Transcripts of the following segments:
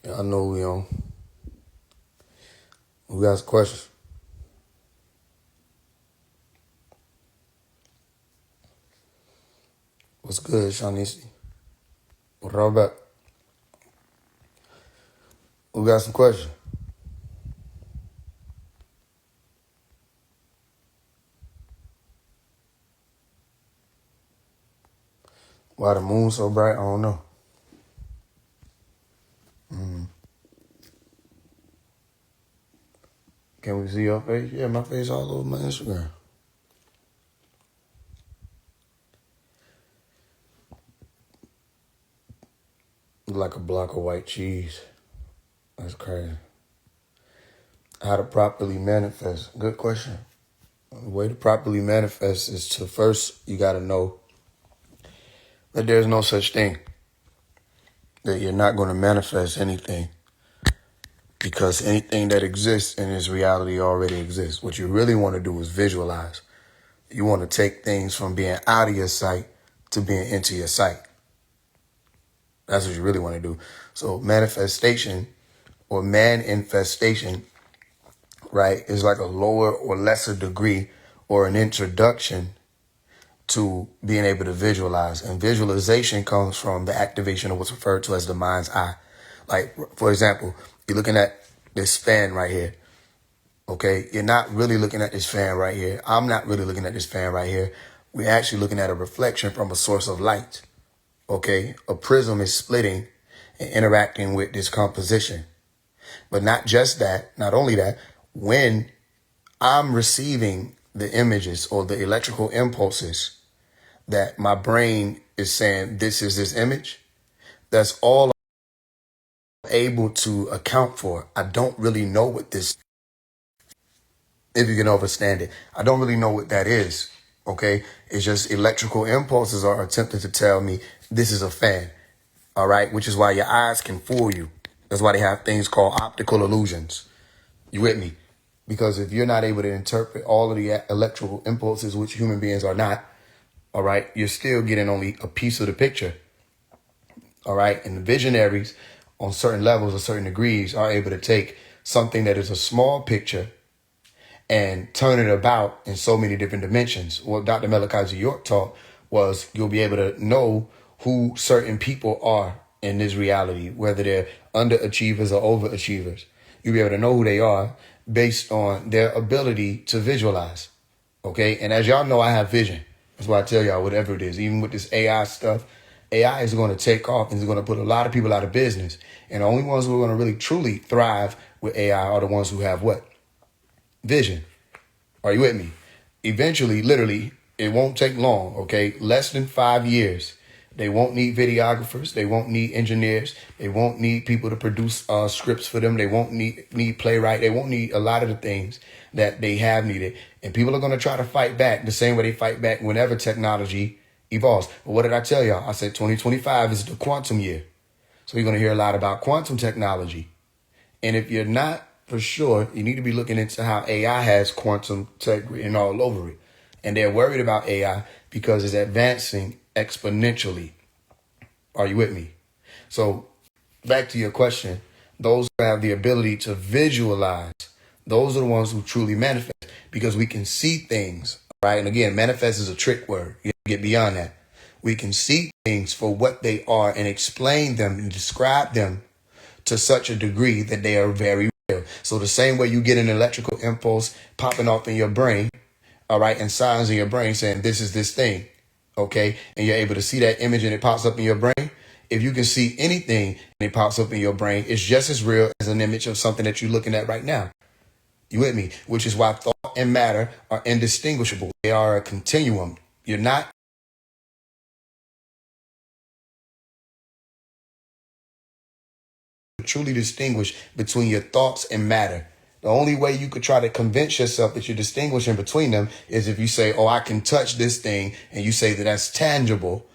I know we on. Who got some questions? What's good, Shanice? What all about? Who got some questions? Why the moon so bright? I don't know. Can we see your face? Yeah, my face all over my Instagram. Look like a block of white cheese. That's crazy. How to properly manifest? Good question. The way to properly manifest is to first, you got to know that there's no such thing, that you're not going to manifest anything, because anything that exists in this reality already exists. What you really want to do is visualize. You want to take things from being out of your sight to being into your sight. That's what you really want to do. So manifestation or man-infestation, right, is like a lower or lesser degree or an introduction to being able to visualize. And visualization comes from the activation of what's referred to as the mind's eye. Like, for example, you're looking at this fan right here. Okay, you're not really looking at this fan right here. I'm not really looking at this fan right here. We're actually looking at a reflection from a source of light. Okay, a prism is splitting and interacting with this composition. But not just that, not only that, when I'm receiving the images or the electrical impulses that my brain is saying, this is this image, that's all I'm able to account for. I don't really know what this, if you can understand it, I don't really know what that is. Okay, it's just electrical impulses are attempting to tell me this is a fan. All right, which is why your eyes can fool you. That's why they have things called optical illusions. You with me? Because if you're not able to interpret all of the electrical impulses, which human beings are not, all right, you're still getting only a piece of the picture. All right, and the visionaries on certain levels or certain degrees are able to take something that is a small picture and turn it about in so many different dimensions. What Dr. Malachi York taught was you'll be able to know who certain people are in this reality, whether they're underachievers or overachievers. You'll be able to know who they are based on their ability to visualize. Okay, and as y'all know, I have vision. That's why I tell y'all, whatever it is, even with this AI stuff, AI is going to take off and it's going to put a lot of people out of business. And the only ones who are going to really truly thrive with AI are the ones who have what? Vision. Are you with me? Eventually, literally, it won't take long, okay? Less than 5 years. They won't need videographers. They won't need engineers. They won't need people to produce scripts for them. They won't need playwright. They won't need a lot of the things that they have needed. And people are going to try to fight back the same way they fight back whenever technology evolves. But what did I tell y'all? I said 2025 is the quantum year. So you're going to hear a lot about quantum technology. And if you're not for sure, you need to be looking into how AI has quantum tech written all over it. And they're worried about AI because it's advancing exponentially. Are you with me? So back to your question, those who have the ability to visualize, those are the ones who truly manifest because we can see things, right? And again, manifest is a trick word. You get beyond that. We can see things for what they are and explain them and describe them to such a degree that they are very real. So the same way you get an electrical impulse popping off in your brain, all right, and signs in your brain saying this is this thing, okay, and you're able to see that image and it pops up in your brain. If you can see anything and it pops up in your brain, it's just as real as an image of something that you're looking at right now. You with me? Which is why thought and matter are indistinguishable. They are a continuum. You're not truly distinguish between your thoughts and matter. The only way you could try to convince yourself that you're distinguishing between them is if you say, oh, I can touch this thing, and you say that that's tangible.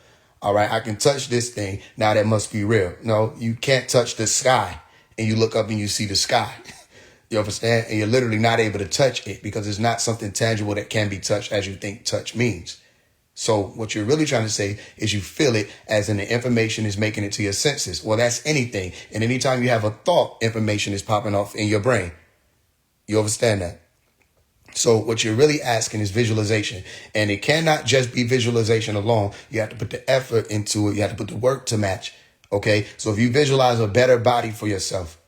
All right, I can touch this thing. Now that must be real. No, you can't touch the sky, and you look up and you see the sky. You understand? And you're literally not able to touch it because it's not something tangible that can be touched as you think touch means. So what you're really trying to say is you feel it as in the information is making it to your senses. Well, that's anything. And anytime you have a thought, information is popping off in your brain. You understand that? So what you're really asking is visualization. And it cannot just be visualization alone. You have to put the effort into it. You have to put the work to match. Okay? So if you visualize a better body for yourself,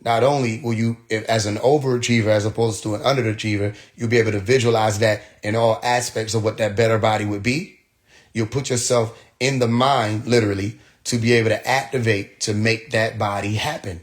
not only will you, as an overachiever as opposed to an underachiever, you'll be able to visualize that in all aspects of what that better body would be. You'll put yourself in the mind, literally, to be able to activate to make that body happen.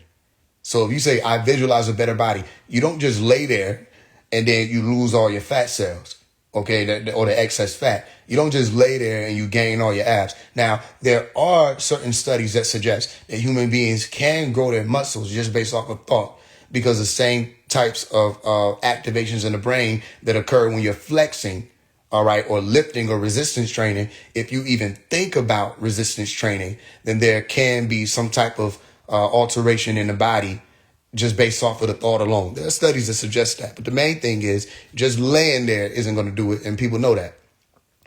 So if you say, I visualize a better body, you don't just lay there and then you lose all your fat cells, okay, or the excess fat. You don't just lay there and you gain all your abs. Now, there are certain studies that suggest that human beings can grow their muscles just based off of thought, because the same types of activations in the brain that occur when you're flexing, all right, or lifting or resistance training. If you even think about resistance training, then there can be some type of alteration in the body just based off of the thought alone. There are studies that suggest that. But the main thing is just laying there isn't going to do it. And people know that.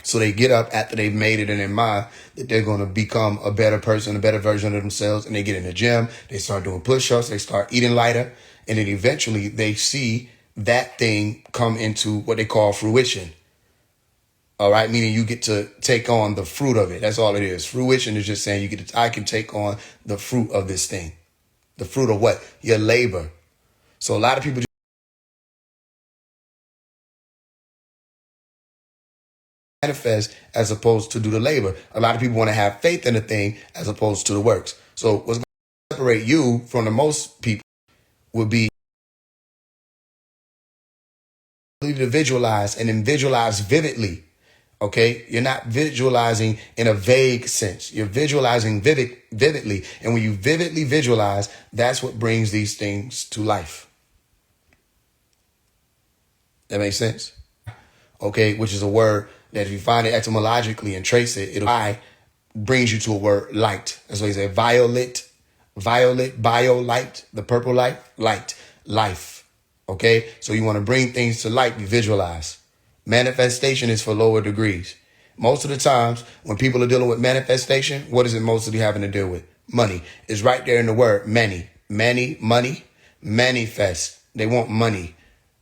So they get up after they've made it in their mind that they're going to become a better person, a better version of themselves. And they get in the gym. They start doing push-ups. They start eating lighter. And then eventually they see that thing come into what they call fruition. All right. Meaning you get to take on the fruit of it. That's all it is. Fruition is just saying I can take on the fruit of this thing. The fruit of what? Your labor. So a lot of people just manifest as opposed to do the labor. A lot of people want to have faith in a thing as opposed to the works. So what's going to separate you from the most people would be to visualize and then visualize vividly. Okay, you're not visualizing in a vague sense. You're visualizing vividly. And when you vividly visualize, that's what brings these things to life. That makes sense? Okay, which is a word that if you find it etymologically and trace it, it'll brings you to a word light. That's why he said violet, bio light, the purple light, life. Okay, so you want to bring things to light, you visualize. Manifestation is for lower degrees. Most of the times when people are dealing with manifestation, what is it mostly having to deal with? Money. It's right there in the word money, manifest. They want money.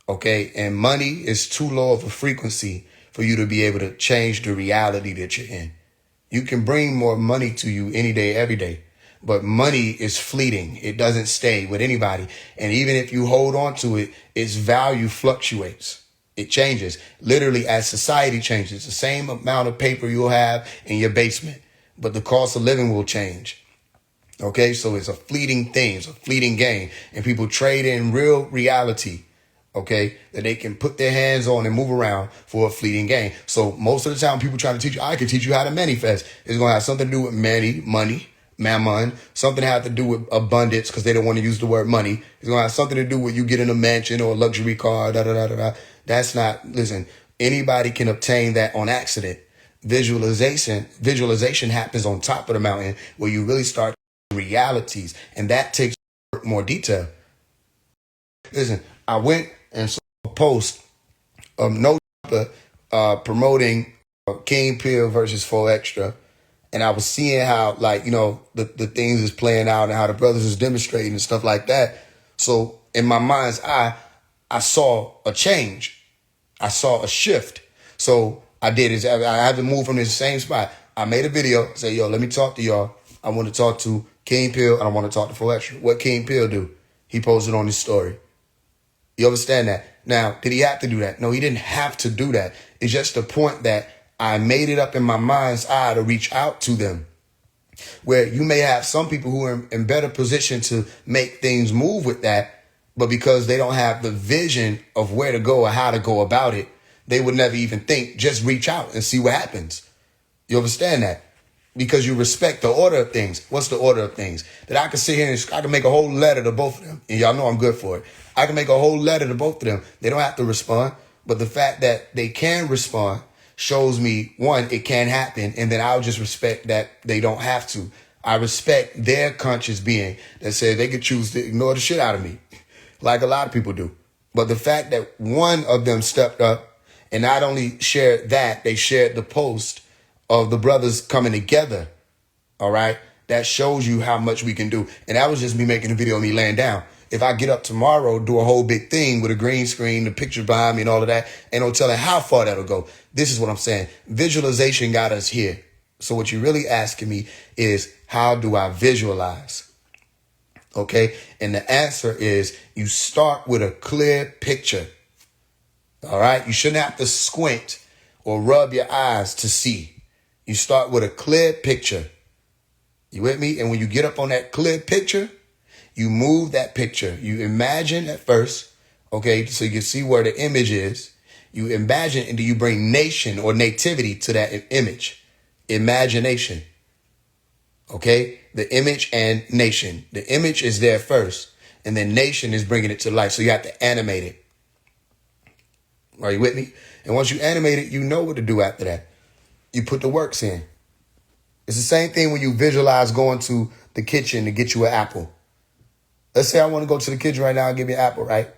Okay. And money is too low of a frequency for you to be able to change the reality that you're in. You can bring more money to you any day, every day. But money is fleeting. It doesn't stay with anybody. And even if you hold on to it, its value fluctuates. It changes. Literally, as society changes, the same amount of paper you'll have in your basement, but the cost of living will change. Okay, so it's a fleeting thing. It's a fleeting game. And people trade in real reality, okay, that they can put their hands on and move around for a fleeting gain. So most of the time, people try to teach you, I can teach you how to manifest. It's going to have something to do with money, mammon, something to have to do with abundance, because they don't want to use the word money. It's going to have something to do with you getting a mansion or a luxury car, That's not, listen, anybody can obtain that on accident. Visualization happens on top of the mountain where you really start realities, and that takes more detail. Listen, I went and saw a post of No promoting King Peel versus 4 Extra. And I was seeing how, like, you know, the things is playing out and how the brothers is demonstrating and stuff like that. So in my mind's eye, I saw a change. I saw a shift. So I did is I had to move from the same spot. I made a video, say, yo, let me talk to y'all. I want to talk to King Peel and I want to talk to 4 Extra. What King Peel do? He posted on his story. You understand that? Now, did he have to do that? No, he didn't have to do that. It's just the point that I made it up in my mind's eye to reach out to them. Where you may have some people who are in better position to make things move with that, but because they don't have the vision of where to go or how to go about it, they would never even think, just reach out and see what happens. You understand that? Because you respect the order of things. What's the order of things? That I can sit here and I can make a whole letter to both of them. And y'all know I'm good for it. I can make a whole letter to both of them. They don't have to respond. But the fact that they can respond shows me, one, it can happen. And then I'll just respect that they don't have to. I respect their conscious being that says they could choose to ignore the shit out of me, like a lot of people do. But the fact that one of them stepped up and not only shared that, they shared the post of the brothers coming together. All right. That shows you how much we can do. And that was just me making a video of me laying down. If I get up tomorrow, do a whole big thing with a green screen, the picture behind me and all of that, and no telling how far that'll go. This is what I'm saying. Visualization got us here. So what you're really asking me is, how do I visualize? Okay. And the answer is, you start with a clear picture. All right. You shouldn't have to squint or rub your eyes to see. You start with a clear picture. You with me? And when you get up on that clear picture, you move that picture. You imagine at first, okay, so you can see where the image is. You imagine, and do you bring nation or nativity to that image? Imagination. Okay? The image and nation. The image is there first, and then nation is bringing it to life. So you have to animate it. Are you with me? And once you animate it, you know what to do after that. You put the works in. It's the same thing when you visualize going to the kitchen to get you an apple. Let's say I want to go to the kitchen right now and give me an apple, right?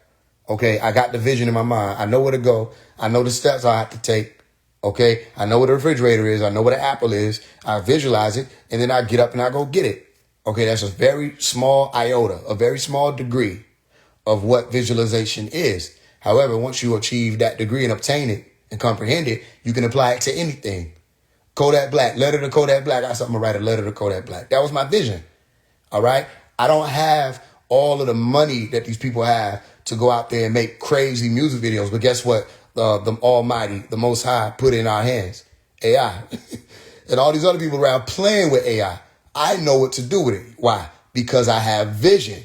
Okay, I got the vision in my mind. I know where to go. I know the steps I have to take. Okay, I know where the refrigerator is. I know where the apple is. I visualize it, and then I get up and I go get it. Okay, that's a very small iota, a very small degree of what visualization is. However, once you achieve that degree and obtain it and comprehend it, you can apply it to anything. Kodak Black, letter to Kodak Black. I said, I'm going to write a letter to Kodak Black. That was my vision. All right. I don't have all of the money that these people have to go out there and make crazy music videos. But guess what? The Almighty, the Most High put in our hands, AI. And all these other people around playing with AI. I know what to do with it. Why? Because I have vision.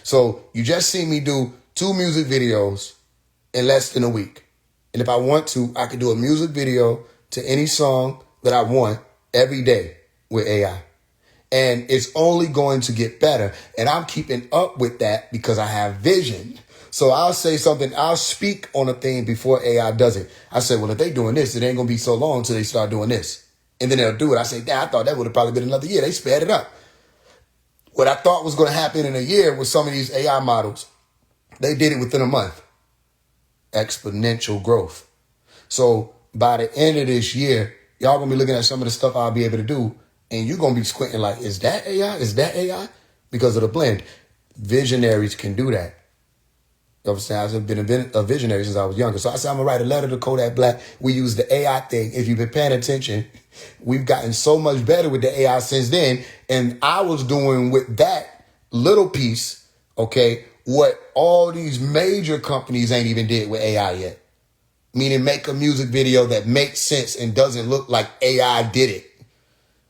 So you just see me do 2 music videos in less than a week. And if I want to, I could do a music video to any song that I want every day with AI. And it's only going to get better. And I'm keeping up with that because I have vision. So I'll say something, I'll speak on a thing before AI does it. I say, well, if they doing this, it ain't going to be so long until they start doing this. And then they'll do it. I say, damn, I thought that would have probably been another year. They sped it up. What I thought was going to happen in a year with some of these AI models, they did it within a month. Exponential growth. So by the end of this year, y'all going to be looking at some of the stuff I'll be able to do. And you're going to be squinting like, is that AI? Is that AI? Because of the blend. Visionaries can do that. You know what I'm saying? I've been a visionary since I was younger. So I said, I'm going to write a letter to Kodak Black. We use the AI thing. If you've been paying attention, we've gotten so much better with the AI since then. And I was doing with that little piece, okay, what all these major companies ain't even did with AI yet. Meaning make a music video that makes sense and doesn't look like AI did it.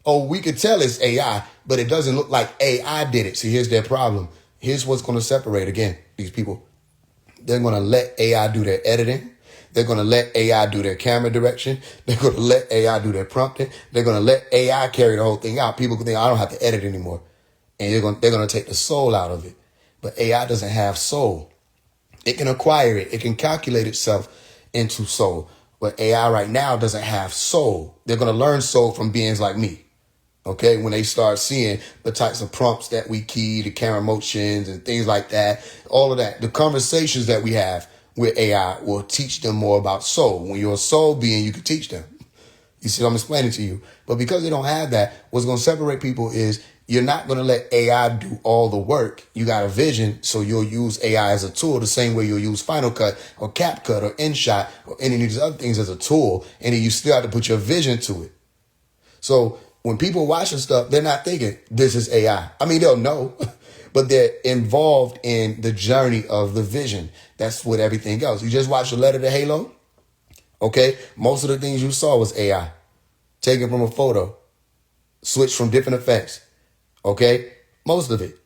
Oh, we could tell it's AI, but it doesn't look like AI did it. See, here's their problem. Here's what's going to separate, again, these people. They're going to let AI do their editing. They're going to let AI do their camera direction. They're going to let AI do their prompting. They're going to let AI carry the whole thing out. People can think, I don't have to edit anymore. And they're going to take the soul out of it. But AI doesn't have soul. It can acquire it. It can calculate itself into soul. But AI right now doesn't have soul. They're going to learn soul from beings like me. Okay, when they start seeing the types of prompts that we key, the camera motions and things like that, all of that, the conversations that we have with AI will teach them more about soul. When you're a soul being, you can teach them. You see what I'm explaining to you? But because they don't have that, what's going to separate people is you're not going to let AI do all the work. You got a vision, so you'll use AI as a tool the same way you'll use Final Cut or CapCut or InShot or any of these other things as a tool. And then you still have to put your vision to it. So when people watching stuff, they're not thinking this is AI. I mean, they'll know, but they're involved in the journey of the vision. That's what everything else. You just watched the letter to Halo. Okay. Most of the things you saw was AI taken from a photo, switched from different effects. Okay. Most of it.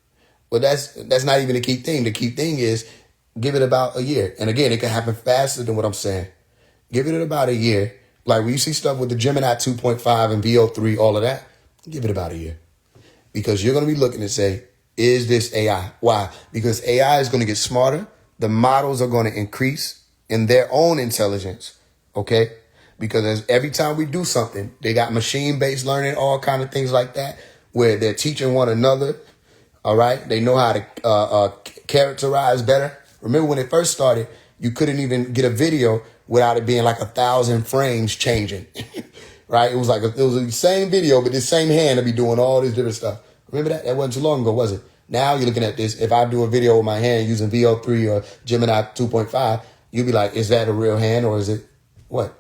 But that's not even the key thing. The key thing is give it about a year. And again, it can happen faster than what I'm saying. Give it about a year. Like when you see stuff with the Gemini 2.5 and VO3, all of that, give it about a year. Because you're going to be looking and say, is this AI? Why? Because AI is going to get smarter. The models are going to increase in their own intelligence. Okay? Because every time we do something, they got machine-based learning, all kind of things like that, where they're teaching one another. All right? They know how to characterize better. Remember when it first started, you couldn't even get a video without it being like 1,000 frames changing. right? It was the same video, but this same hand to be doing all this different stuff. Remember that? That wasn't too long ago, was it? Now you're looking at this. If I do a video with my hand using VO3 or Gemini 2.5, you'll be like, is that a real hand or is it what?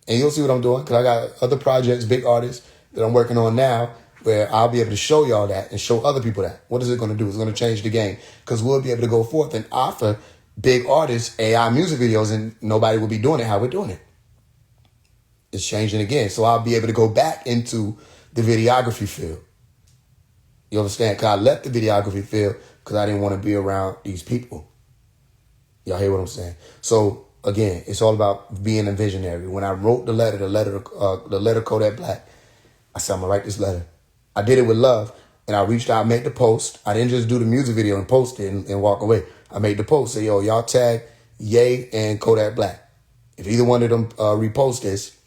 And you'll see what I'm doing because I got other projects, big artists that I'm working on now where I'll be able to show y'all that and show other people that. What is it going to do? It's going to change the game because we'll be able to go forth and offer big artists AI music videos and nobody will be doing it how we're doing it. It's changing again. So I'll be able to go back into the videography field. You understand? Because I left the videography field because I didn't want to be around these people. Y'all hear what I'm saying? So again, it's all about being a visionary. When I wrote the letter Kodak Black, I said, I'm going to write this letter. I did it with love. And I reached out, made the post. I didn't just do the music video and post it and walk away. I made the post. Say, yo, y'all tag Ye and Kodak Black. If either one of them repost this,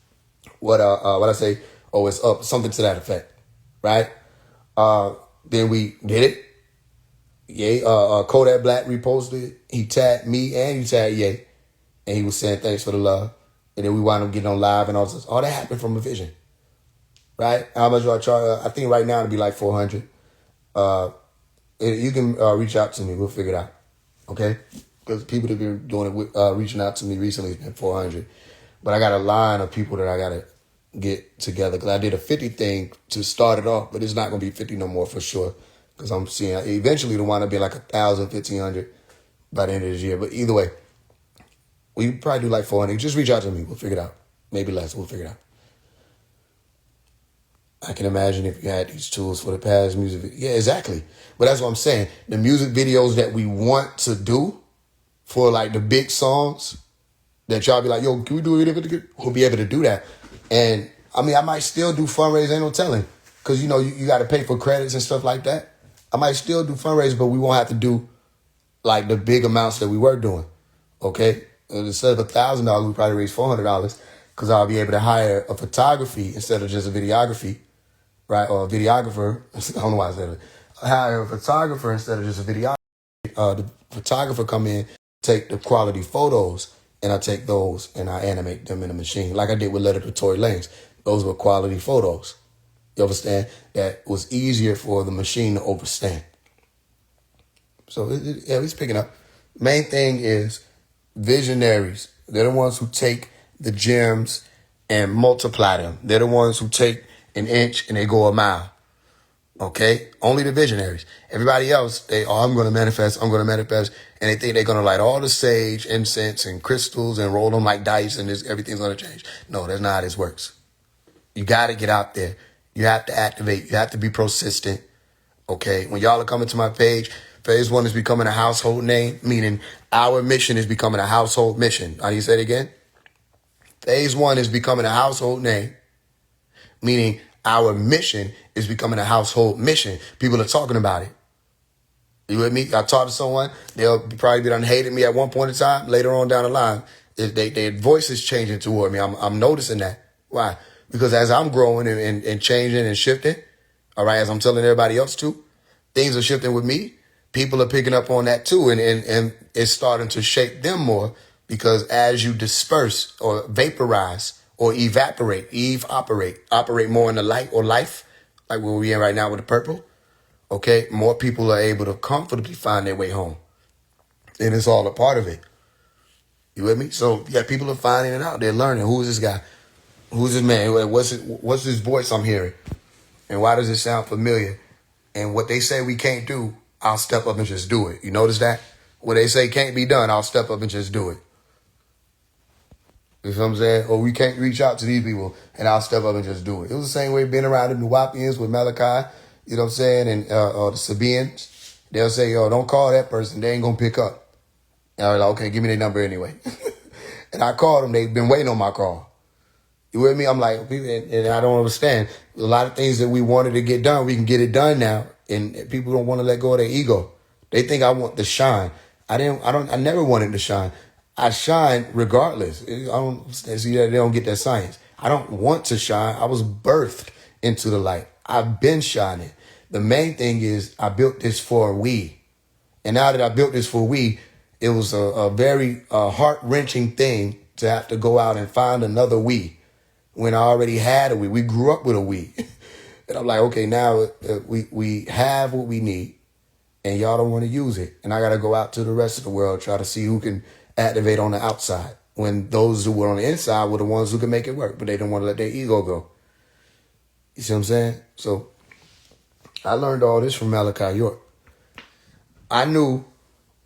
what I say, oh, it's up, something to that effect, right? Then we did it. Ye, Kodak Black reposted it. He tagged me and he tagged Ye. And he was saying thanks for the love. And then we wound up getting on live and all this. All that happened from a vision. Right? How much do I charge? I think right now it'd be like $400. You can reach out to me. We'll figure it out. Okay? Because people that have been doing it, reaching out to me recently has been $400. But I got a line of people that I got to get together. Because I did a 50 thing to start it off. But it's not going to be 50 no more for sure. Because I'm seeing eventually it'll wind up being like 1,000, 1,500 by the end of this year. But either way, we probably do like 400. Just reach out to me. We'll figure it out. Maybe less. We'll figure it out. I can imagine if you had these tools for the past music video. Yeah, exactly. But that's what I'm saying. The music videos that we want to do for like the big songs that y'all be like, yo, can we do it? We'll be able to do that. And I mean, I might still do fundraisers, ain't no telling. Because, you know, you got to pay for credits and stuff like that. I might still do fundraisers, but we won't have to do like the big amounts that we were doing. Okay? And instead of $1,000, we probably raise $400 because I'll be able to hire a photography instead of just a videography. Right, or a videographer. I don't know why I said it. I hire a photographer instead of just a videographer. The photographer come in, take the quality photos, and I take those and I animate them in a machine, like I did with Letter to Tory Lanez. Those were quality photos. You understand? That was easier for the machine to overstand. So yeah, it's picking up. Main thing is visionaries. They're the ones who take the gems and multiply them. They're the ones who take an inch and they go a mile. Okay? Only the visionaries. Everybody else, I'm going to manifest. And they think they're going to light all the sage, incense, and crystals and roll them like dice and everything's going to change. No, that's not how this works. You got to get out there. You have to activate. You have to be persistent. Okay? When y'all are coming to my page, Faise One is becoming a household name, meaning our mission is becoming a household mission. How do you say it again? Faise One is becoming a household name, meaning our mission is becoming a household mission. People are talking about it. You with me? I talked to someone. They'll probably be done hated me at one point in time. Later on down the line, their voice is changing toward me. I'm noticing that. Why? Because as I'm growing and changing and shifting, all right, as I'm telling everybody else too, things are shifting with me. People are picking up on that too, and it's starting to shape them more because as you disperse or vaporize or evaporate, operate more in the light or life, like where we're in right now with the purple, okay, more people are able to comfortably find their way home. And it's all a part of it. You with me? So, yeah, people are finding it out. They're learning. Who is this guy? Who's this man? What's this voice I'm hearing? And why does it sound familiar? And what they say we can't do, I'll step up and just do it. You notice that? What they say can't be done, I'll step up and just do it. You know what I'm saying? Or we can't reach out to these people, and I'll step up and just do it. It was the same way being around the Nuwapians with Malachi, you know what I'm saying, and the Sabians. They'll say, yo, don't call that person. They ain't going to pick up. And I was like, okay, give me their number anyway. And I called them. They've been waiting on my call. You with me? I'm like, and I don't understand. A lot of things that we wanted to get done, we can get it done now. And people don't want to let go of their ego. They think I want to shine. I never wanted to shine. I shine regardless. I don't see that they don't get that science. I don't want to shine. I was birthed into the light. I've been shining. The main thing is I built this for we. And now that I built this for we, it was a very heart-wrenching thing to have to go out and find another we. when I already had a we. We grew up with a we. And I'm like, okay, now we have what we need, and y'all don't want to use it. And I got to go out to the rest of the world, try to see who can activate on the outside, when those who were on the inside were the ones who could make it work, but they didn't want to let their ego go. You see what I'm saying? So I learned all this from Malachi York. I knew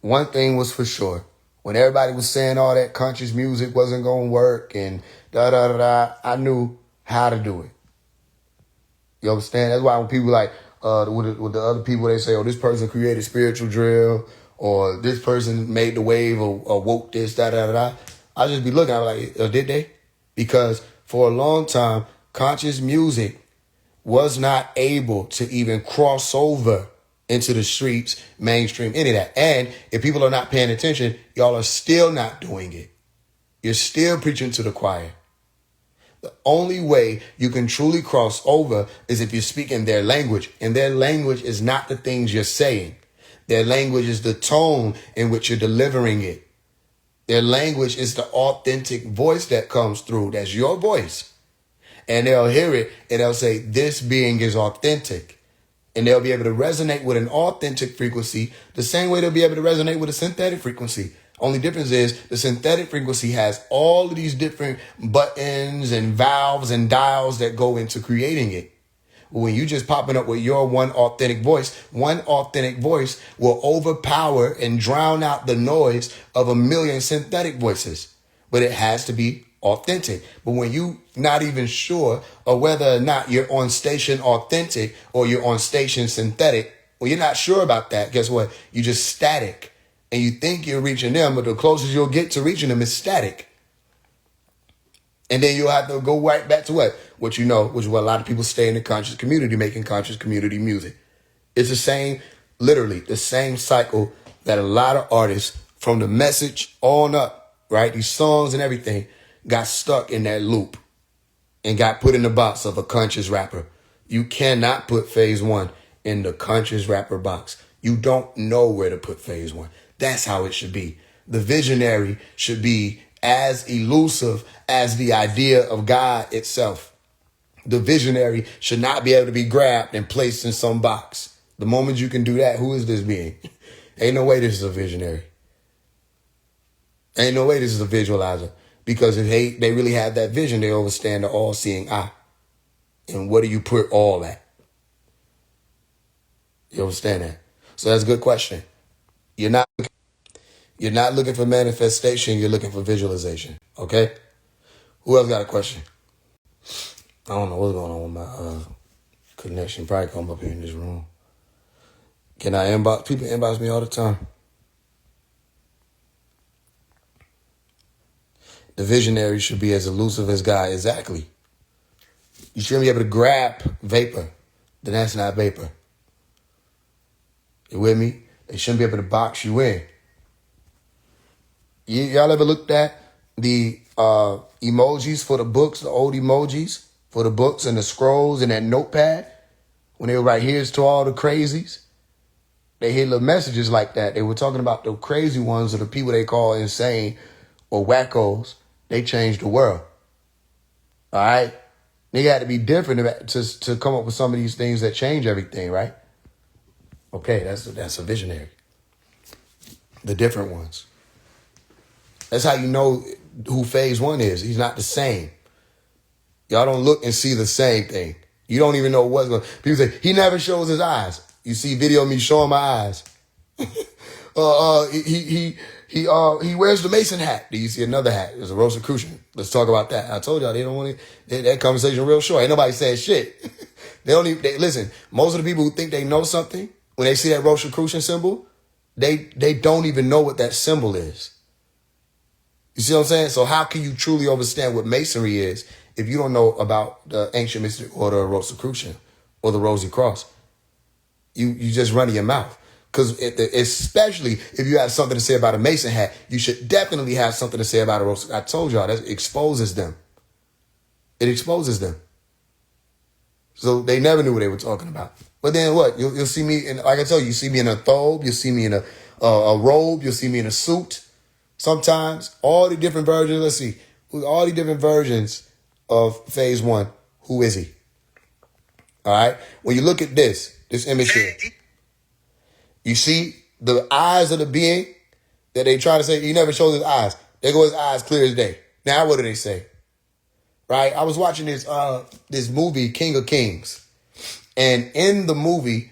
one thing was for sure. When everybody was saying all that conscious music wasn't going to work and da-da-da-da, I knew how to do it. You understand? That's why when people like, with the other people, they say, oh, this person created spiritual drill, or this person made the wave, or woke this, da-da-da-da. I just be looking, I'm like, did they? Because for a long time, conscious music was not able to even cross over into the streets, mainstream, any of that. And if people are not paying attention, y'all are still not doing it. You're still preaching to the choir. The only way you can truly cross over is if you speak in their language. And their language is not the things you're saying. Their language is the tone in which you're delivering it. Their language is the authentic voice that comes through. That's your voice. And they'll hear it and they'll say, this being is authentic. And they'll be able to resonate with an authentic frequency the same way they'll be able to resonate with a synthetic frequency. Only difference is the synthetic frequency has all of these different buttons and valves and dials that go into creating it. When you just popping up with your one authentic voice will overpower and drown out the noise of a million synthetic voices. But it has to be authentic. But when you not even sure of whether or not you're on station authentic or you're on station synthetic, well, you're not sure about that. Guess what? You just static. And you think you're reaching them, but the closest you'll get to reaching them is static. And then you'll have to go right back to what you know, which is what a lot of people stay in the conscious community, making conscious community music. It's the same, literally the same cycle that a lot of artists from the message on up, right? These songs and everything got stuck in that loop and got put in the box of a conscious rapper. You cannot put Faise One in the conscious rapper box. You don't know where to put Faise One. That's how it should be. The visionary should be as elusive as the idea of God itself. The visionary should not be able to be grabbed and placed in some box. The moment you can do that, who is this being? Ain't no way this is a visionary. Ain't no way this is a visualizer. Because if they really have that vision, they overstand the all-seeing eye. And where do you put all that? You understand that? So that's a good question. You're not looking for manifestation, you're looking for visualization. Okay? Who else got a question? I don't know what's going on with my connection. Probably come up here in this room. Can I inbox? People inbox me all the time. The visionary should be as elusive as God. Exactly. You shouldn't be able to grab vapor. Then that's not vapor. You with me? They shouldn't be able to box you in. Y'all ever looked at the emojis for the books, the old emojis for the books and the scrolls and that notepad? When they were right, here's to all the crazies. They hit little messages like that. They were talking about the crazy ones or the people they call insane or wackos. They changed the world. All right? They got to be different to come up with some of these things that change everything, right? Okay, that's a visionary. The different ones. That's how you know who Faise One is. He's not the same. Y'all don't look and see the same thing. You don't even know what's going on. People say, he never shows his eyes. You see video of me showing my eyes. He wears the Mason hat. Do you see another hat? There's a Rosicrucian. Let's talk about that. I told y'all they don't want that conversation real short. Ain't nobody saying shit. They don't even, listen, most of the people who think they know something, when they see that Rosicrucian symbol, they don't even know what that symbol is. You see what I'm saying? So how can you truly understand what Masonry is if you don't know about the ancient mystic order of Rosicrucian or the Rosy Cross? You just run your mouth. Because especially if you have something to say about a Mason hat, you should definitely have something to say about a Rosy. I told y'all, that exposes them. It exposes them. So they never knew what they were talking about. But then what? You'll see me, like I told you, see me in a thobe. You'll see me in a robe. You'll see me in a suit. Sometimes, all the different versions, let's see, all the different versions of phase one, who is he? All right. When you look at this image here, you see the eyes of the being that they try to say, he never shows his eyes. There go his eyes clear as day. Now what do they say? Right? I was watching this movie, King of Kings. And in the movie,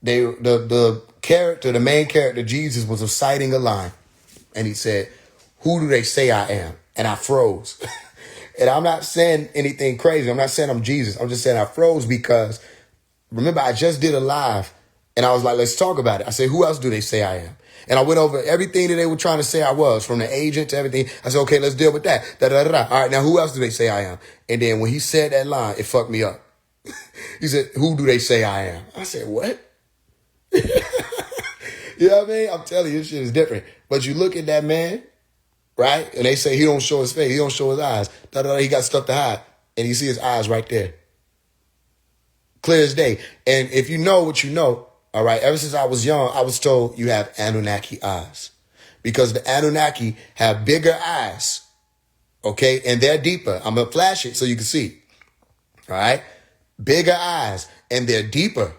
the main character, Jesus, was reciting a line. And he said, who do they say I am? And I froze. And I'm not saying anything crazy. I'm not saying I'm Jesus. I'm just saying I froze because, remember, I just did a live. And I was like, let's talk about it. I said, who else do they say I am? And I went over everything that they were trying to say I was, from the agent to everything. I said, okay, let's deal with that. Da, da, da, da. All right, now who else do they say I am? And then when he said that line, it fucked me up. He said, who do they say I am? I said, what? You know what I mean? I'm telling you, this shit is different. But you look at that man, right? And they say he don't show his face. He don't show his eyes. Da, da, da, he got stuff to hide. And you see his eyes right there. Clear as day. And if you know what you know, all right, ever since I was young, I was told you have Anunnaki eyes. Because the Anunnaki have bigger eyes, okay? And they're deeper. I'm going to flash it so you can see. All right? Bigger eyes. And they're deeper.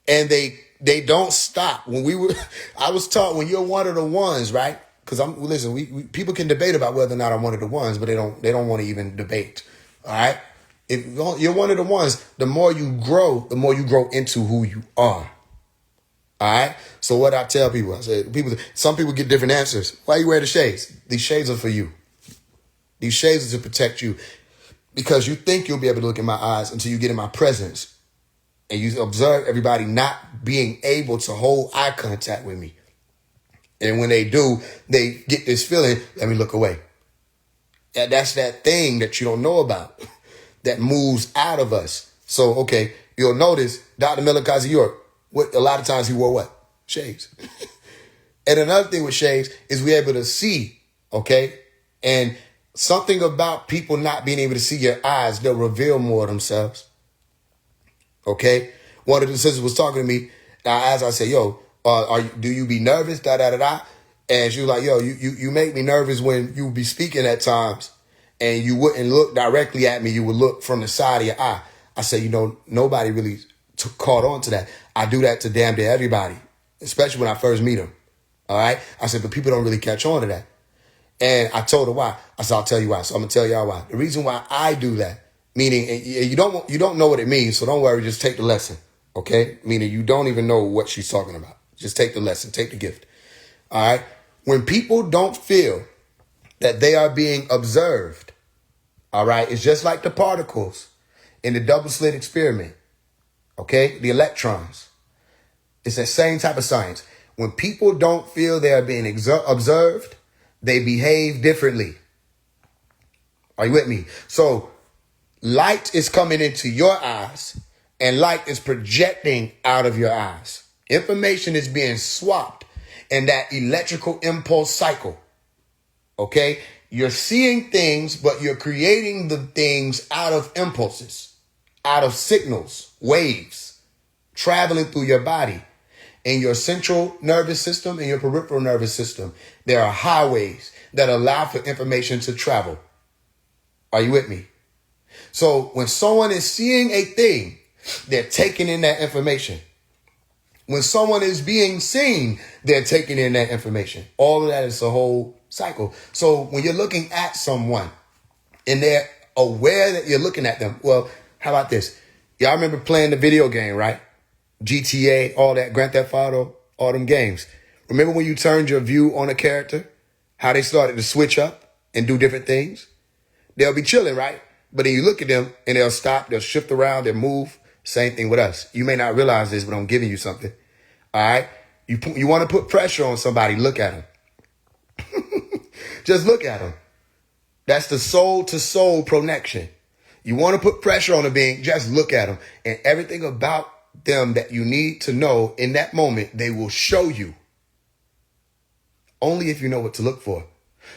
And they don't stop. I was taught when you're one of the ones, right? Because listen, people can debate about whether or not I'm one of the ones, but they don't want to even debate. All right? If you're one of the ones, the more you grow into who you are. All right? So what I tell people, I said, some people get different answers. Why you wear the shades? These shades are for you. These shades are to protect you. Because you think you'll be able to look in my eyes until you get in my presence. And you observe everybody not being able to hold eye contact with me. And when they do, they get this feeling, let me look away. That's that thing that you don't know about that moves out of us. So, okay, you'll notice Dr. Malachi York, a lot of times he wore what? Shades. And another thing with shades is we're able to see, okay? And something about people not being able to see your eyes, they'll reveal more of themselves. Okay? One of the sisters was talking to me, as I said, yo, do you be nervous? Da, da, da, da. And she was like, yo, you make me nervous when you be speaking at times and you wouldn't look directly at me. You would look from the side of your eye. I said, nobody really caught on to that. I do that to damn near everybody, especially when I first meet them. All right? I said, but people don't really catch on to that. And I told her why. I said, I'll tell you why. So I'm going to tell y'all why. The reason why I do that, meaning you don't know what it means, so don't worry, just take the lesson. Okay? Meaning you don't even know what she's talking about. Just take the lesson, take the gift. All right? When people don't feel that they are being observed, all right, it's just like the particles in the double slit experiment. Okay? The electrons. It's the same type of science. When people don't feel they are being observed, they behave differently. Are you with me? So light is coming into your eyes and light is projecting out of your eyes. Information is being swapped in that electrical impulse cycle. Okay? You're seeing things, but you're creating the things out of impulses, out of signals, waves, traveling through your body. In your central nervous system and your peripheral nervous system, there are highways that allow for information to travel. Are you with me? So when someone is seeing a thing, they're taking in that information. When someone is being seen, they're taking in that information. All of that is a whole cycle. So when you're looking at someone and they're aware that you're looking at them, well, how about this? Y'all remember playing the video game, right? GTA, all that, Grand Theft Auto, all them games. Remember when you turned your view on a character? How they started to switch up and do different things? They'll be chilling, right? But then you look at them and they'll stop, they'll shift around, they'll move. Same thing with us. You may not realize this, but I'm giving you something. All right? You want to put pressure on somebody, look at them. Just look at them. That's the soul-to-soul connection. You want to put pressure on a being, just look at them. And everything about them that you need to know in that moment, they will show you. Only if you know what to look for.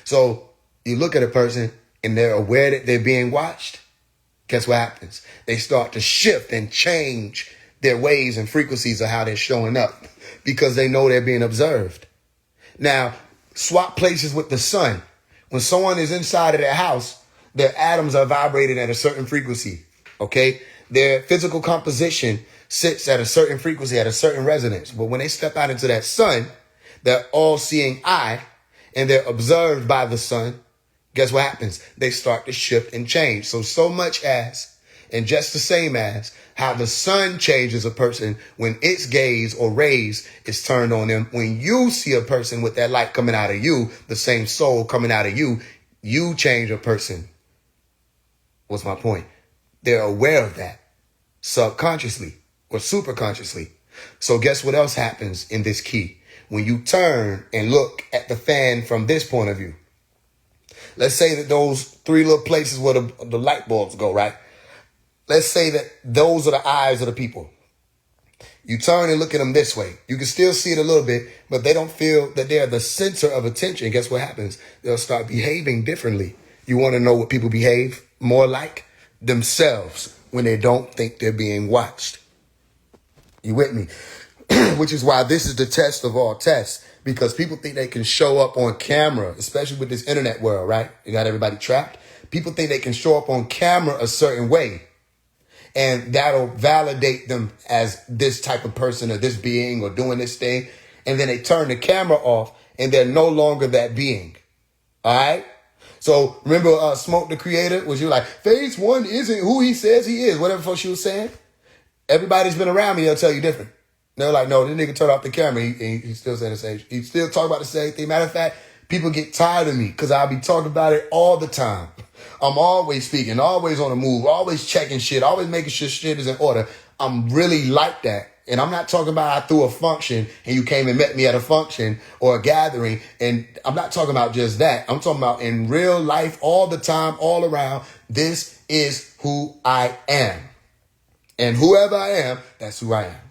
So you look at a person and they're aware that they're being watched. Guess what happens? They start to shift and change their ways and frequencies of how they're showing up because they know they're being observed. Now, swap places with the sun. When someone is inside of their house, Their atoms are vibrating at a certain frequency, okay? Their physical composition sits at a certain frequency, at a certain resonance. But when they step out into that sun, that all-seeing eye, and they're observed by the sun, guess what happens? They start to shift and change. So much as, and just the same as, how the sun changes a person when its gaze or rays is turned on them. When you see a person with that light coming out of you, the same soul coming out of you, you change a person. What's my point? They're aware of that subconsciously or superconsciously. So guess what else happens in this key? When you turn and look at the fan from this point of view, let's say that those three little places where the light bulbs go, right? Let's say that those are the eyes of the people. You turn and look at them this way. You can still see it a little bit, but they don't feel that they're the center of attention. Guess what happens? They'll start behaving differently. You want to know what people behave more like? Themselves when they don't think they're being watched. You with me? Which is why this is the test of all tests, because people think they can show up on camera, especially with this internet world, right? You got everybody trapped. People think they can show up on camera a certain way, and that'll validate them as this type of person or this being or doing this thing. And then they turn the camera off and they're no longer that being. All right? So remember Smoke the Creator? Was you like, Faise One isn't who he says he is, whatever fuck she was saying? Everybody's been around me, they'll tell you different. They're like, no, this nigga turned off the camera. He's still saying the same. He still talk about the same thing. Matter of fact, people get tired of me because I'll be talking about it all the time. I'm always speaking, always on the move, always checking shit, always making sure shit is in order. I'm really like that. And I'm not talking about I threw a function and you came and met me at a function or a gathering. And I'm not talking about just that. I'm talking about in real life, all the time, all around. This is who I am. And whoever I am, that's who I am.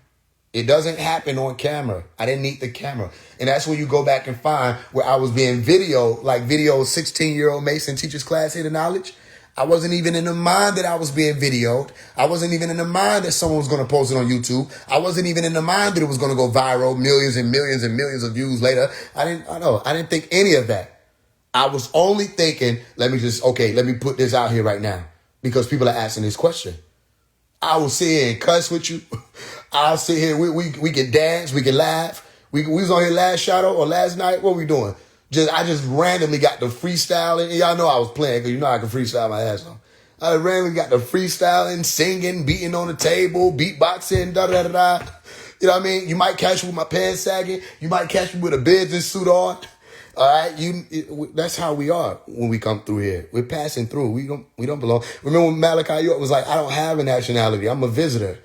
It doesn't happen on camera. I didn't need the camera. And that's when you go back and find where I was being videoed, like video 16-year-old Mason teacher's class here to knowledge. I wasn't even in the mind that I was being videoed. I wasn't even in the mind that someone was going to post it on YouTube. I wasn't even in the mind that it was going to go viral, millions and millions and millions of views later. I didn't think any of that. I was only thinking, let me put this out here right now because people are asking this question. I will sit here and cuss with you. I'll sit here. We can dance. We can laugh. We was on here last shadow or last night. What we doing? I just randomly got the freestyling. Y'all know I was playing because you know I can freestyle my ass off. I randomly got the freestyling, singing, beating on the table, beatboxing, da-da-da-da. You know what I mean? You might catch me with my pants sagging. You might catch me with a business suit on. All right, that's how we are when we come through here. We're passing through. We don't belong. Remember when Malachi York was like, I don't have a nationality. I'm a visitor.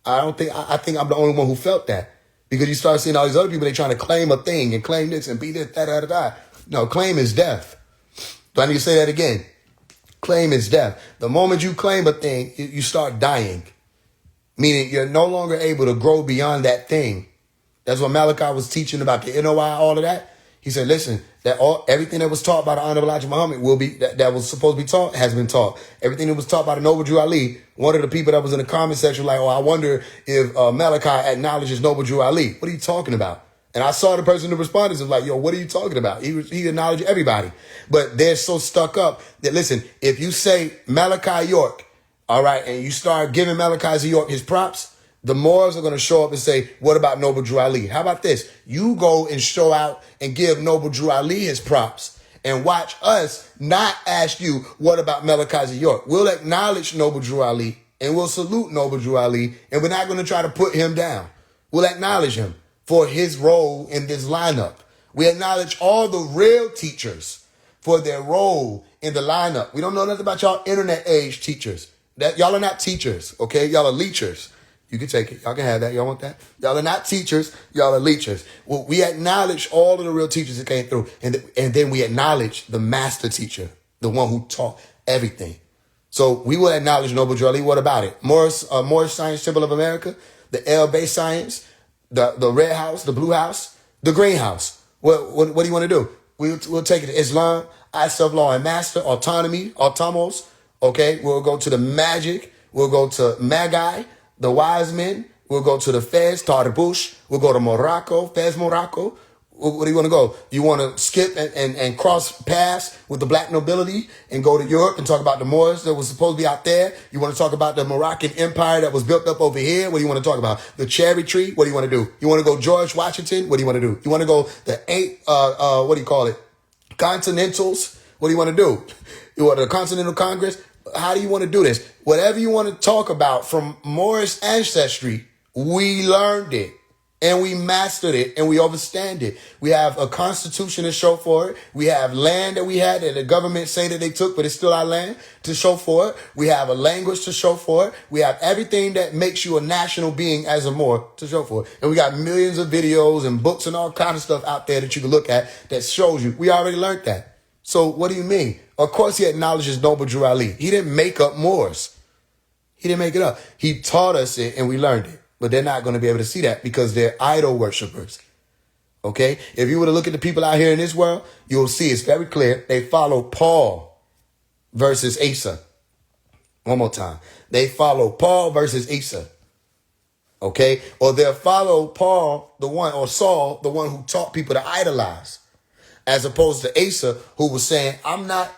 I think I'm the only one who felt that. Because you start seeing all these other people, they trying to claim a thing and claim this and be this, da-da-da-da. No, claim is death. Do I need to say that again? Claim is death. The moment you claim a thing, you start dying. Meaning you're no longer able to grow beyond that thing. That's what Malachi was teaching about the NOI, all of that. He said, listen, everything that was taught by the Honorable Elijah Muhammad that was supposed to be taught has been taught. Everything that was taught by the Noble Drew Ali, one of the people that was in the comment section like, I wonder if Malachi acknowledges Noble Drew Ali. What are you talking about? And I saw the person who responded was like, yo, what are you talking about? He acknowledged everybody. But they're so stuck up that, listen, if you say Malachi York, all right, and you start giving Malachi York his props, the Moors are going to show up and say, what about Noble Drew Ali? How about this? You go and show out and give Noble Drew Ali his props and watch us not ask you, what about Malachi York? We'll acknowledge Noble Drew Ali and we'll salute Noble Drew Ali, and we're not going to try to put him down. We'll acknowledge him for his role in this lineup. We acknowledge all the real teachers for their role in the lineup. We don't know nothing about y'all internet age teachers. That y'all are not teachers, okay? Y'all are leechers. You can take it. Y'all can have that. Y'all want that? Y'all are not teachers. Y'all are leechers. Well, we acknowledge all of the real teachers that came through. And then we acknowledge the master teacher, the one who taught everything. So we will acknowledge Noble Drew Ali. What about it? Morris Science Temple of America, the L Bay Science, the Red House, the Blue House, the Green House. What do you want to do? We'll take it to Islam, I Self-Law and Master, Autonomy, Automos. Okay, we'll go to the Magic. We'll go to Magi, the Wise Men. We'll go to the Fez, Tarbush. We'll go to Morocco, Fez Morocco. Where do you want to go? You want to skip and cross paths with the black nobility and go to Europe and talk about the Moors that was supposed to be out there? You want to talk about the Moroccan Empire that was built up over here? What do you want to talk about? The cherry tree? What do you want to do? You want to go George Washington? What do you want to do? You want to go the what do you call it? Continentals? What do you want to do? You want the Continental Congress? How do you want to do this? Whatever you want to talk about from Moorish ancestry, we learned it. And we mastered it and we understand it. We have a constitution to show for it. We have land that we had that the government say that they took, but it's still our land to show for it. We have a language to show for it. We have everything that makes you a national being as a Moor to show for it. And we got millions of videos and books and all kinds of stuff out there that you can look at that shows you. We already learned that. So what do you mean? Of course he acknowledges Noble Drew Ali. He didn't make up Moors. He didn't make it up. He taught us it and we learned it. But they're not going to be able to see that because they're idol worshipers. Okay? If you were to look at the people out here in this world, you'll see it's very clear. They follow Paul versus Asa. One more time. They follow Paul versus Asa. Okay? Or they'll follow Paul, the one, or Saul, the one who taught people to idolize. As opposed to Asa, who was saying, I'm not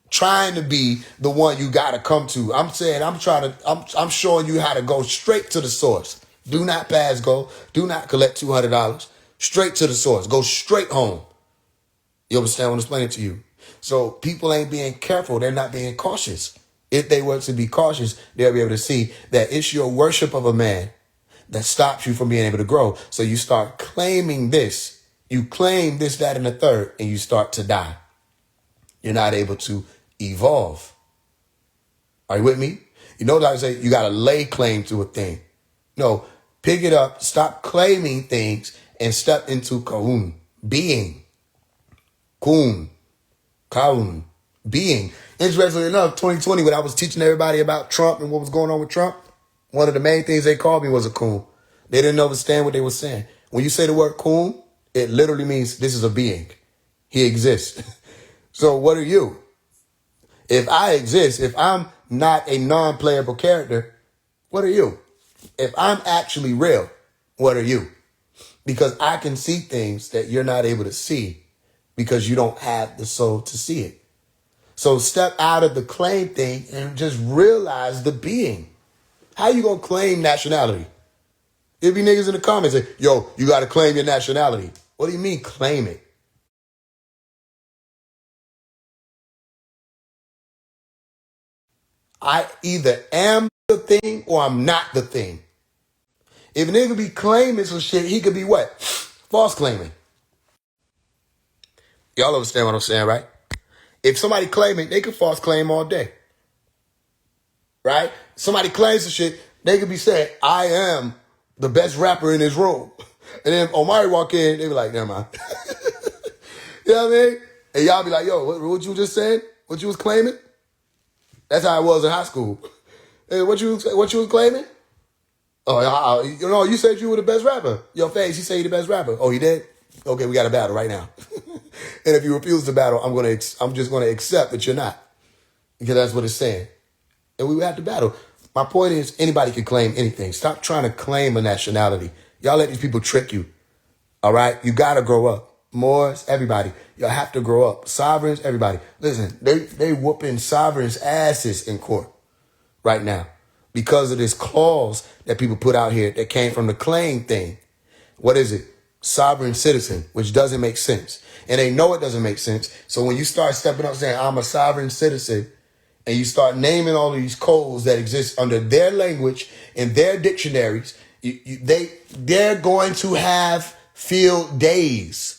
trying to be the one you got to come to. I'm saying, I'm showing you how to go straight to the source. Do not pass go. Do not collect $200. Straight to the source. Go straight home. You understand what I'm explaining to you? So people ain't being careful. They're not being cautious. If they were to be cautious, they'll be able to see that it's your worship of a man that stops you from being able to grow. So you start claiming this. You claim this, that, and the third, and you start to die. You're not able to evolve. Are you with me? You know what I say? You got to lay claim to a thing. No, pick it up, stop claiming things, and step into kaun, being. Kun, kaun, being. Interestingly enough, 2020, when I was teaching everybody about Trump and what was going on with Trump, one of the main things they called me was a kun. They didn't understand what they were saying. When you say the word kun, it literally means this is a being. He exists. So what are you? If I exist, if I'm not a non-playable character, what are you? If I'm actually real, what are you? Because I can see things that you're not able to see because you don't have the soul to see it. So step out of the claim thing and just realize the being. How you going to claim nationality? There'll be niggas in the comments say, yo, you got to claim your nationality. What do you mean claim it? I either am the thing or I'm not the thing. If a nigga be claiming some shit, he could be what? False claiming. Y'all understand what I'm saying, right? If somebody claiming, they could false claim all day. Right? Somebody claims some shit, they could be saying, I am the best rapper in this room. And then Omari walk in, they be like, never mind. You know what I mean? And y'all be like, yo, what you just said? What you was claiming? That's how it was in high school. Hey, what you was claiming? Oh, you know, you said you were the best rapper. Your face, he said you the best rapper. Oh, he did? Okay, we got a battle right now. And if you refuse to battle, I'm just gonna accept that you're not. Because that's what it's saying. And we would have to battle. My point is, anybody can claim anything. Stop trying to claim a nationality. Y'all let these people trick you. All right? You gotta grow up. Moors, everybody. Y'all have to grow up. Sovereigns, everybody. Listen, they whooping sovereigns' asses in court right now because of this clause that people put out here that came from the claim thing. What is it? Sovereign citizen, which doesn't make sense. And they know it doesn't make sense. So when you start stepping up saying, I'm a sovereign citizen, and you start naming all of these codes that exist under their language in their dictionaries, they're going to have field days.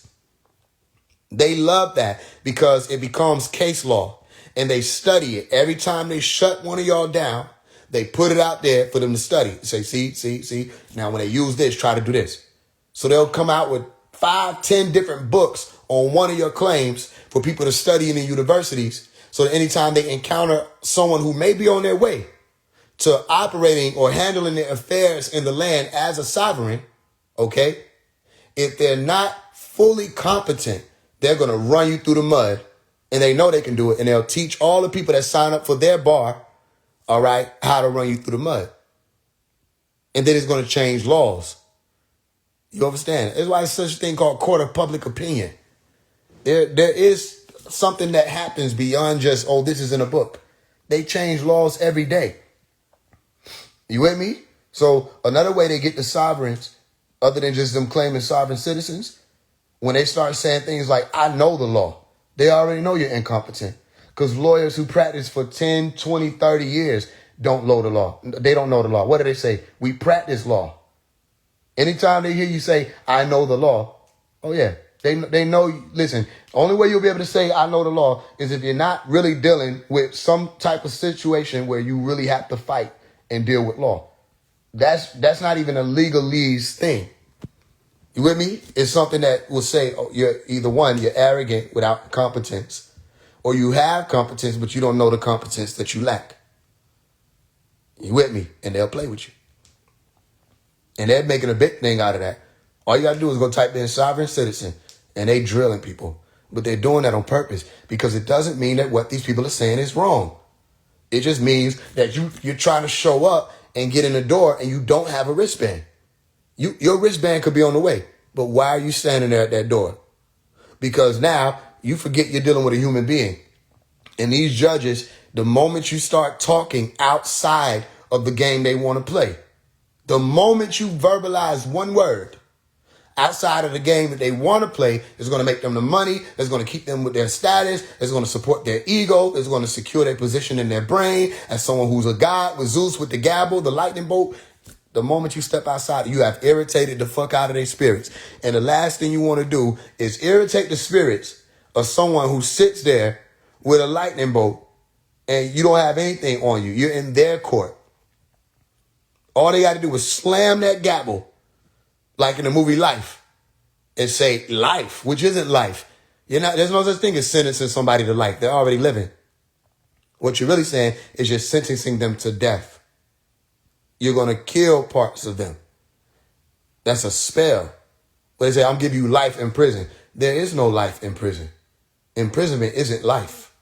They love that because it becomes case law and they study it. Every time they shut one of y'all down, they put it out there for them to study. Say, see. Now, when they use this, try to do this. So they'll come out with 5, 10 different books on one of your claims for people to study in the universities. So that anytime they encounter someone who may be on their way to operating or handling their affairs in the land as a sovereign, okay, if they're not fully competent, they're going to run you through the mud, and they know they can do it, and they'll teach all the people that sign up for their bar, all right, how to run you through the mud. And then it's going to change laws. You understand? That's why there's such a thing called court of public opinion. There is something that happens beyond just, oh, this is in a book. They change laws every day. You with me? So another way they get the sovereigns, other than just them claiming sovereign citizens, when they start saying things like, I know the law, they already know you're incompetent. Because lawyers who practice for 10, 20, 30 years don't know the law. They don't know the law. What do they say? We practice law. Anytime they hear you say, I know the law, oh yeah, they know, listen, only way you'll be able to say, I know the law is if you're not really dealing with some type of situation where you really have to fight and deal with law. That's not even a legalese thing. You with me? It's something that will say, oh, you're either one, you're arrogant without competence, or you have competence, but you don't know the competence that you lack. You with me? And they'll play with you. And they're making a big thing out of that. All you got to do is go type in sovereign citizen, and they drilling people. But they're doing that on purpose because it doesn't mean that what these people are saying is wrong. It just means that you're trying to show up and get in the door and you don't have a wristband. Your wristband could be on the way, but why are you standing there at that door? Because now you forget you're dealing with a human being. And these judges, the moment you start talking outside of the game they want to play, the moment you verbalize one word outside of the game that they want to play, is going to make them the money, it's going to keep them with their status, it's going to support their ego, it's going to secure their position in their brain as someone who's a god with Zeus with the gavel, the lightning bolt. The moment you step outside, you have irritated the fuck out of their spirits. And the last thing you want to do is irritate the spirits of someone who sits there with a lightning bolt and you don't have anything on you. You're in their court. All they got to do is slam that gavel, like in the movie Life, and say life, which isn't life. There's no such thing as sentencing somebody to life. They're already living. What you're really saying is you're sentencing them to death. You're going to kill parts of them. That's a spell. But they say, I'm giving you life in prison. There is no life in prison. Imprisonment isn't life.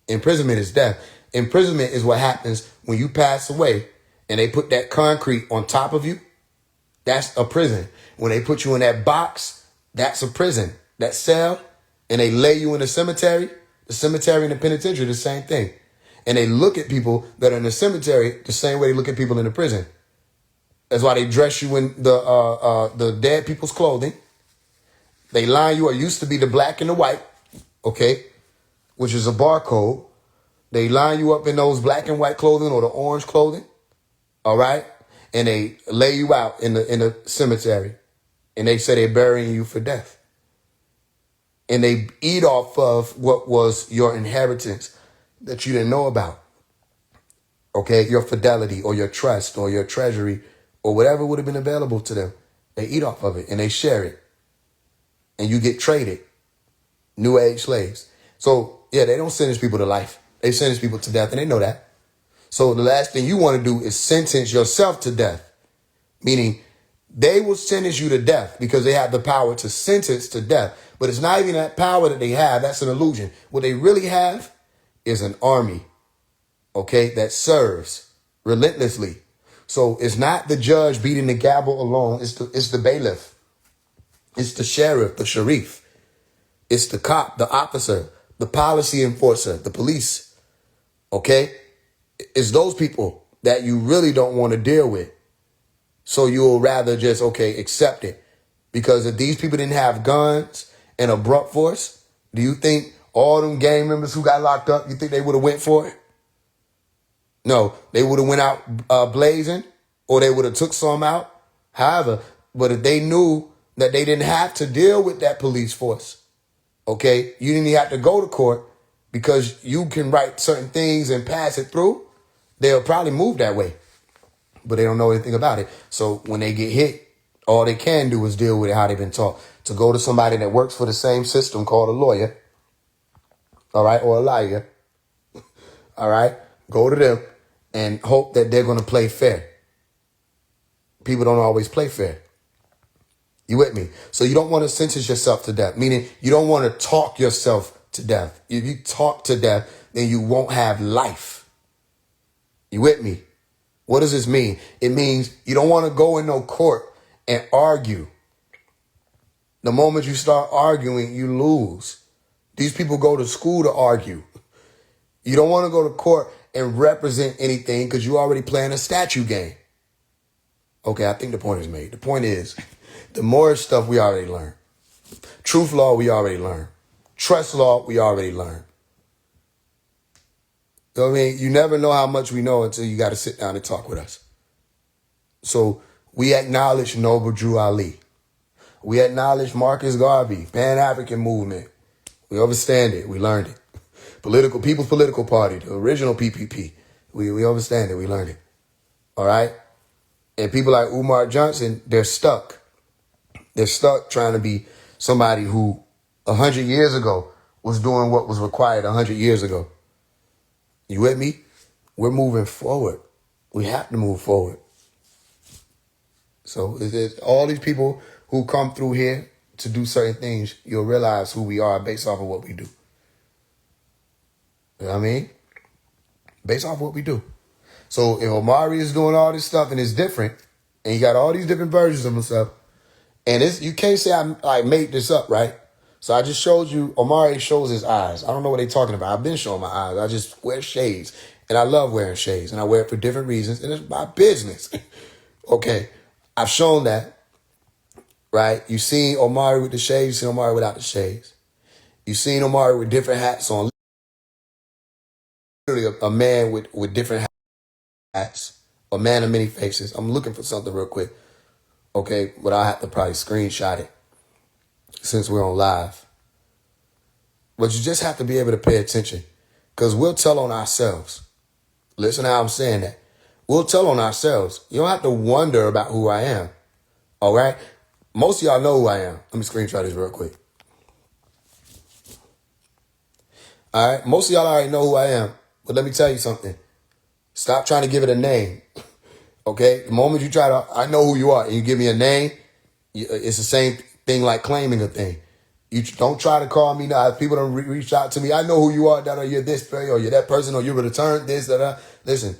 Imprisonment is death. Imprisonment is what happens when you pass away and they put that concrete on top of you. That's a prison. When they put you in that box, that's a prison. That cell, and they lay you in the cemetery and the penitentiary, the same thing. And they look at people that are in the cemetery the same way they look at people in the prison. That's why they dress you in the dead people's clothing. They line you up. It used to be the black and the white, okay, which is a barcode. They line you up in those black and white clothing or the orange clothing, all right? And they lay you out in the cemetery. And they say they're burying you for death. And they eat off of what was your inheritance that you didn't know about. Okay, your fidelity or your trust or your treasury or whatever would have been available to them. They eat off of it and they share it. And you get traded. New age slaves. So, yeah, they don't sentence people to life. They sentence people to death, and they know that. So the last thing you want to do is sentence yourself to death. Meaning they will sentence you to death because they have the power to sentence to death. But it's not even that power that they have. That's an illusion. What they really have is an army, okay, that serves relentlessly. So it's not the judge beating the gavel alone. It's the bailiff. It's the sheriff, the sharif. It's the cop, the officer, the policy enforcer, the police, okay? It's those people that you really don't want to deal with. So you'll rather just, okay, accept it. Because if these people didn't have guns and a blunt force, do you think all them gang members who got locked up, you think they would have went for it? No, they would have went out blazing, or they would have took some out. However, but if they knew that they didn't have to deal with that police force, okay, you didn't even have to go to court because you can write certain things and pass it through, they'll probably move that way. But they don't know anything about it. So when they get hit, all they can do is deal with it how they've been taught. To go to somebody that works for the same system called a lawyer, all right, or a liar, all right, go to them and hope that they're going to play fair. People don't always play fair. You with me? So you don't want to sentence yourself to death, meaning you don't want to talk yourself to death. If you talk to death, then you won't have life. You with me? What does this mean? It means you don't want to go in no court and argue. The moment you start arguing, you lose. These people go to school to argue. You don't want to go to court and represent anything because you already playing a statue game. Okay, I think the point is made. The point is, the more stuff we already learned. Truth law, we already learned. Trust law, we already learned. You know what I mean? You never know how much we know until you got to sit down and talk with us. So we acknowledge Noble Drew Ali. We acknowledge Marcus Garvey, Pan-African movement. We understand it. We learned it. People's Political Party, the original PPP. We understand it. We learned it. All right? And people like Umar Johnson, they're stuck. They're stuck trying to be somebody who 100 years ago was doing what was required 100 years ago. You with me? We're moving forward. We have to move forward. So it's all these people who come through here to do certain things, you'll realize who we are based off of what we do. You know what I mean? Based off of what we do. So if Omari is doing all this stuff and it's different, and you got all these different versions of himself, and you can't say I made this up, right? So I just showed you, Omari shows his eyes. I don't know what they're talking about. I've been showing my eyes. I just wear shades. And I love wearing shades. And I wear it for different reasons. And it's my business. Okay. I've shown that. Right? You've seen Omari with the shades. You've seen Omari without the shades. You've seen Omari with different hats on. Literally a man with different hats. A man of many faces. I'm looking for something real quick. Okay? But I'll have to probably screenshot it since we're on live. But you just have to be able to pay attention. Because we'll tell on ourselves. Listen how I'm saying that. We'll tell on ourselves. You don't have to wonder about who I am. All right? Most of y'all know who I am. Let me screenshot this real quick. All right? Most of y'all already know who I am. But let me tell you something. Stop trying to give it a name. Okay? The moment you try to, I know who you are, and you give me a name, it's the same thing like claiming a thing. You don't try to call me now. If people don't reach out to me, I know who you are, or you're this, or you're that person, or you're going to turn this, that. Listen,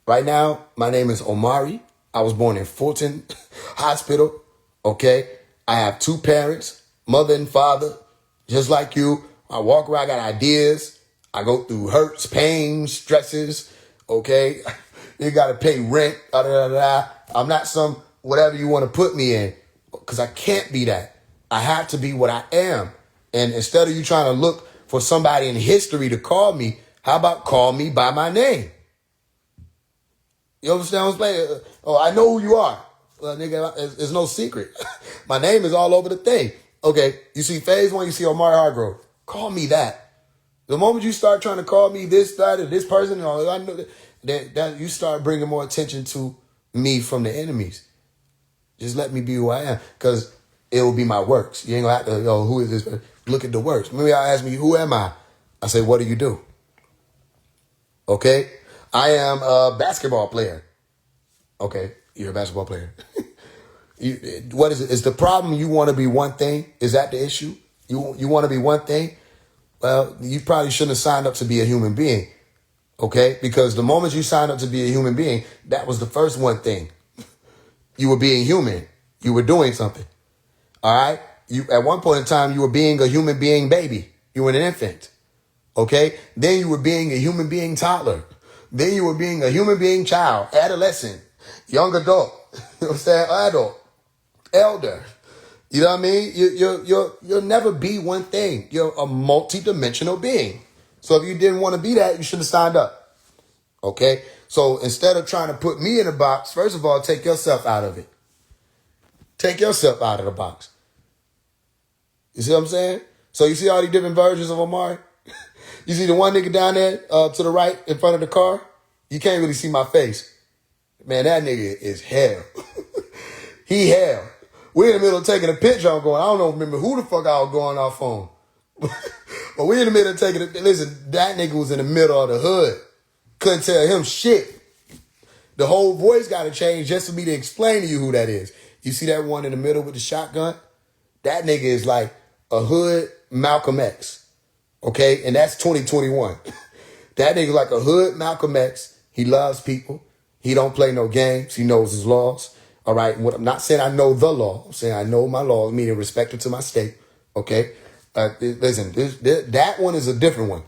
right now, my name is Omari. I was born in Fulton Hospital. Okay? I have two parents, mother and father, just like you. I walk around, I got ideas. I go through hurts, pains, stresses. Okay? You got to pay rent. I'm not some whatever you want to put me in, because I can't be that. I have to be what I am. And instead of you trying to look for somebody in history to call me, how about call me by my name? You understand what I'm saying? Oh, I know who you are. Well, nigga, it's no secret. My name is all over the thing. Okay, you see Faise One, you see Omari Hargrove. Call me that. The moment you start trying to call me this, that, or this person, I know that you start bringing more attention to me from the enemies. Just let me be who I am, because it will be my works. You ain't gonna have to, who is this? Look at the works. Maybe I'll ask me, who am I? I say, what do you do? Okay? I am a basketball player. Okay, you're a basketball player. What is it? Is the problem you want to be one thing? Is that the issue? You want to be one thing? Well, you probably shouldn't have signed up to be a human being. Okay? Because the moment you signed up to be a human being, that was the first one thing. You were being human. You were doing something. All right? At one point in time, you were being a human being baby. You were an infant. Okay? Then you were being a human being toddler. Then you were being a human being child, adolescent, young adult, you know what I'm saying? Adult, elder. You know what I mean? You'll never be one thing. You're a multi-dimensional being. So if you didn't want to be that, you should have signed up. Okay? So instead of trying to put me in a box, first of all, take yourself out of it. Take yourself out of the box. You see what I'm saying? So you see all these different versions of Omari? You see the one nigga down there to the right in front of the car? You can't really see my face. Man, that nigga is hell. He hell. We're in the middle of taking a picture. I'm going, I don't know, remember who the fuck I was going off on. But we're in the middle of taking a, listen, that nigga was in the middle of the hood. Couldn't tell him shit. The whole voice got to change just for me to explain to you who that is. You see that one in the middle with the shotgun? That nigga is like a hood Malcolm X. Okay? And that's 2021. That nigga like a hood Malcolm X. He loves people. He don't play no games. He knows his laws. All right. What I'm not saying I know the law. I'm saying I know my law, meaning respected to my state. Okay. Listen, that one is a different one.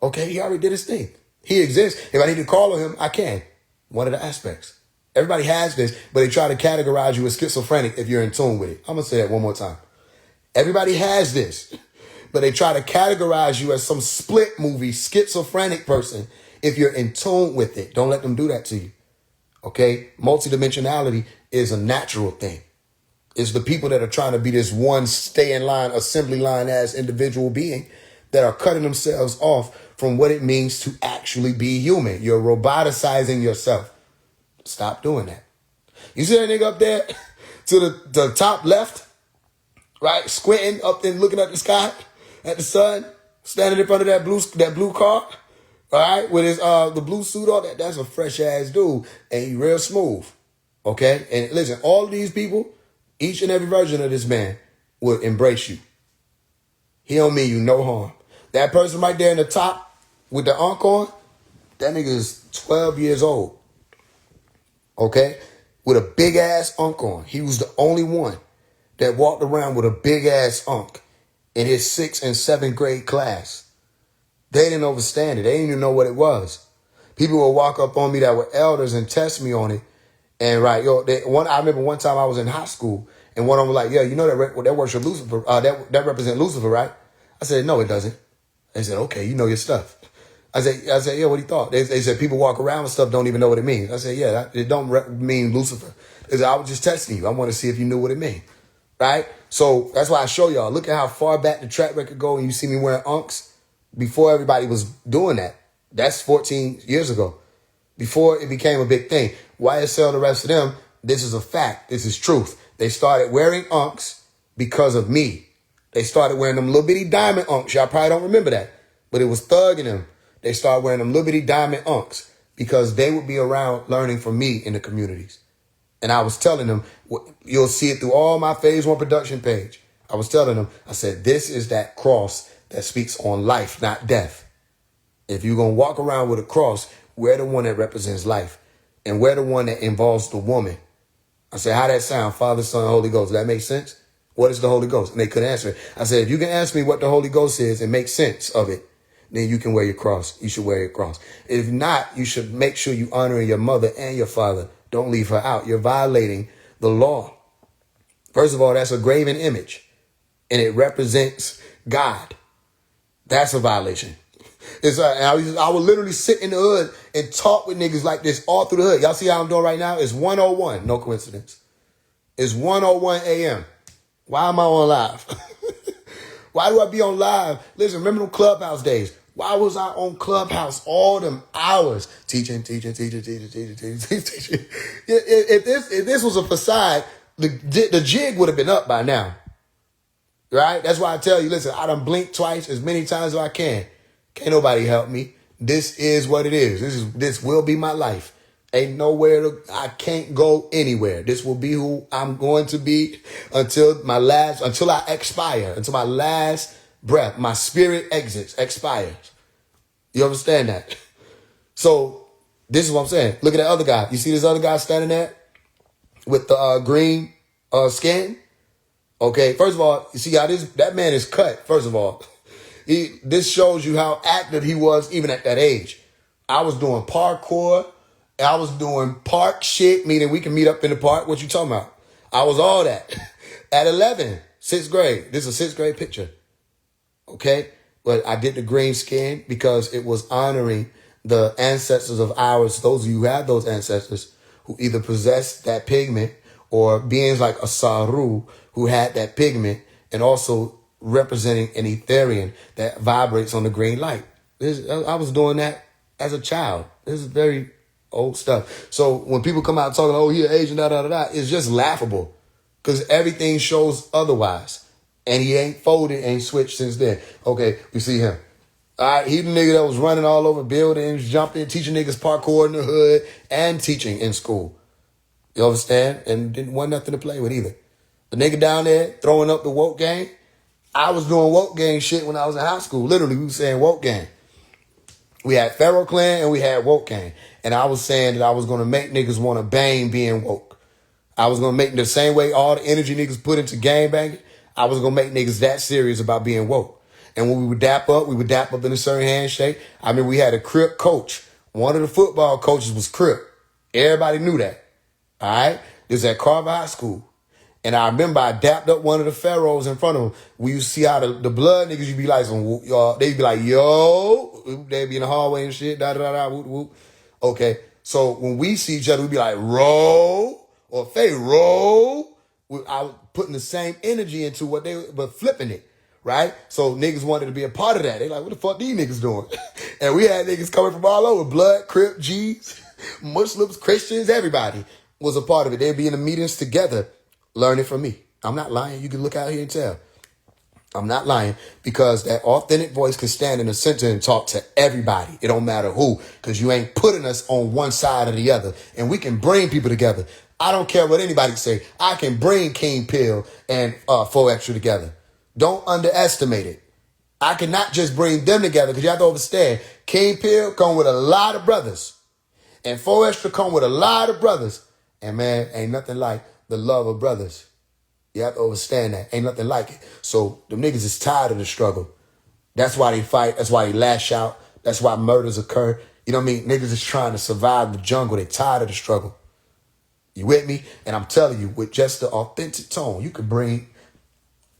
Okay. He already did his thing. He exists. If I need to call on him, I can. One of the aspects. Everybody has this, but they try to categorize you as schizophrenic if you're in tune with it. I'm going to say that one more time. Everybody has this, but they try to categorize you as some split movie schizophrenic person if you're in tune with it. Don't let them do that to you. Okay? Multidimensionality is a natural thing. It's the people that are trying to be this one stay in line, assembly line as individual being that are cutting themselves off from what it means to actually be human. You're roboticizing yourself. Stop doing that. You see that nigga up there to the top left, right? Squinting up and looking at the sky, at the sun, standing in front of that blue car, all right, with his the blue suit on. That's a fresh ass dude, and he real smooth. Okay? And listen, all of these people, each and every version of this man would embrace you. He don't mean you no harm. That person right there in the top with the unk on, that nigga is 12 years old. Okay? With a big ass unk on. He was the only one that walked around with a big ass unk in his 6th and 7th grade class. They didn't understand it. They didn't even know what it was. People would walk up on me that were elders and test me on it. And I remember one time I was in high school and one of them was like, yeah, you know that worship Lucifer, that represent Lucifer, right? I said, no, it doesn't. They said, okay, you know your stuff. I said, yeah, what do you thought? They said, people walk around with stuff, don't even know what it means. I said, yeah, it don't mean Lucifer. They said, I was just testing you. I want to see if you knew what it means. Right? So that's why I show y'all. Look at how far back the track record go and you see me wearing unks before everybody was doing that. That's 14 years ago. Before it became a big thing. YSL, the rest of them, this is a fact. This is truth. They started wearing unks because of me. They started wearing them little bitty diamond unks. Y'all probably don't remember that. But it was Thug in them. They started wearing them little bitty diamond unks because they would be around learning from me in the communities. And I was telling them, you'll see it through all my Faise One production page. I was telling them, I said, this is that cross that speaks on life, not death. If you're going to walk around with a cross, wear the one that represents life. And wear the one that involves the woman. I said, how that sound? Father, Son, Holy Ghost. Does that make sense? What is the Holy Ghost? And they couldn't answer it. I said, if you can ask me what the Holy Ghost is and make sense of it, then you can wear your cross. You should wear your cross. If not, you should make sure you honor your mother and your father. Don't leave her out. You're violating the law. First of all, that's a graven image, and it represents God. That's a violation. I would literally sit in the hood and talk with niggas like this all through the hood. Y'all see how I'm doing right now? It's 1:01. No coincidence. It's 1:01 a.m. Why am I on live? Why do I be on live? Listen, remember them Clubhouse days? Why was I on Clubhouse all them hours? Teaching. If this was a facade, the jig would have been up by now. Right? That's why I tell you, listen, I done blinked twice as many times as I can. Can't nobody help me. This is what it is. This will be my life. Ain't nowhere I can't go anywhere. This will be who I'm going to be until I expire, until my last breath, my spirit expires. You understand that? So this is what I'm saying. Look at that other guy. You see this other guy standing there with the green skin? Okay, first of all, you see how that man is cut, first of all. This shows you how active he was even at that age. I was doing parkour. I was doing park shit, meaning we can meet up in the park. What you talking about? I was all that. At 11, 6th grade. This is a 6th grade picture. Okay? But I did the green skin because it was honoring the ancestors of ours, those of you who have those ancestors who either possessed that pigment or beings like a Saru who had that pigment and also representing an Etherian that vibrates on the green light. I was doing that as a child. This is very old stuff. So when people come out talking, oh, he an Asian, it's just laughable because everything shows otherwise. And he ain't folded, ain't switched since then. Okay, we see him. All right, he the nigga that was running all over buildings, jumping, teaching niggas parkour in the hood and teaching in school. You understand? And didn't want nothing to play with either. The nigga down there throwing up the woke gang. I was doing woke gang shit when I was in high school. Literally, we were saying woke gang. We had Pharaoh Clan and we had woke gang. And I was saying that I was going to make niggas want to bang being woke. I was gonna make the same way all the energy niggas put into gangbanging. I was gonna make niggas that serious about being woke. And when we would dap up in a certain handshake. I mean, we had a Crip coach. One of the football coaches was Crip. Everybody knew that. All right? This was at Carver High School. And I remember I dapped up one of the pharaohs in front of him. We used to see how the blood niggas, you'd be like, they'd be like, yo, they'd be in the hallway and shit, da-da-da-da, whoop, whoop. Okay, so when we see each other, we'd be like, roll, or Faye, roll. I was putting the same energy into what they were, but flipping it, right? So niggas wanted to be a part of that. They like, what the fuck these niggas doing? And we had niggas coming from all over, blood, Crip, G's, Muslims, Christians, everybody was a part of it. They'd be in the meetings together. Learn it from me. I'm not lying. You can look out here and tell. I'm not lying because that authentic voice can stand in the center and talk to everybody. It don't matter who, because you ain't putting us on one side or the other. And we can bring people together. I don't care what anybody say. I can bring King Pill and 4 Extra together. Don't underestimate it. I cannot just bring them together because you have to understand. King Pill come with a lot of brothers. And 4 Extra come with a lot of brothers. And man, ain't nothing like the love of brothers. You have to understand that. Ain't nothing like it. So them niggas is tired of the struggle. That's why they fight. That's why they lash out. That's why murders occur. You know what I mean? Niggas is trying to survive the jungle. They tired of the struggle. You with me? And I'm telling you, with just the authentic tone, you can bring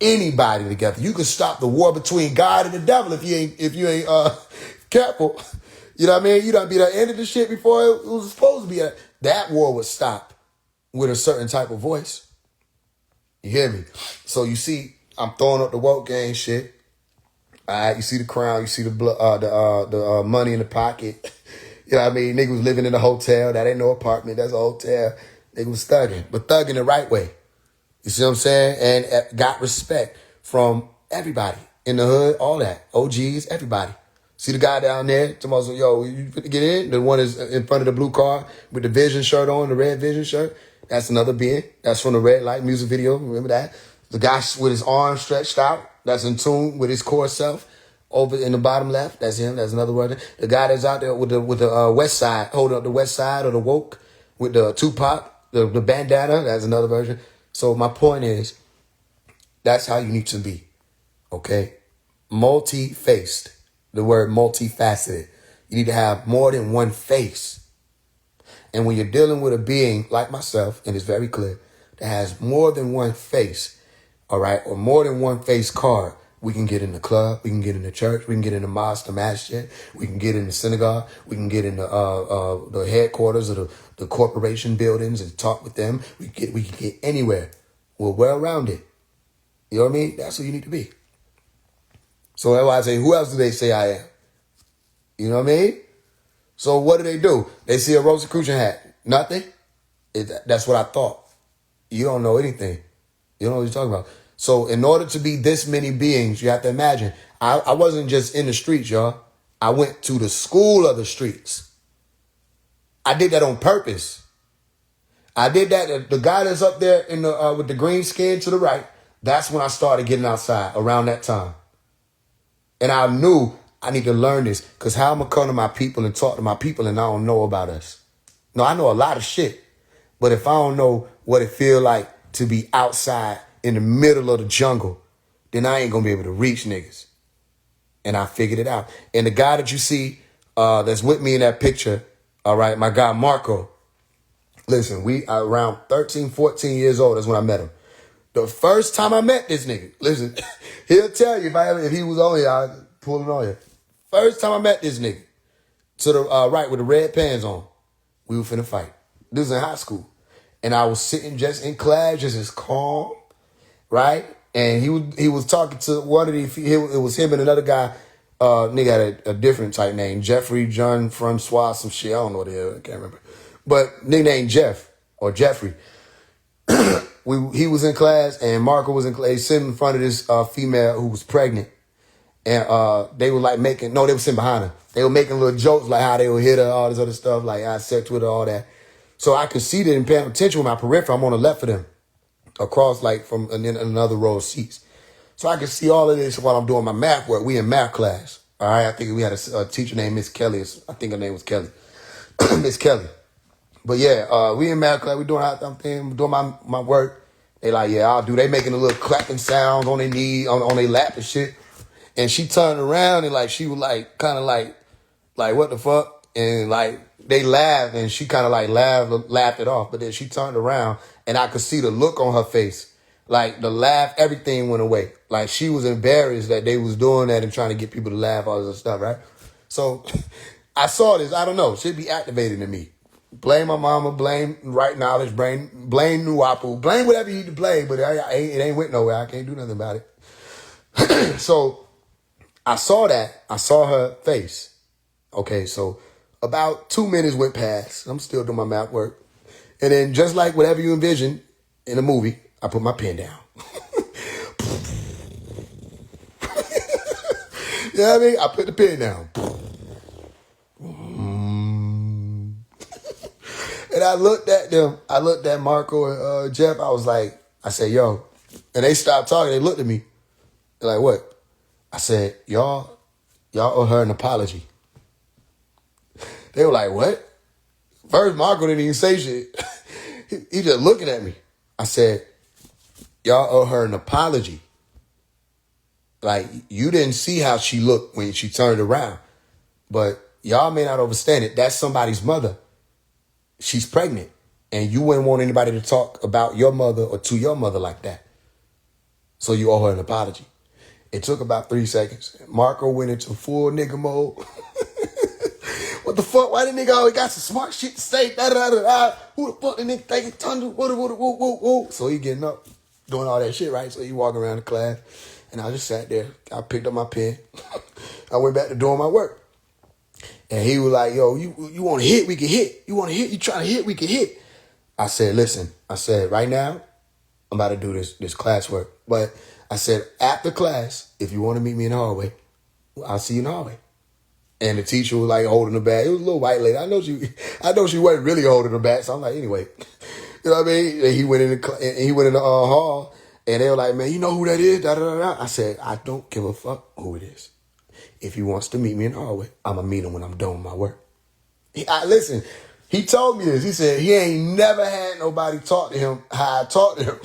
anybody together. You can stop the war between God and the devil if you ain't careful. You know what I mean? You done be the end of the shit before it was supposed to be. That war would stop with a certain type of voice. You hear me? So you see, I'm throwing up the woke gang shit. All right, you see the crown, you see the money in the pocket. You know what I mean? Nigga was living in a hotel. That ain't no apartment. That's a hotel. Nigga was thugging, but thugging the right way. You see what I'm saying? And got respect from everybody in the hood, all that. OGs, everybody. See the guy down there? Tomorrow, yo, you fit to get in? The one is in front of the blue car with the Vision shirt on, the red Vision shirt. That's another being. That's from the Red Light music video. Remember that? The guy with his arms stretched out. That's in tune with his core self. Over in the bottom left. That's him. That's another word. The guy that's out there with the West Side, holding up the West Side or the woke with the Tupac, the bandana. That's another version. So my point is, that's how you need to be. Okay? Multi-faced. The word multifaceted. You need to have more than one face. And when you're dealing with a being like myself, and it's very clear, that has more than one face, all right, or more than one face card, we can get in the club, we can get in the church, we can get in the mosque, the masjid, we can get in the synagogue, we can get in the headquarters of the corporation buildings and talk with them. We can get anywhere. We're well rounded. You know what I mean? That's who you need to be. So that's why I say, who else do they say I am? You know what I mean? So what do? They see a Rosicrucian hat. Nothing? That's what I thought. You don't know anything. You don't know what you're talking about. So in order to be this many beings, you have to imagine. I wasn't just in the streets, y'all. I went to the school of the streets. I did that on purpose. I did that. The guy that's up there in the with the green skin to the right, that's when I started getting outside, around that time. And I knew I need to learn this, because how I'm going to come to my people and talk to my people and I don't know about us. No, I know a lot of shit. But if I don't know what it feel like to be outside in the middle of the jungle, then I ain't going to be able to reach niggas. And I figured it out. And the guy that you see that's with me in that picture, all right, my guy Marco, listen, we are around 13, 14 years old. That's when I met him. The first time I met this nigga, listen, he'll tell you if he was on here, I'd pull it on you. First time I met this nigga, to the right with the red pants on, we were finna fight. This was in high school. And I was sitting just in class, just as calm, right? And he was talking to one of the, it was him and another guy, nigga had a different type name, Jeffrey, John, Francois, some shit, I don't know what the hell, I can't remember. But nigga named Jeff, or Jeffrey. He was in class and Marco was in class, sitting in front of this female who was pregnant. And they were like they were sitting behind her. They were making little jokes like how they would hit her, all this other stuff, like I sex with her, all that. So I could see that and paying attention with my peripheral. I'm on the left of them, across like from another row of seats. So I could see all of this while I'm doing my math work. We in math class. All right, I think we had a teacher named Miss Kelly. I think her name was Kelly. Miss Kelly. But yeah, we in math class, we doing our thing, doing my work. They like, yeah, I'll do. They making a little clapping sounds on their knee, on their lap and shit. And she turned around and like she was like kind of like what the fuck? And like they laughed and she kind of like laughed it off. But then she turned around and I could see the look on her face. Like the laugh, everything went away. Like she was embarrassed that they was doing that and trying to get people to laugh, all this stuff, right? So I saw this. I don't know. Should be activated in me. Blame my mama. Blame right knowledge. Blame Nuwapu. Blame whatever you need to blame. But it ain't went nowhere. I can't do nothing about it. So I saw that. I saw her face. Okay, so about 2 minutes went past. I'm still doing my math work. And then just like whatever you envision in a movie, I put my pen down. You know what I mean? I put the pen down. And I looked at them. I looked at Marco and Jeff. I said, yo. And they stopped talking. They looked at me. They're like, what? I said, y'all owe her an apology. They were like, what? First, Marco didn't even say shit. He just looking at me. I said, y'all owe her an apology. Like, you didn't see how she looked when she turned around. But y'all may not understand it. That's somebody's mother. She's pregnant. And you wouldn't want anybody to talk about your mother or to your mother like that. So you owe her an apology. It took about 3 seconds. Marco went into full nigga mode. What the fuck? Why the nigga always got some smart shit to say? Da-da-da-da-da. Who the fuck the nigga thinking thunder? Woo. So he getting up, doing all that shit, right? So he walking around the class. And I just sat there. I picked up my pen. I went back to doing my work. And he was like, yo, you want to hit? We can hit. You want to hit? You trying to hit? We can hit. I said, listen. I said, right now, I'm about to do this classwork. But I said, after class, if you want to meet me in the hallway, I'll see you in the hallway. And the teacher was like holding her back. It was a little white lady. I know she wasn't really holding her back. So I'm like, anyway, you know what I mean? And he went in the hall, and they were like, man, you know who that is? Da, da, da, da. I said, I don't give a fuck who it is. If he wants to meet me in the hallway, I'm gonna meet him when I'm done with my work. Listen, he told me this. He said he ain't never had nobody talk to him how I talked to him.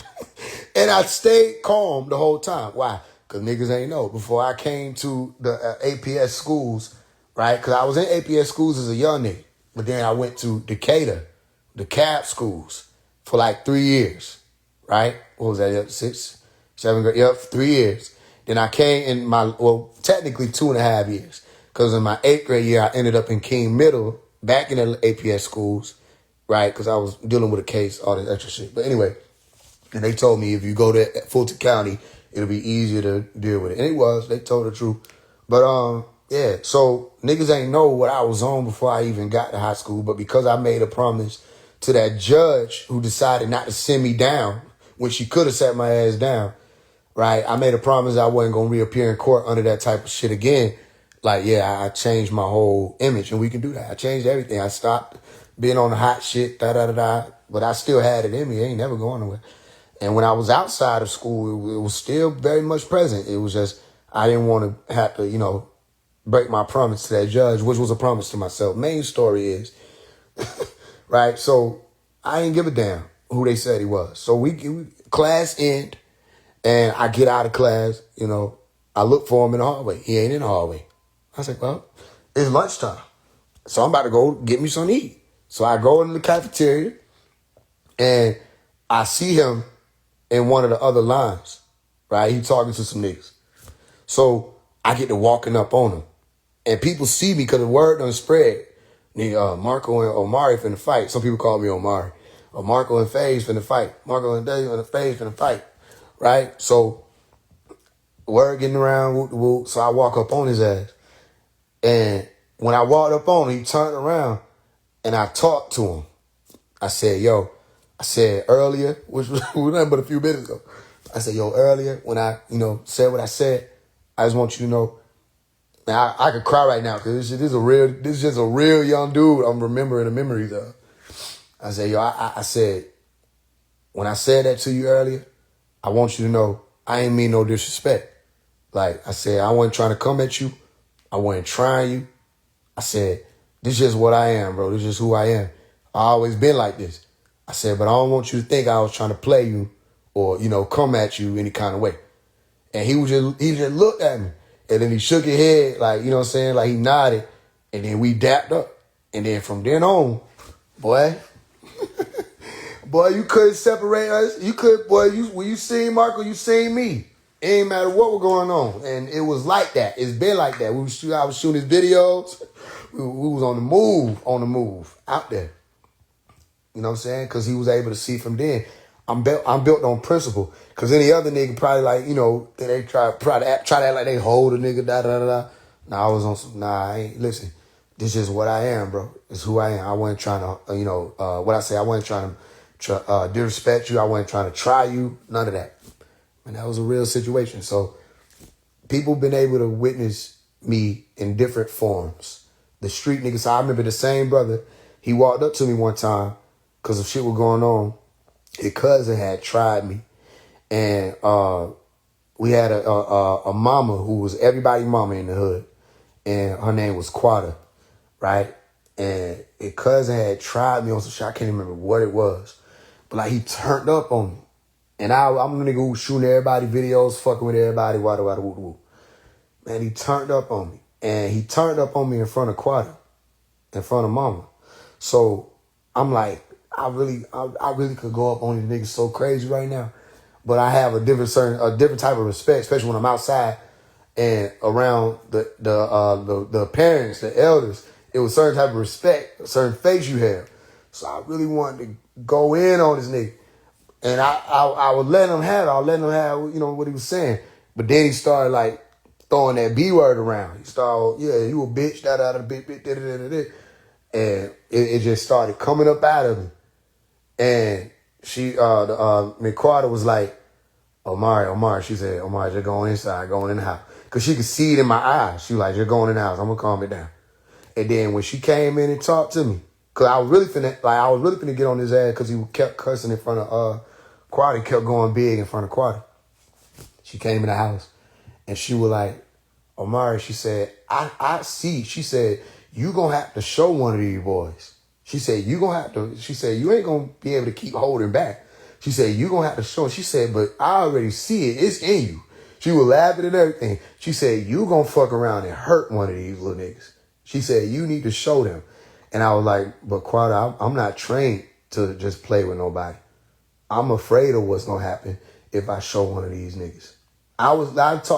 And I stayed calm the whole time. Why? Because niggas ain't know. Before I came to the APS schools, right? Because I was in APS schools as a young nigga. But then I went to Decatur, the CAP schools, for like 3 years, right? What was that? Yep, 6, 7 grade. Yep, 3 years. Then I came in technically 2.5 years. Because in my 8th grade year, I ended up in King Middle, back in the APS schools, right? Because I was dealing with a case, all this extra shit. But anyway, and they told me if you go to Fulton County, it'll be easier to deal with it. And it was. They told the truth. But, yeah, so niggas ain't know what I was on before I even got to high school. But because I made a promise to that judge who decided not to send me down when she could have sat my ass down, right? I made a promise I wasn't going to reappear in court under that type of shit again. Like, yeah, I changed my whole image, and we can do that. I changed everything. I stopped being on the hot shit, da-da-da-da. But I still had it in me. It ain't never going nowhere. And when I was outside of school, it was still very much present. It was just I didn't want to have to, break my promise to that judge, which was a promise to myself. Main story is, right? So I didn't give a damn who they said he was. So we class end, and I get out of class, I look for him in the hallway. He ain't in the hallway. I said, well, it's lunchtime. So I'm about to go get me something to eat. So I go in the cafeteria, and I see him in one of the other lines, right? He talking to some niggas. So I get to walking up on him. And people see me because the word done spread. Marco and Omari finna fight. Some people call me Omari. Marco and Faise finna fight. Marco and Dave and Faise finna fight. Right? So word getting around, whoop, whoop. So I walk up on his ass. And when I walked up on him, he turned around and I talked to him. I said, earlier, which was nothing but a few minutes ago. I said, earlier when I, said what I said, I just want you to know, man, I could cry right now because this is just a real young dude I'm remembering the memories of. I said, I said, when I said that to you earlier, I want you to know I ain't mean no disrespect. Like I said, I wasn't trying to come at you. I wasn't trying you. I said, this is just what I am, bro. This is just who I am. always been like this. I said, but I don't want you to think I was trying to play you or, come at you any kind of way. And he just looked at me. And then he shook his head, like, you know what I'm saying? Like he nodded. And then we dapped up. And then from then on, boy, you couldn't separate us. You could, boy, when you seen Marco, you seen me. It ain't matter what was going on. And it was like that. It's been like that. I was shooting his videos. We was on the move, out there. You know what I'm saying? Because he was able to see from then. I'm built on principle. Because any other nigga probably like, they try to act like they hold a nigga, da-da-da-da. Nah, I was on some, I ain't, listen, this is what I am, bro. It's who I am. I wasn't trying to, I wasn't trying to disrespect you. I wasn't trying to try you. None of that. And that was a real situation. So people been able to witness me in different forms. The street niggas, I remember the same brother, he walked up to me one time because of shit was going on. His cousin had tried me. And we had a mama who was everybody's mama in the hood. And her name was Quada, right? And his cousin had tried me on some shit. I can't remember what it was. But like he turned up on me. And I'm the nigga who shooting everybody videos, fucking with everybody, wada, woo, woo. Man, he turned up on me. And he turned up on me in front of Quada, in front of mama. So I'm like, I really could go up on these niggas so crazy right now. But I have a different type of respect, especially when I'm outside and around the parents, the elders. It was a certain type of respect, a certain face you have. So I really wanted to go in on this nigga. And I would let him have it. I would let him have, what he was saying. But then he started like throwing that B word around. He started, yeah, you a bitch, da-da-da, bitch, da-da-da-da. And it just started coming up out of me. And she, Miss Carter was like, Omari, she said, Omari, just going inside, going in the house. Because she could see it in my eyes. She was like, just going in the house. I'm going to calm it down. And then when she came in and talked to me, because I was really finna get on his ass because he kept cussing in front of Quada. He kept going big in front of Quada. She came in the house and she was like, Omari, she said, I see. She said, you going to have to show one of these boys. She said, you ain't going to be able to keep holding back. She said, you going to have to show. She said, but I already see it. It's in you. She was laughing and everything. She said, you going to fuck around and hurt one of these little niggas. She said, you need to show them. And I was like, but Quada, I'm not trained to just play with nobody. I'm afraid of what's going to happen if I show one of these niggas.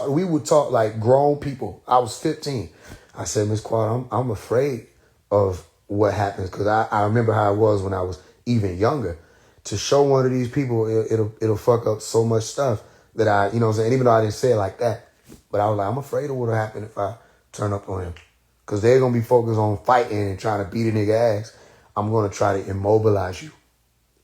We would talk like grown people. I was 15. I said, Miss Quada, I'm afraid of what happens because I remember how it was when I was even younger. To show one of these people, it'll fuck up so much stuff that you know what I'm saying? Even though I didn't say it like that. But I was like, I'm afraid of what'll happen if I turn up on him. Because they're going to be focused on fighting and trying to beat a nigga ass. I'm going to try to immobilize you.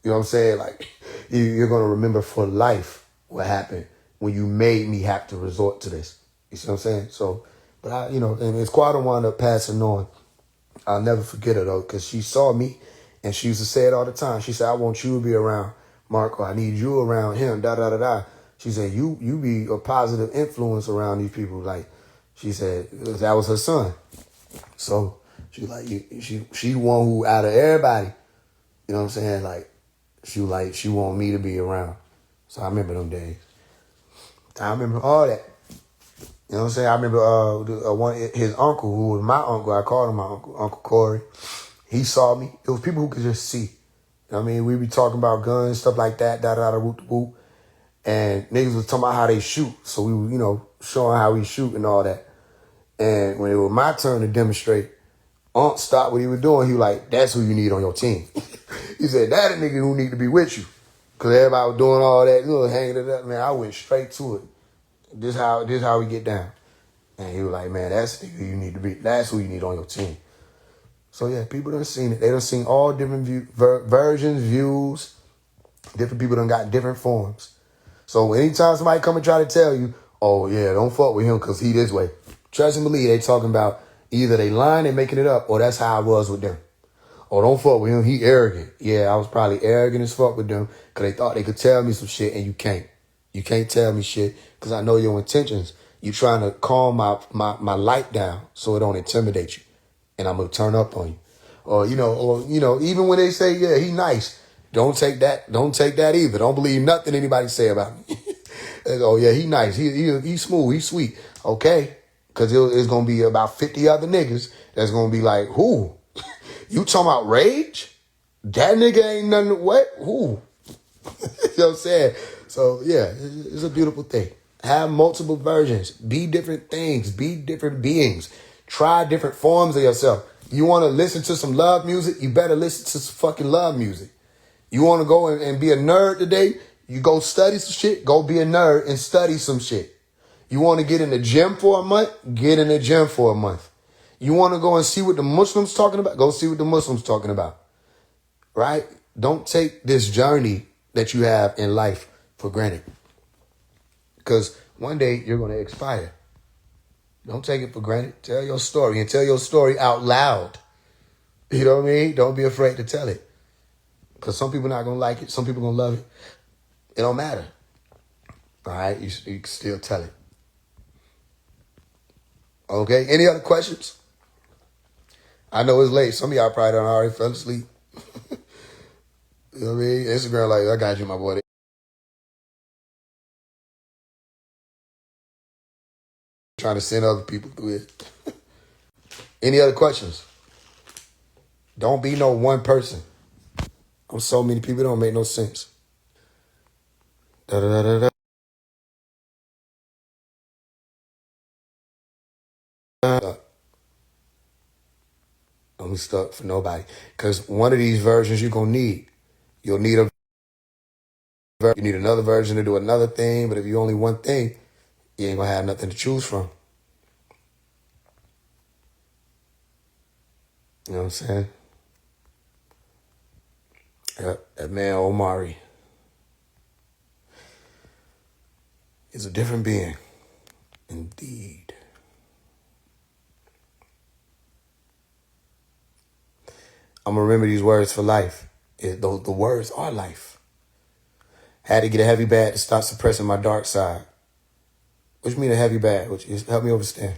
You know what I'm saying? Like, you're going to remember for life what happened when you made me have to resort to this. You see what I'm saying? So, but and it's Quada wound up passing on. I'll never forget her though, because she saw me and she used to say it all the time. She said, I want you to be around Marco. I need you around him, da-da-da-da. She said, you be a positive influence around these people. Like, she said, that was her son. So she like, she the one who out of everybody, you know what I'm saying? Like, she want me to be around. So I remember them days. I remember all that. You know what I'm saying? I remember his uncle, who was my uncle. I called him my uncle, Uncle Corey. He saw me. It was people who could just see. You know what I mean? We be talking about guns, stuff like that, da-da-da, whoop-whoop. And niggas was talking about how they shoot. So we were, showing how we shoot and all that. And when it was my turn to demonstrate, Unc stopped what he was doing. He was like, that's who you need on your team. He said, that a nigga who need to be with you. Because everybody was doing all that, hanging it up. Man, I went straight to it. This how we get down. And he was like, man, that's the nigga you need to be. That's who you need on your team. So yeah, people done seen it. They done seen all different versions, views. Different people done got different forms. So anytime somebody come and try to tell you, oh yeah, don't fuck with him because he this way. Trust and believe they talking about either they lying and making it up or that's how I was with them. Or don't fuck with him, he arrogant. Yeah, I was probably arrogant as fuck with them because they thought they could tell me some shit and you can't. You can't tell me shit because I know your intentions. You trying to calm my light down so it don't intimidate you. And I'm going to turn up on you. even when they say, yeah, he nice, don't take that either. Don't believe nothing anybody say about me. Oh yeah, he nice. He smooth. He sweet. Okay, because it's gonna be about 50 other niggas that's gonna be like, who? You talking about Rage? That nigga ain't nothing. What? Who? You know what I'm saying? So yeah, it's a beautiful thing. Have multiple versions. Be different things. Be different beings. Try different forms of yourself. You want to listen to some love music? You better listen to some fucking love music. You want to go and be a nerd today? You go study some shit. Go be a nerd and study some shit. You want to get in the gym for a month? Get in the gym for a month. You want to go and see what the Muslims talking about? Go see what the Muslims talking about. Right? Don't take this journey that you have in life for granted. Because one day you're going to expire. Don't take it for granted. Tell your story and tell your story out loud. You know what I mean? Don't be afraid to tell it. Because some people not going to like it. Some people going to love it. It don't matter. All right? You can still tell it. Okay? Any other questions? I know it's late. Some of y'all probably done already fell asleep. You know what I mean? Instagram like, I got you, my boy. Trying to send other people through it. Any other questions? Don't be no one person. I'm so many people, it don't make no sense. Da da da da da. Don't be stuck for nobody. Because one of these versions you're going to need. You'll need you need another version to do another thing. But if you only one thing, you ain't going to have nothing to choose from. You know what I'm saying? Yep, that man Omari is a different being. Indeed. I'm going to remember these words for life. The words are life. Had to get a heavy bag to stop suppressing my dark side. What you mean a heavy bag? Which is, help me understand.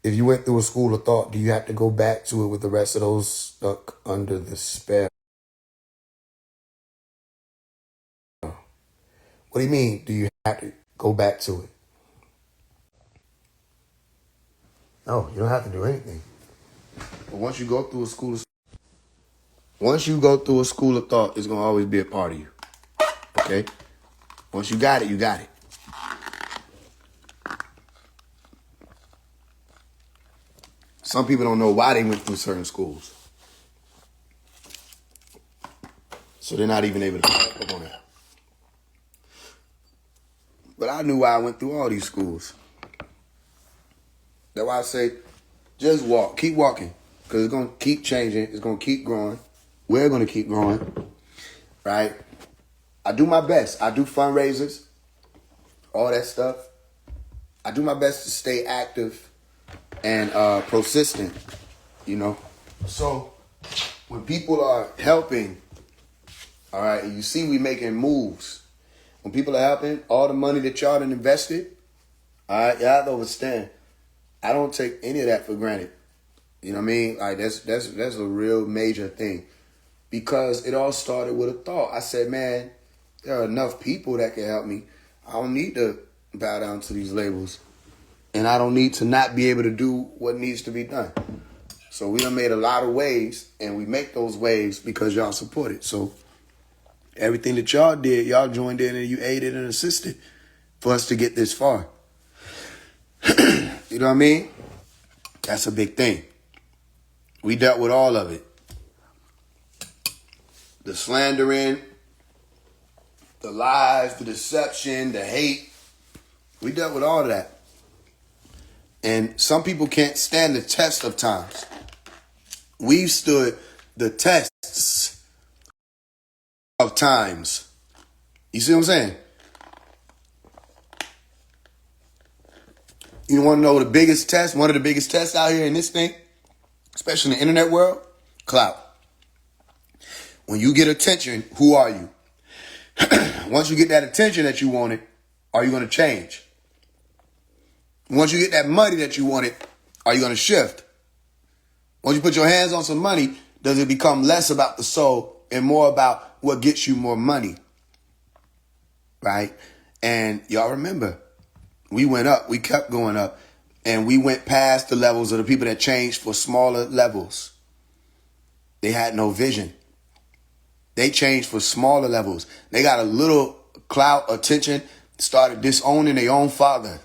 If you went through a school of thought, do you have to go back to it with the rest of those stuck under the spell? What do you mean? Do you have to go back to it? No, you don't have to do anything. But once you go through a school of thought, it's gonna always be a part of you. Okay? Once you got it, you got it. Some people don't know why they went through certain schools. So they're not even able to pick up on that. But I knew why I went through all these schools. That's why I say, just walk. Keep walking. Because it's going to keep changing. It's going to keep growing. We're going to keep growing. Right? I do my best. I do fundraisers. All that stuff. I do my best to stay active and persistent. You know? So, when people are helping, all right, you see we making moves. When people are helping, all the money that y'all done invested, all right, y'all have to understand. I don't take any of that for granted. You know what I mean? Like that's a real major thing. Because it all started with a thought. I said, man, there are enough people that can help me. I don't need to bow down to these labels. And I don't need to not be able to do what needs to be done. So we done made a lot of waves, and we make those waves because y'all support it. So everything that y'all did, y'all joined in and you aided and assisted for us to get this far. You know what I mean? That's a big thing. We dealt with all of it. The slandering, the lies, the deception, the hate. We dealt with all of that. And some people can't stand the test of times. We've stood the tests of times. You see what I'm saying? You want to know the biggest test? One of the biggest tests out here in this thing, especially in the internet world? Clout. When you get attention, who are you? Once you get that attention that you wanted, are you going to change? Once you get that money that you wanted, are you going to shift? Once you put your hands on some money, does it become less about the soul and more about what gets you more money? Right? And y'all remember, we went up, we kept going up, and we went past the levels of the people that changed for smaller levels. They had no vision. They changed for smaller levels. They got a little clout, attention, started disowning their own father.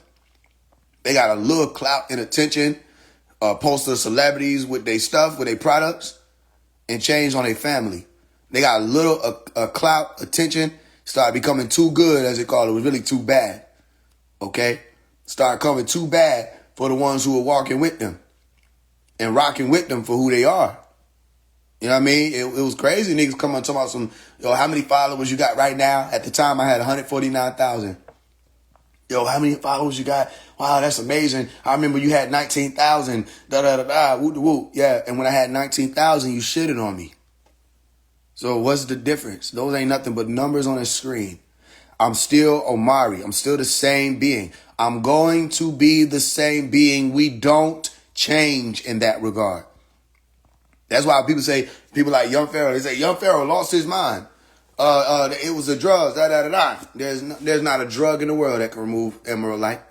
They got a little clout and attention, poster celebrities with their stuff, with their products, and changed on their family. They got a little clout, attention, started becoming too good, as they call it. It was really too bad. Okay? Started coming too bad for the ones who were walking with them and rocking with them for who they are. You know what I mean? It was crazy. Niggas come on talking about some, how many followers you got right now? At the time, I had 149,000. How many followers you got? Wow, that's amazing. I remember you had 19,000. Whoop. Yeah, and when I had 19,000, you shitted on me. So what's the difference? Those ain't nothing but numbers on a screen. I'm still Omari. I'm still the same being. I'm going to be the same being. We don't change in that regard. That's why people like Young Pharaoh, they say Young Pharaoh lost his mind. It was the drugs, There's not a drug in the world that can remove emerald light.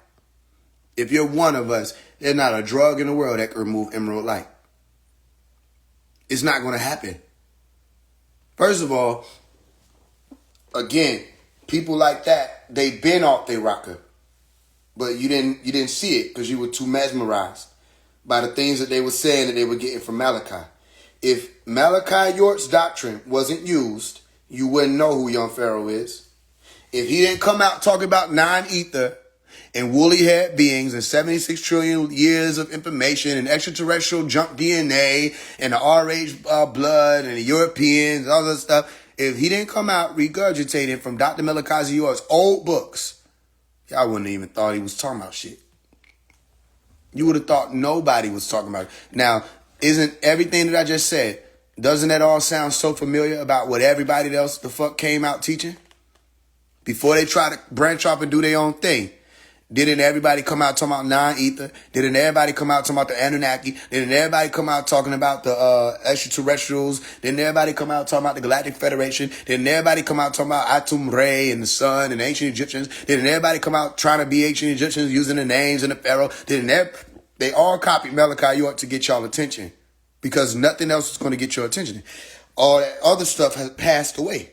If you're one of us, there's not a drug in the world that can remove emerald light. It's not going to happen. First of all, again, people like that, they've been off their rocker. But you didn't see it because you were too mesmerized by the things that they were saying that they were getting from Malachi. If Malachi York's doctrine wasn't used, you wouldn't know who Young Pharaoh is. If he didn't come out talking about non-ether and woolly-haired beings and 76 trillion years of information and extraterrestrial junk DNA and the RH blood and the Europeans and all that stuff, if he didn't come out regurgitating from Dr. Malachi York's old books, y'all wouldn't even thought he was talking about shit. You would have thought nobody was talking about it. Now, isn't everything that I just said, doesn't that all sound so familiar about what everybody else the fuck came out teaching? Before they try to branch off and do their own thing. Didn't everybody come out talking about non-ether? Didn't everybody come out talking about the Anunnaki? Didn't everybody come out talking about the extraterrestrials? Didn't everybody come out talking about the Galactic Federation? Didn't everybody come out talking about Atum Re and the sun and ancient Egyptians? Didn't everybody come out trying to be ancient Egyptians using the names and the pharaoh? They all copied Malachi York to get y'all attention because nothing else is going to get your attention. All that other stuff has passed away.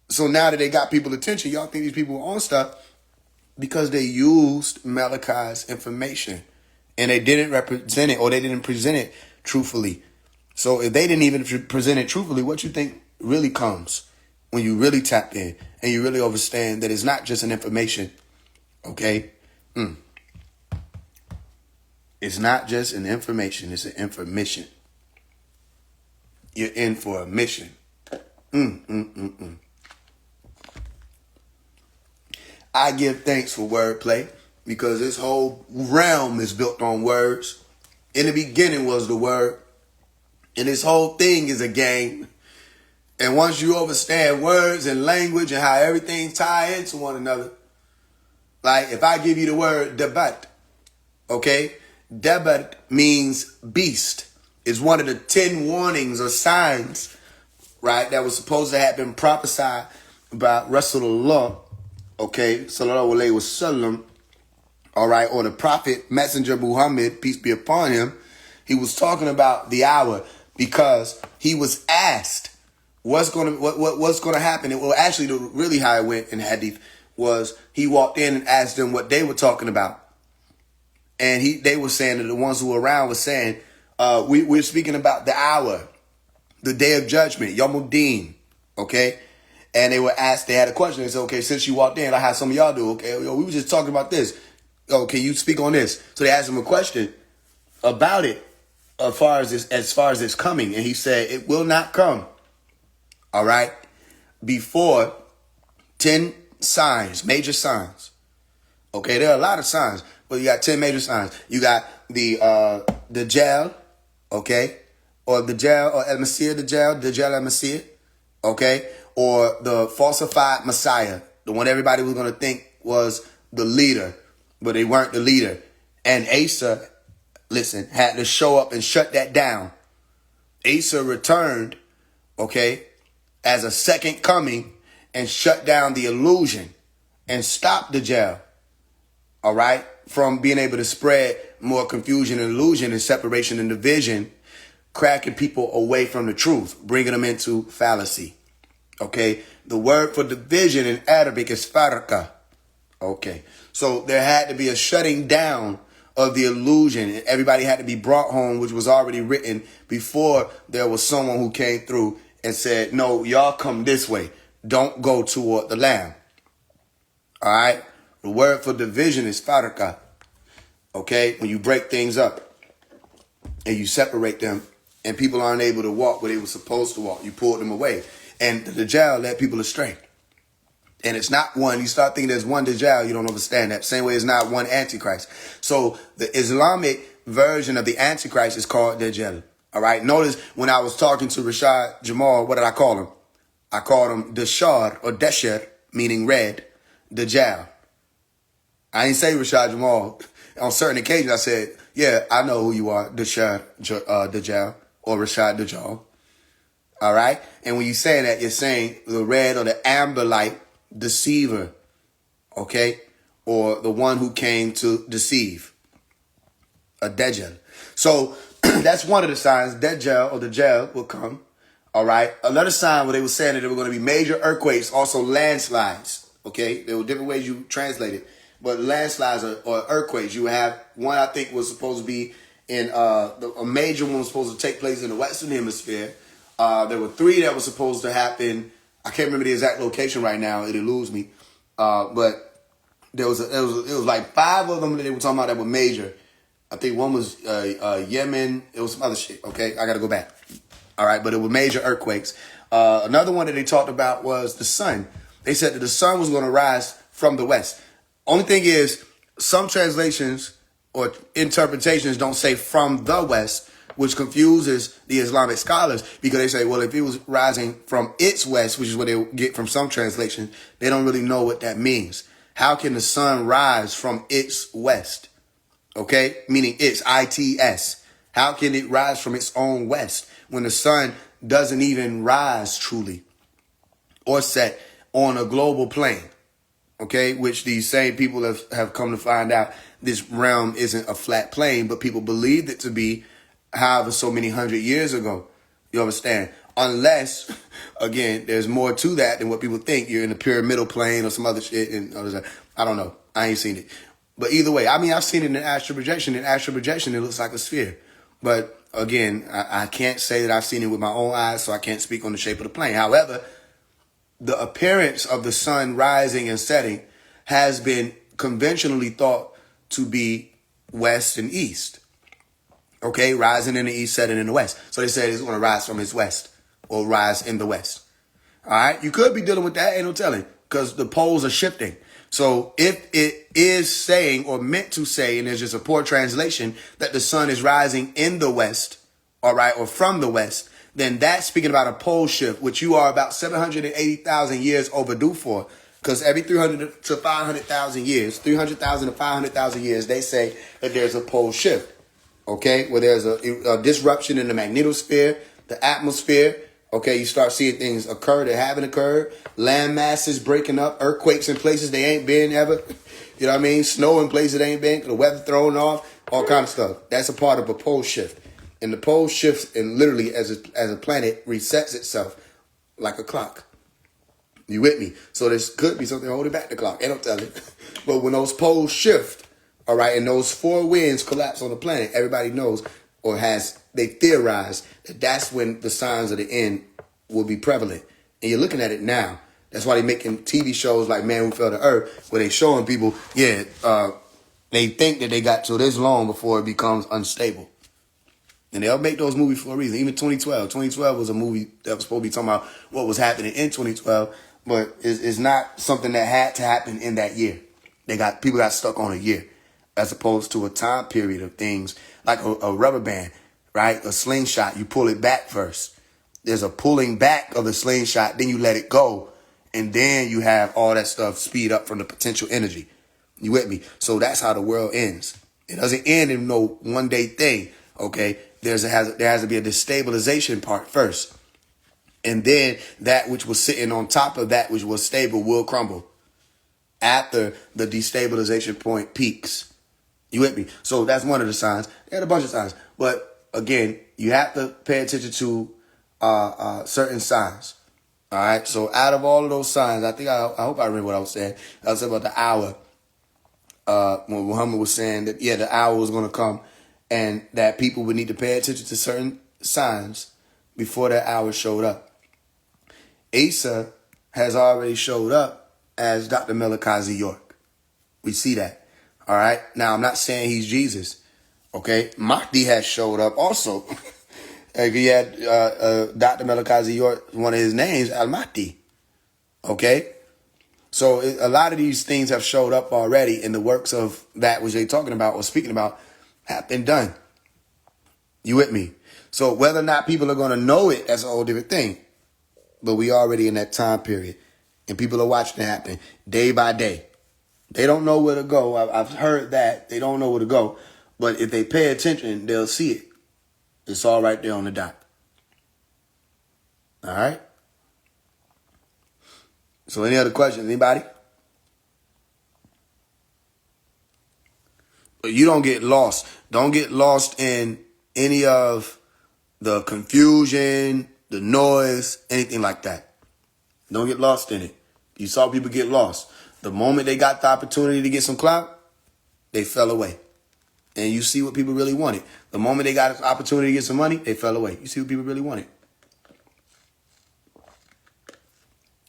So now that they got people's attention, y'all think these people are on stuff because they used Malachi's information and they didn't represent it or they didn't present it truthfully. So if they didn't even present it truthfully, what you think really comes when you really tap in and you really understand that it's not just an information, okay? It's not just an information, it's an information. You're in for a mission. I give thanks for wordplay because this whole realm is built on words. In the beginning was the word. And this whole thing is a game. And once you understand words and language and how everything ties into one another, like if I give you the word debat, okay? Debat means beast. It's one of the 10 warnings or signs, right, that was supposed to have been prophesied about Rasulullah. Okay, sallallahu alayhi wa sallam, all right, or the prophet, messenger Muhammad, peace be upon him. He was talking about the hour because he was asked what's going to happen. Well, actually, really how it went in hadith was he walked in and asked them what they were talking about. And they were saying that the ones who were around were saying, we're speaking about the hour, the day of judgment, Yawmuddin, okay? And they were asked, they had a question. They said, okay, since you walked in, like how some of y'all do, okay, we were just talking about this. Oh, can you speak on this? So they asked him a question about it as far as it's coming. And he said, it will not come, all right, before 10 signs, major signs. Okay, there are a lot of signs, but you got 10 major signs. You got the Dajjal, okay, or the Dajjal, or El-Masih, Dajjal El-Masih, okay, or the falsified Messiah, the one everybody was going to think was the leader, but they weren't the leader. And Asa, listen, had to show up and shut that down. Asa returned, okay, as a second coming and shut down the illusion and stopped the jail, all right, from being able to spread more confusion and illusion and separation and division, cracking people away from the truth, bringing them into fallacy. Okay, the word for division in Arabic is farqa. Okay, so there had to be a shutting down of the illusion, and everybody had to be brought home, which was already written before there was someone who came through and said, no, y'all come this way. Don't go toward the Lamb. All right, the word for division is farqa. Okay, when you break things up and you separate them and people aren't able to walk where they were supposed to walk, you pulled them away. And the Dajjal led people astray. And it's not one. You start thinking there's one Dajjal, you don't understand that. Same way it's not one Antichrist. So the Islamic version of the Antichrist is called Dajjal. All right. Notice when I was talking to Rashad Jamal, what did I call him? I called him Dashar or Desher, meaning red, Dajjal. I didn't say Rashad Jamal. On certain occasions, I said, yeah, I know who you are, Dashar Dajjal or Rashad Dajjal. All right. And when you're saying that, you're saying the red or the amber light deceiver. Okay. Or the one who came to deceive. A Dajjal. So that's one of the signs. Dajjal or Dajjal will come. All right. Another sign where they were saying that there were going to be major earthquakes, also landslides. Okay. There were different ways you translate it. But landslides or earthquakes, you have one I think was supposed to be in a major one was supposed to take place in the Western Hemisphere. There were 3 that were supposed to happen. I can't remember the exact location right now. It eludes me. But it was like 5 of them that they were talking about that were major. I think one was Yemen. It was some other shit. Okay, I got to go back. All right, but it were major earthquakes. Another one that they talked about was the sun. They said that the sun was going to rise from the west. Only thing is, some translations or interpretations don't say from the west, which confuses the Islamic scholars because they say, well, if it was rising from its west, which is what they get from some translations, they don't really know what that means. How can the sun rise from its west? Okay, meaning its, I-T-S. How can it rise from its own west when the sun doesn't even rise truly or set on a global plane? Okay, which these same people have come to find out this realm isn't a flat plane, but people believed it to be however so many 100 years ago. You understand? Unless, again, there's more to that than what people think. You're in the pyramidal plane or some other shit. And I don't know. I ain't seen it. But either way, I mean, I've seen it in astral projection. In astral projection, it looks like a sphere. But again, I can't say that I've seen it with my own eyes, so I can't speak on the shape of the plane. However, the appearance of the sun rising and setting has been conventionally thought to be west and east. Okay, rising in the east, setting in the west. So they said it's going to rise from its west or rise in the west. All right, you could be dealing with that, ain't no telling, because the poles are shifting. So if it is saying or meant to say, and there's just a poor translation, that the sun is rising in the west, all right, or from the west, then that's speaking about a pole shift, which you are about 780,000 years overdue for. Because every 300 to 500,000 years, 300,000 to 500,000 years, they say that there's a pole shift. Okay, where there's a disruption in the magnetosphere, the atmosphere. Okay, you start seeing things occur that haven't occurred. Land masses breaking up, earthquakes in places they ain't been ever. You know what I mean? Snow in places they ain't been, the weather thrown off, all kind of stuff. That's a part of a pole shift. And the pole shifts, and literally as a planet resets itself like a clock. You with me? So there could be something holding back the clock. Ain't no telling. But when those poles shift, all right, and those 4 winds collapse on the planet, everybody knows or they theorize that that's when the signs of the end will be prevalent. And you're looking at it now. That's why they're making TV shows like Man Who Fell to Earth, where they're showing people, they think that they got to this long before it becomes unstable. And they'll make those movies for a reason. Even 2012. 2012 was a movie that was supposed to be talking about what was happening in 2012, but it's not something that had to happen in that year. People got stuck on a year, as opposed to a time period of things like a rubber band, right? A slingshot, you pull it back first. There's a pulling back of the slingshot, then you let it go, and then you have all that stuff speed up from the potential energy. You with me? So that's how the world ends. It doesn't end in no one day thing. Okay, there has to be a destabilization part first, and then that which was sitting on top of that which was stable will crumble after the destabilization point peaks. You with me? So that's one of the signs. They had a bunch of signs, but again, you have to pay attention to certain signs. All right. So out of all of those signs, I hope I remember what I was saying. I was about the hour. When Muhammad was saying that the hour was going to come, and that people would need to pay attention to certain signs before that hour showed up. Isa has already showed up as Dr. Malachi York. We see that. All right. Now, I'm not saying he's Jesus. Okay. Mahdi has showed up also. He had Dr. Malachi York, one of his names, Al-Mahdi. Okay. So a lot of these things have showed up already, and the works of that which they're talking about or speaking about have been done. You with me? So whether or not people are going to know it, that's a whole different thing. But we already in that time period, and people are watching it happen day by day. They don't know where to go. I've heard that. They don't know where to go. But if they pay attention, they'll see it. It's all right there on the dot. All right? So any other questions? Anybody? But you don't get lost. Don't get lost in any of the confusion, the noise, anything like that. Don't get lost in it. You saw people get lost. The moment they got the opportunity to get some clout, they fell away. And you see what people really wanted. The moment they got an opportunity to get some money, they fell away. You see what people really wanted.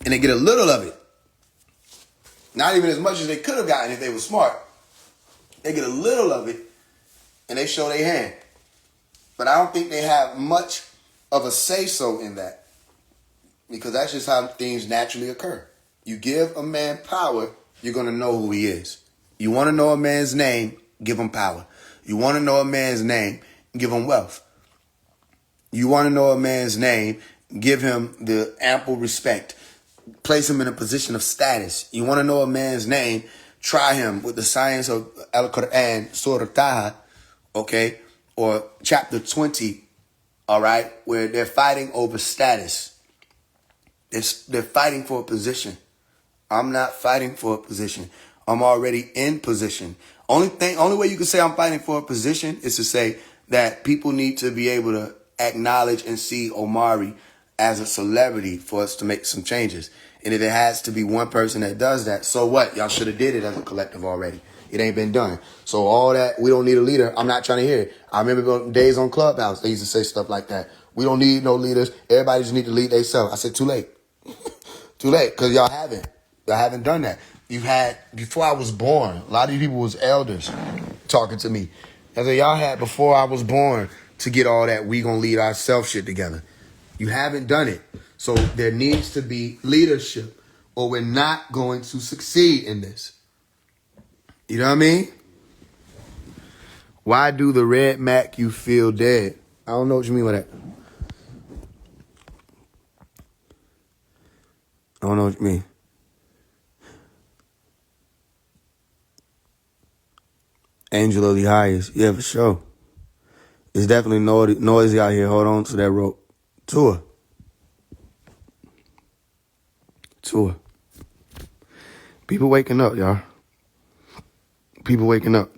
And they get a little of it. Not even as much as they could have gotten if they were smart. They get a little of it, and they show their hand. But I don't think they have much of a say-so in that. Because that's just how things naturally occur. You give a man power, you're going to know who he is. You want to know a man's name, give him power. You want to know a man's name, give him wealth. You want to know a man's name, give him the ample respect. Place him in a position of status. You want to know a man's name, try him with the science of Al-Quran, Surah Taha, okay, or chapter 20, all right, where they're fighting over status. They're fighting for a position. I'm not fighting for a position. I'm already in position. Only way you can say I'm fighting for a position is to say that people need to be able to acknowledge and see Omari as a celebrity for us to make some changes. And if it has to be one person that does that, so what? Y'all should have did it as a collective already. It ain't been done. So all that, we don't need a leader. I'm not trying to hear it. I remember days on Clubhouse, they used to say stuff like that. We don't need no leaders. Everybody just need to lead themselves. I said, too late. Too late, because y'all haven't. Y'all haven't done that. You've had, before I was born, a lot of these people was elders talking to me. I said, y'all had before I was born to get all that we gonna lead ourselves shit together. You haven't done it. So there needs to be leadership, or we're not going to succeed in this. You know what I mean? Why do the red Mac you feel dead? I don't know what you mean by that. I don't know what you mean. Angel of the highest. Yeah, for sure. It's definitely noisy out here. Hold on to that rope. Tour. People waking up, y'all. People waking up.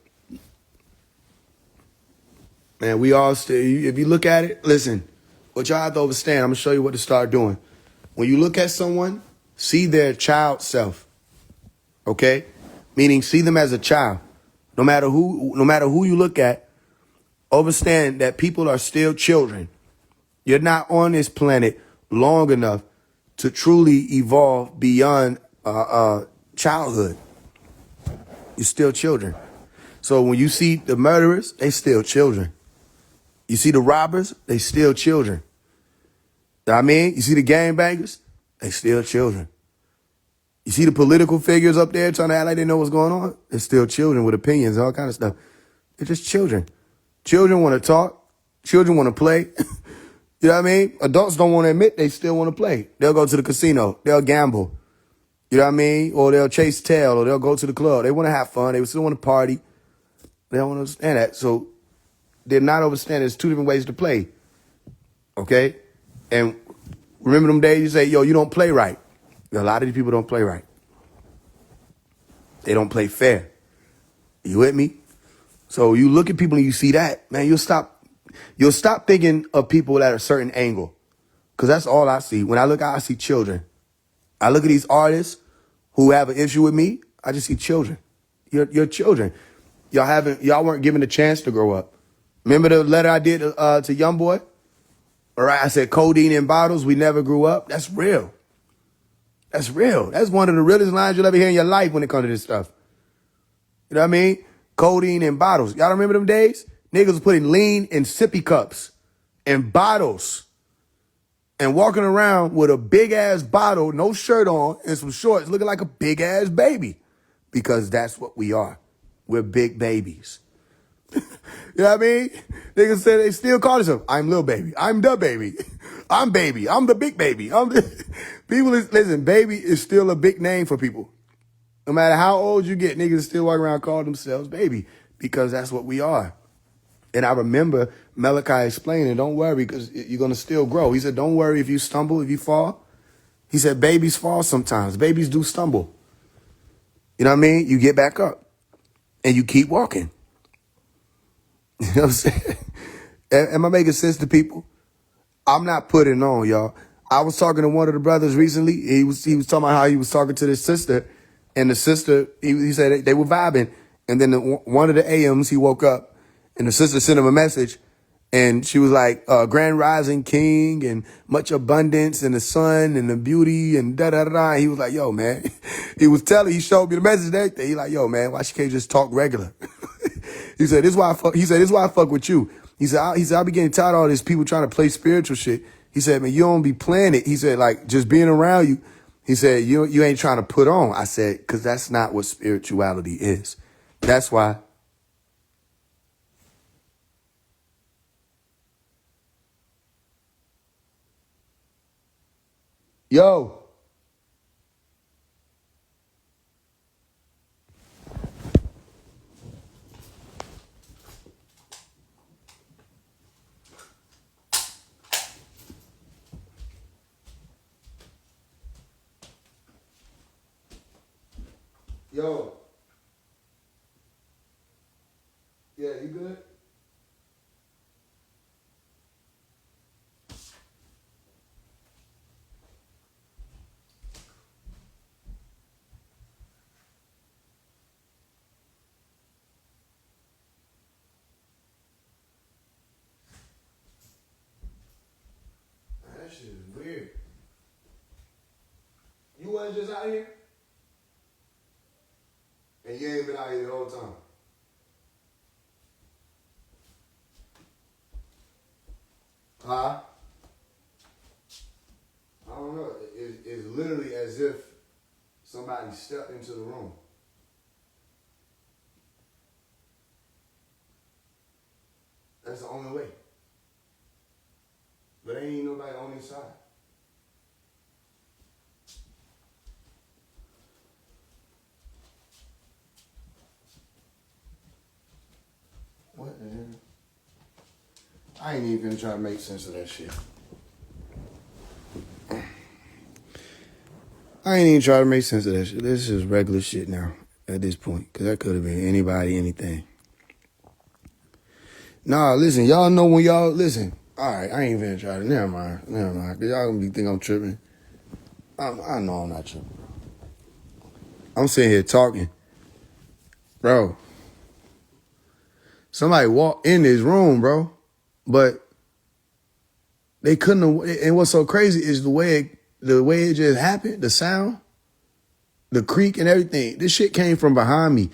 Man, we all still, if you look at it, listen, what y'all have to understand, I'm going to show you what to start doing. When you look at someone, see their child self. Okay? Meaning see them as a child. No matter who you look at, understand that people are still children. You're not on this planet long enough to truly evolve beyond childhood. You're still children. So when you see the murderers, they still children. You see the robbers, they still children. You know what I mean? You see the gangbangers, they still children. You see the political figures up there trying to act like they know what's going on? They're still children with opinions, all kind of stuff. They're just children. Children want to talk. Children want to play. You know what I mean? Adults don't want to admit they still want to play. They'll go to the casino. They'll gamble. You know what I mean? Or they'll chase tail, or they'll go to the club. They want to have fun. They still want to party. They don't understand that. So they're not understanding there's two different ways to play. Okay? And remember them days you say, yo, you don't play right. A lot of these people don't play right. They don't play fair. You with me? So you look at people and you see that, man, you'll stop thinking of people at a certain angle. Because that's all I see. When I look out, I see children. I look at these artists who have an issue with me, I just see children. You're children. Y'all weren't given a chance to grow up. Remember the letter I did to Youngboy? All right, I said codeine in bottles, we never grew up. That's real. That's real. That's one of the realest lines you'll ever hear in your life when it comes to this stuff. You know what I mean? Codeine in bottles. Y'all remember them days? Niggas was putting lean in sippy cups and bottles and walking around with a big ass bottle, no shirt on, and some shorts looking like a big ass baby. Because that's what we are. We're big babies. You know what I mean? Niggas say they still call themselves, I'm Lil Baby. I'm the baby. I'm baby. I'm the big baby. Listen, baby is still a big name for people. No matter how old you get, niggas still walk around calling themselves baby because that's what we are. And I remember Malachi explaining, don't worry because you're going to still grow. He said, don't worry if you stumble, if you fall. He said, babies fall sometimes. Babies do stumble. You know what I mean? You get back up and you keep walking. You know what I'm saying? Am I making sense to people? I'm not putting on, y'all. I was talking to one of the brothers recently. He was talking about how he was talking to this sister. And the sister, he said they were vibing. And then one of the AMs, he woke up and the sister sent him a message. And she was like, Grand Rising King and much abundance and the sun and the beauty and da-da-da-da. And he was like, yo, man. He showed me the message and everything. He like, yo, man, why she can't just talk regular? He said, this is why I fuck with you. He said, I be getting tired of all this people trying to play spiritual shit. He said, man, you don't be playing it. He said, like, just being around you. He said, you ain't trying to put on. I said, because that's not what spirituality is. That's why. Yo. Yo. Yeah, you good? That shit is weird. You wasn't just out here? And you ain't been out here the whole time? Huh? I don't know. It's literally as if somebody stepped into the room. That's the only way. But ain't nobody on this side. What the hell? I ain't even gonna try to make sense of that shit. I ain't even try to make sense of that shit. This is regular shit now at this point. Because that could have been anybody, anything. Nah, listen, y'all know when y'all, listen. All right, I ain't even try to, never mind. Because y'all gonna be think I'm tripping. I know I'm not tripping, bro. I'm sitting here talking. Bro, somebody walked in this room, bro. But they couldn't have, and what's so crazy is the way it just happened, the sound, the creak and everything. This shit came from behind me.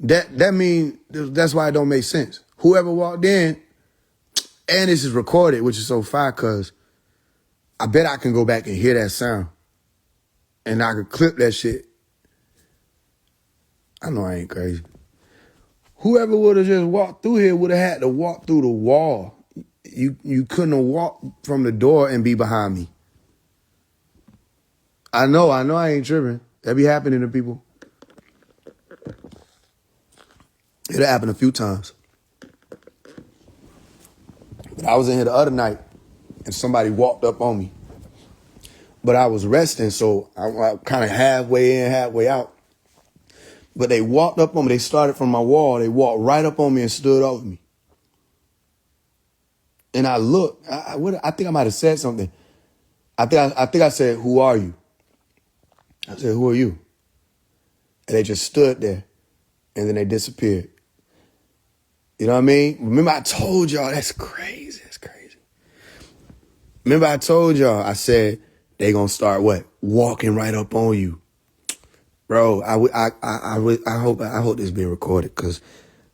That means that's why it don't make sense. Whoever walked in, and this is recorded, which is so fire, cause I bet I can go back and hear that sound. And I could clip that shit. I know I ain't crazy. Whoever would have just walked through here would have had to walk through the wall. You couldn't have walked from the door and be behind me. I know I ain't tripping. That be happening to people. It happened a few times. But I was in here the other night, and somebody walked up on me. But I was resting, so I kind of halfway in, halfway out. But they walked up on me. They started from my wall. They walked right up on me and stood over me. And I looked. I think I might have said something. I think I said, "Who are you?" I said, "Who are you?" And they just stood there, and then they disappeared. You know what I mean? Remember I told y'all, that's crazy. That's crazy. Remember I told y'all, I said, they gonna start what? Walking right up on you. Bro, I hope this being recorded, because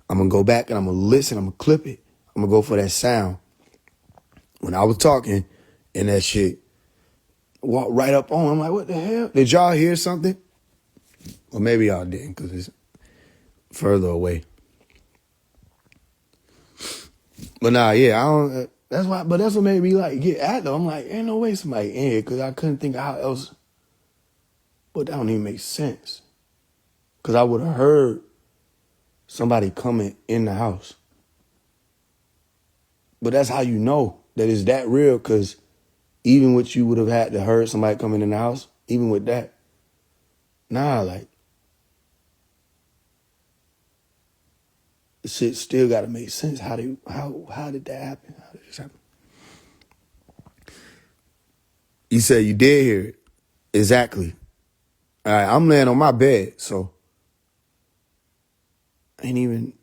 I'm gonna go back and I'm gonna listen, I'm gonna clip it. I'm gonna go for that sound. When I was talking and that shit walked right up on, I'm like, what the hell? Did y'all hear something? Well, maybe y'all didn't, because it's further away. But nah, yeah, I don't. That's why. But that's what made me like get at them. I'm like, ain't no way somebody in here, because I couldn't think of how else. But that don't even make sense. Because I would have heard somebody coming in the house. But that's how you know that it's that real, because even what you would have had to heard somebody coming in the house, even with that, nah, like, shit still got to make sense. How did that happen? How did this happen? You said you did hear it. Exactly. All right, I'm laying on my bed, so it's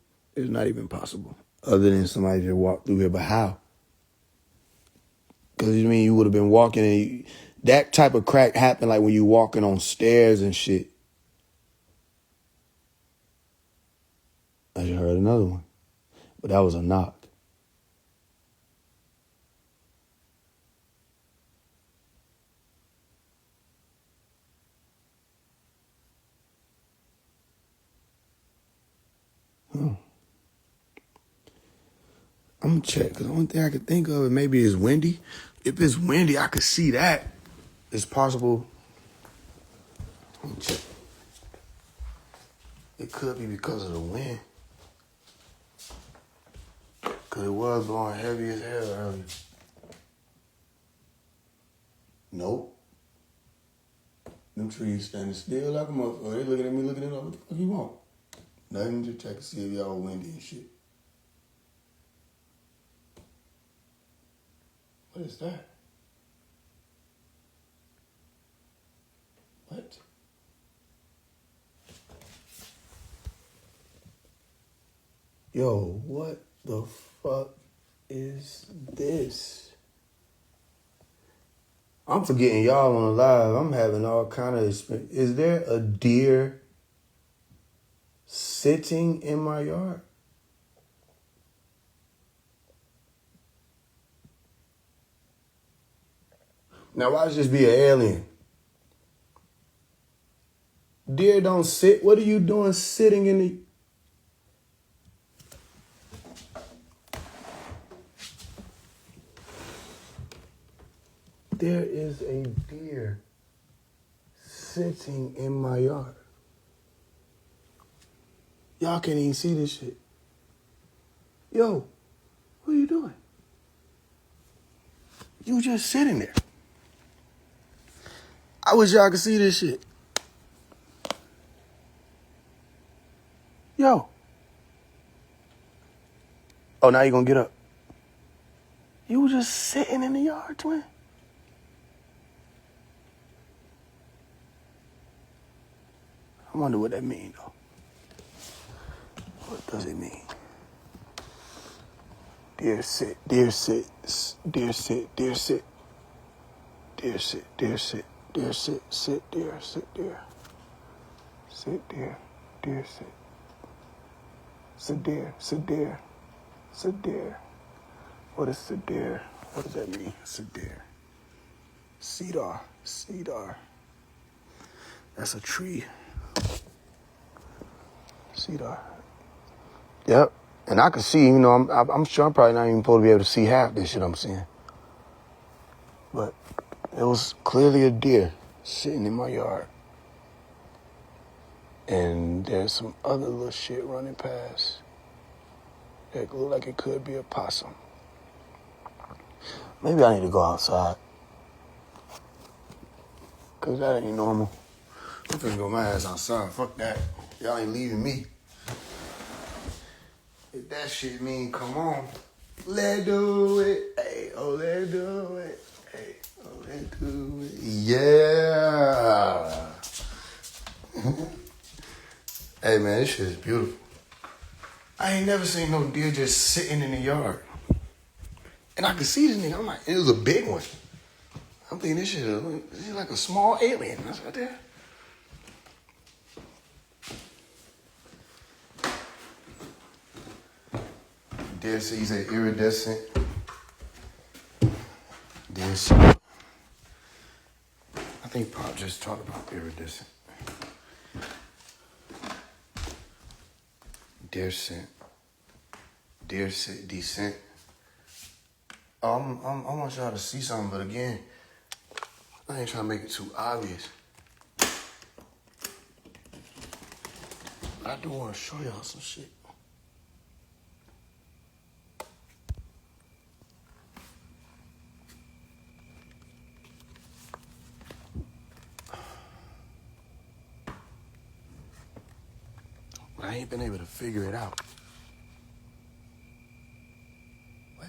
not even possible. Other than somebody just walked through here, but how? Because you mean you would have been walking, and that type of crack happened like when you walking on stairs and shit. I just heard another one, but that was a knock. I'm gonna check, because the only thing I could think of is maybe it's windy. If it's windy, I could see that. It's possible. Let me check. It could be because of the wind. Because it was blowing heavy as hell earlier. Nope. Them trees standing still like a motherfucker. They looking at me, looking at me like, what the fuck you want? Nothing, to check to see if y'all windy and shit. What is that? What? Yo, what the fuck is this? I'm forgetting y'all on the live. I'm having all kind of experience. Is there a deer sitting in my yard? Now, why just be an alien? Deer don't sit. What are you doing sitting in the... There is a deer sitting in my yard. Y'all can't even see this shit. Yo, what are you doing? You just sitting there. I wish y'all could see this shit. Yo. Oh, now you gonna get up. You was just sitting in the yard, twin. I wonder what that means, though. What does it mean? Deer sit, deer sit, deer sit, deer sit. Deer sit, deer sit, deer sit, sit deer, sit deer. Sit deer, deer sit. Sit deer, sit deer, sit deer. What is sit deer? What does that mean? Sit deer. Cedar, cedar. That's a tree. Cedar. Yep. And I can see, you know, I'm sure I'm probably not even supposed to be able to see half this shit I'm seeing. But it was clearly a deer sitting in my yard. And there's some other little shit running past. It look like it could be a possum. Maybe I need to go outside. Cause that ain't normal. I'm finna go my ass outside. Fuck that. Y'all ain't leaving me. If that shit mean come on. Let's do it. Hey, oh, let's do it. Hey, oh, let's do it. Yeah. Hey, man, this shit is beautiful. I ain't never seen no deer just sitting in the yard. And I could see this nigga. I'm like, it was a big one. I'm thinking this shit is like a small alien. That's right there. Deer sees an iridescent. Deer see. I think Pop just talked about iridescent. Deer scent. Deer descent. I want y'all to see something, but again, I ain't trying to make it too obvious. But I do want to show y'all some shit. But I ain't been able to figure it out. What?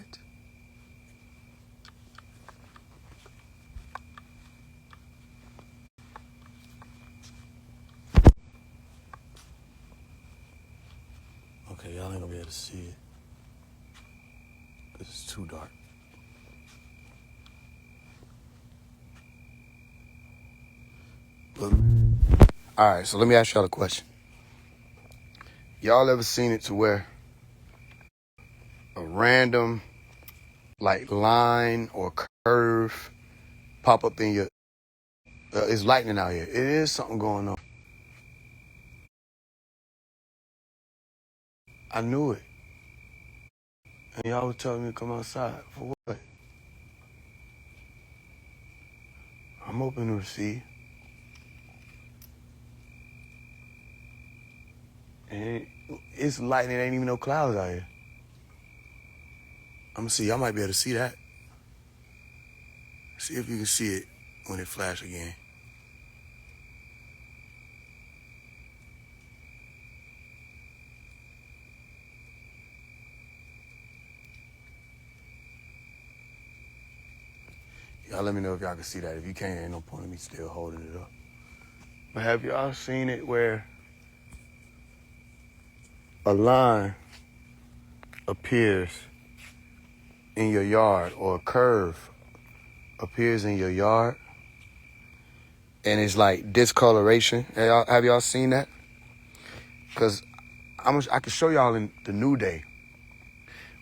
Okay, y'all ain't gonna be able to see it. Cause it's too dark. But, all right, so let me ask y'all a question. Y'all ever seen it to where a random like line or curve pop up in your, it's lightning out here. It is something going on. I knew it. And y'all was telling me to come outside. For what? I'm open to receive. And it's lightning, ain't even no clouds out here. I'm gonna see, y'all might be able to see that. See if you can see it when it flash again. Y'all let me know if y'all can see that. If you can't, ain't no point in me still holding it up. But have y'all seen it where a line appears in your yard or a curve appears in your yard and it's like discoloration? Have y'all seen that? Because I can show y'all in the new day.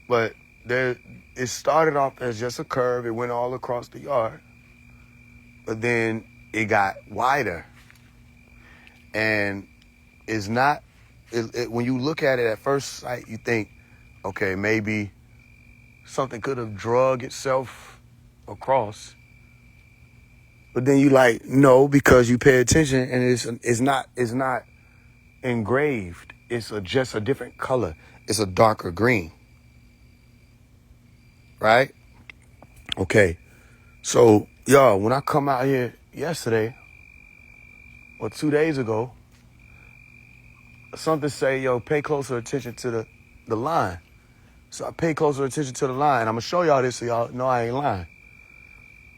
But it started off as just a curve. It went all across the yard. But then it got wider. And it's not, when you look at it at first sight, you think, okay, maybe something could have drug itself across. But then you like, no, because you pay attention and it's not engraved. It's just a different color. It's a darker green. Right? Okay. So, y'all, when I come out here yesterday or 2 days ago, something say, yo, pay closer attention to the line. So I paid closer attention to the line. I'm going to show y'all this so y'all know I ain't lying.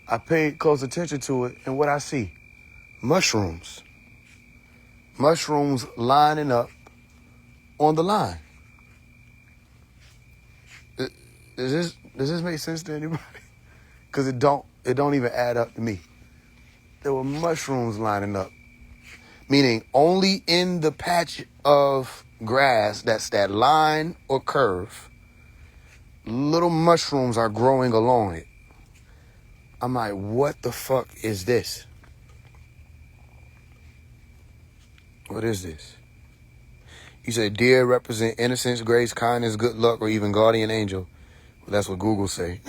I paid close attention to it, and what I see? Mushrooms. Mushrooms lining up on the line. Does this make sense to anybody? Because it don't even add up to me. There were mushrooms lining up. Meaning only in the patch of grass that's that line or curve, little mushrooms are growing along it. I'm like, what the fuck is this? What is this? You said deer represent innocence, grace, kindness, good luck, or even guardian angel. Well, that's what Google say.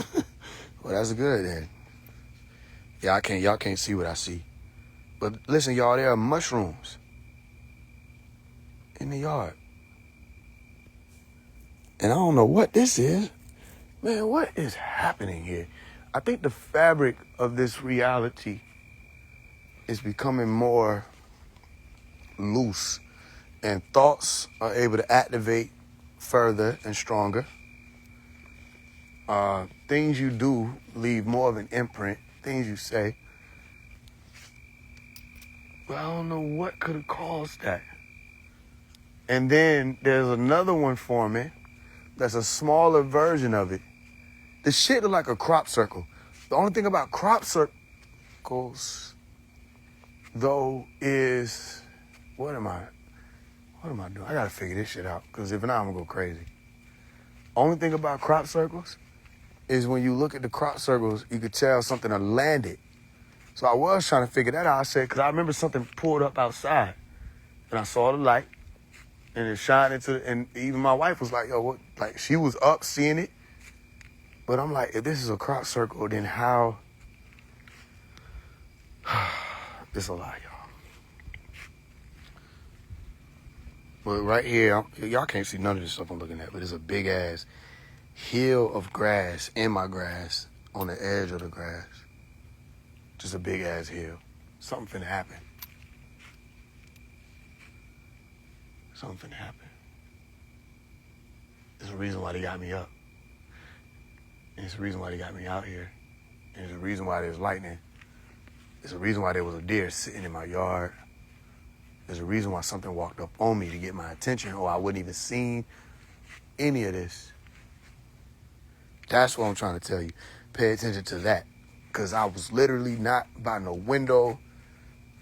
Well, that's good then. Yeah, y'all can't see what I see. But listen, y'all, there are mushrooms in the yard. And I don't know what this is. Man, what is happening here? I think the fabric of this reality is becoming more loose, and thoughts are able to activate further and stronger. Things you do leave more of an imprint, things you say. But I don't know what could have caused that. And then there's another one forming that's a smaller version of it. The shit look like a crop circle. The only thing about crop circles, though, is what am I doing? I gotta figure this shit out, because if not, I'm gonna go crazy. Only thing about crop circles is when you look at the crop circles, you could tell something had landed. So I was trying to figure that out. I said, because I remember something pulled up outside, and I saw the light, and it shined and even my wife was like, yo, what? Like, she was up seeing it. But I'm like, if this is a crop circle, then how? This a lie, y'all. But right here, y'all can't see none of this stuff I'm looking at, but there's a big ass hill of grass in my grass on the edge of the grass. Just a big ass hill. Something finna happen. Something finna happen. There's a reason why they got me up. And it's a reason why they got me out here. And there's a reason why there's lightning. There's a reason why there was a deer sitting in my yard. There's a reason why something walked up on me to get my attention, or I wouldn't even seen any of this. That's what I'm trying to tell you. Pay attention to that. Because I was literally not by no window.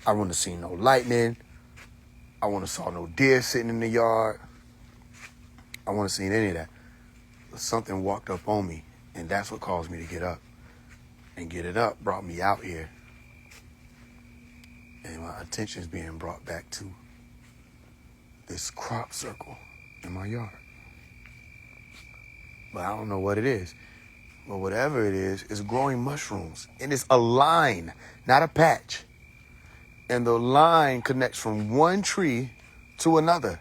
I wouldn't have seen no lightning. I wouldn't have saw no deer sitting in the yard. I wouldn't have seen any of that. But something walked up on me, and that's what caused me to get up. And get it up brought me out here. And my attention is being brought back to this crop circle in my yard. But I don't know what it is. But whatever it is growing mushrooms. And it's a line, not a patch. And the line connects from one tree to another.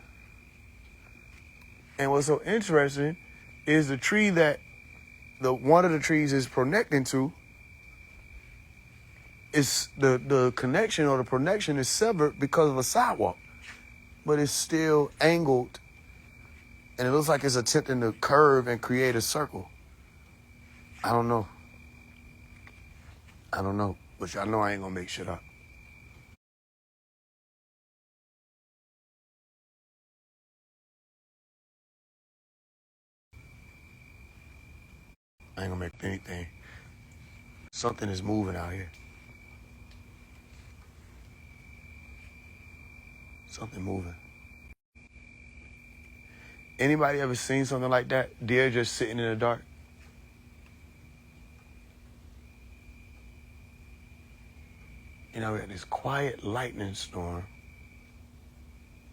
And what's so interesting is the tree that one of the trees is connecting to, is the connection or the connection is severed because of a sidewalk. But it's still angled, and it looks like it's attempting to curve and create a circle. I don't know. But y'all know I ain't gonna make shit up. I ain't gonna make up anything. Something is moving out here. Something moving. Anybody ever seen something like that? Deer just sitting in the dark? You know, we had this quiet lightning storm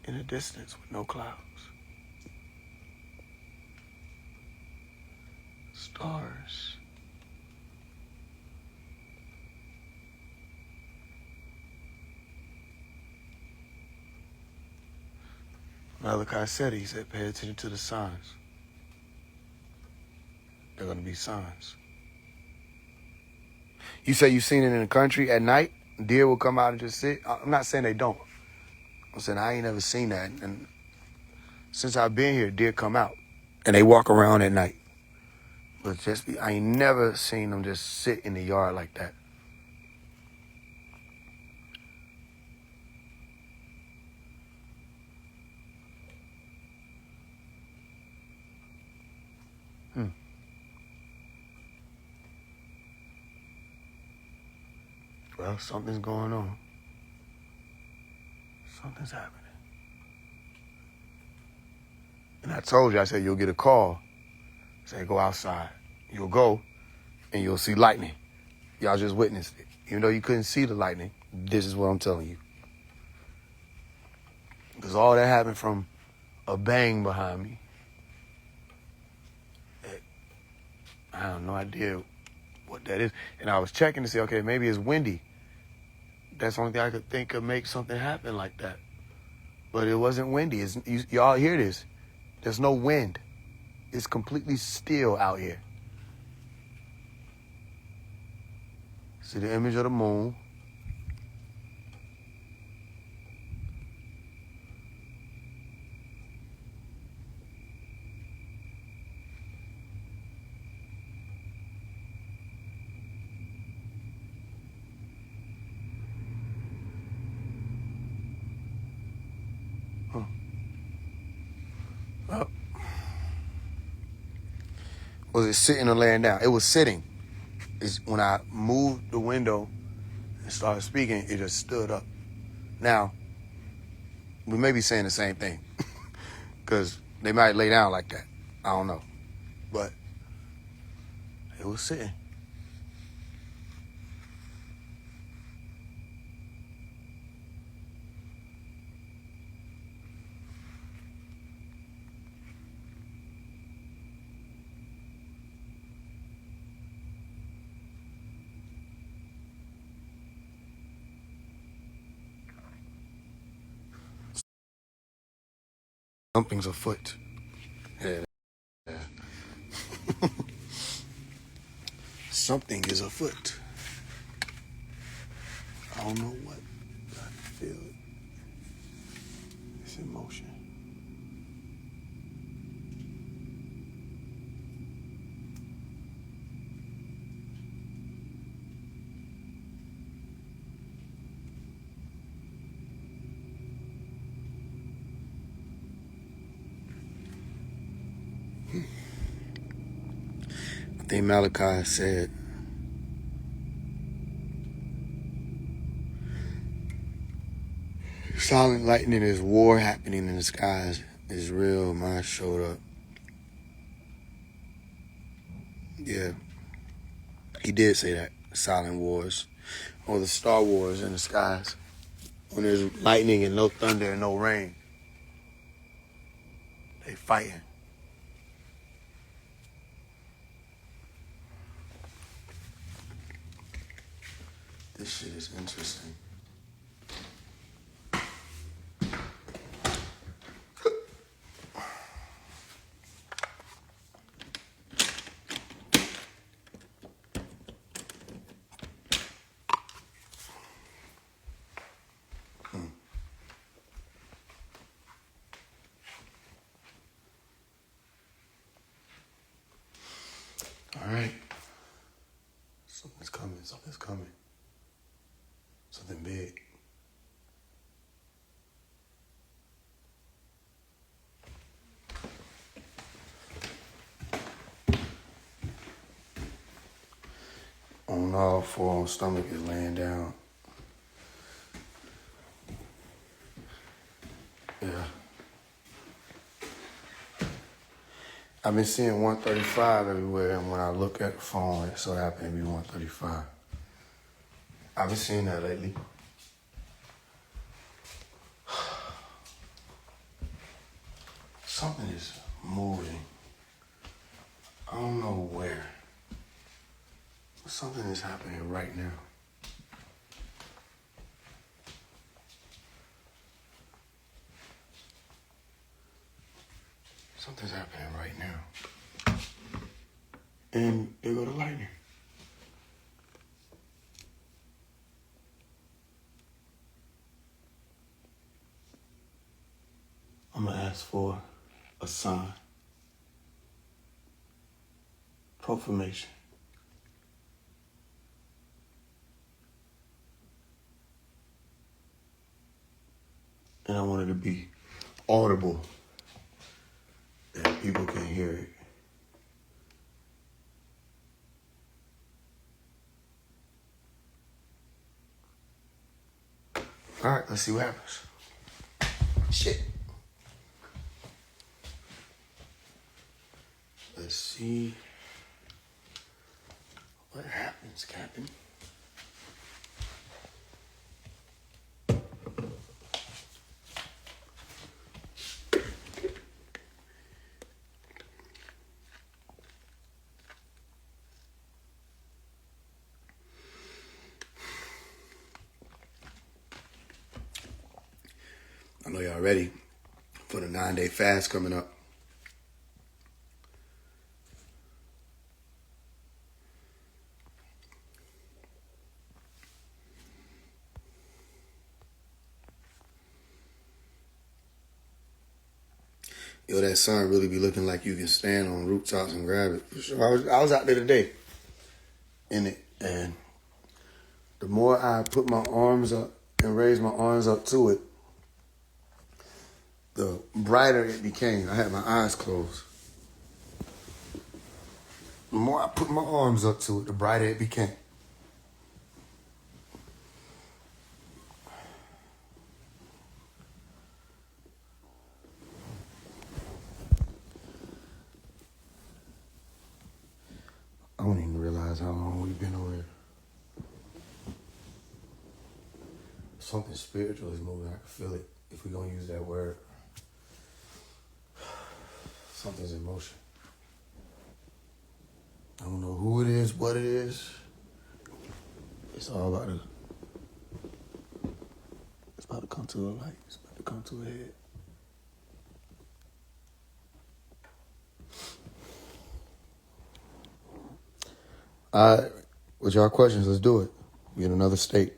in the distance with no clouds. Stars. Malachi said, he said, pay attention to the signs. They're going to be signs. You say you seen it in the country at night? Deer will come out and just sit? I'm not saying they don't. I'm saying I ain't never seen that. And since I've been here, deer come out. And they walk around at night. But I ain't never seen them just sit in the yard like that. Well, something's going on. Something's happening. And I told you, I said, you'll get a call. Say, go outside. You'll go, and you'll see lightning. Y'all just witnessed it. Even though you couldn't see the lightning, this is what I'm telling you. Because all that happened from a bang behind me. I have no idea what that is. And I was checking to see, okay, maybe it's windy. That's the only thing I could think could make something happen like that. But it wasn't windy. Y'all hear this. There's no wind. It's completely still out here. See the image of the moon. Oh. Was it sitting or laying down? It was sitting. When I moved the window and started speaking, it just stood up. Now, we may be saying the same thing because they might lay down like that. I don't know. But it was sitting. Something's afoot. Yeah. Something is afoot. I don't know what. I feel it. It's in motion. I think Malachi said, silent lightning is war happening in the skies. Is real. Mine showed up. Yeah, he did say that. Silent wars. Or the Star Wars in the skies. When there's lightning and no thunder and no rain, they fighting. This shit is interesting. All right. Something's coming. Something's coming. Something big. On all four, stomach is laying down. Yeah. I've been seeing 135 everywhere, and when I look at the phone, it so happened to be 135. I've been seeing that lately. Something is moving. I don't know where. But something is happening right now. Something's happening right now. And there go the lightning. I'm gonna ask for a sign. Proclamation. And I want it to be audible, that people can hear it. All right, let's see what happens. Shit. Let's see what happens, Captain. I know y'all ready for the 9-day fast coming up. Yo, that sun really be looking like you can stand on rooftops and grab it. For sure. I was out there today in it, and the more I put my arms up and raise my arms up to it, the brighter it became. I had my eyes closed. The more I put my arms up to it, the brighter it became. I don't even realize how long we've been over here. Something spiritual is moving. I can feel it. If we're going to use that word. Something's in motion. I don't know who it is, what it is. It's all about to... It's about to come to a light. It's about to come to a head. All right. With y'all questions, let's do it. We in another state.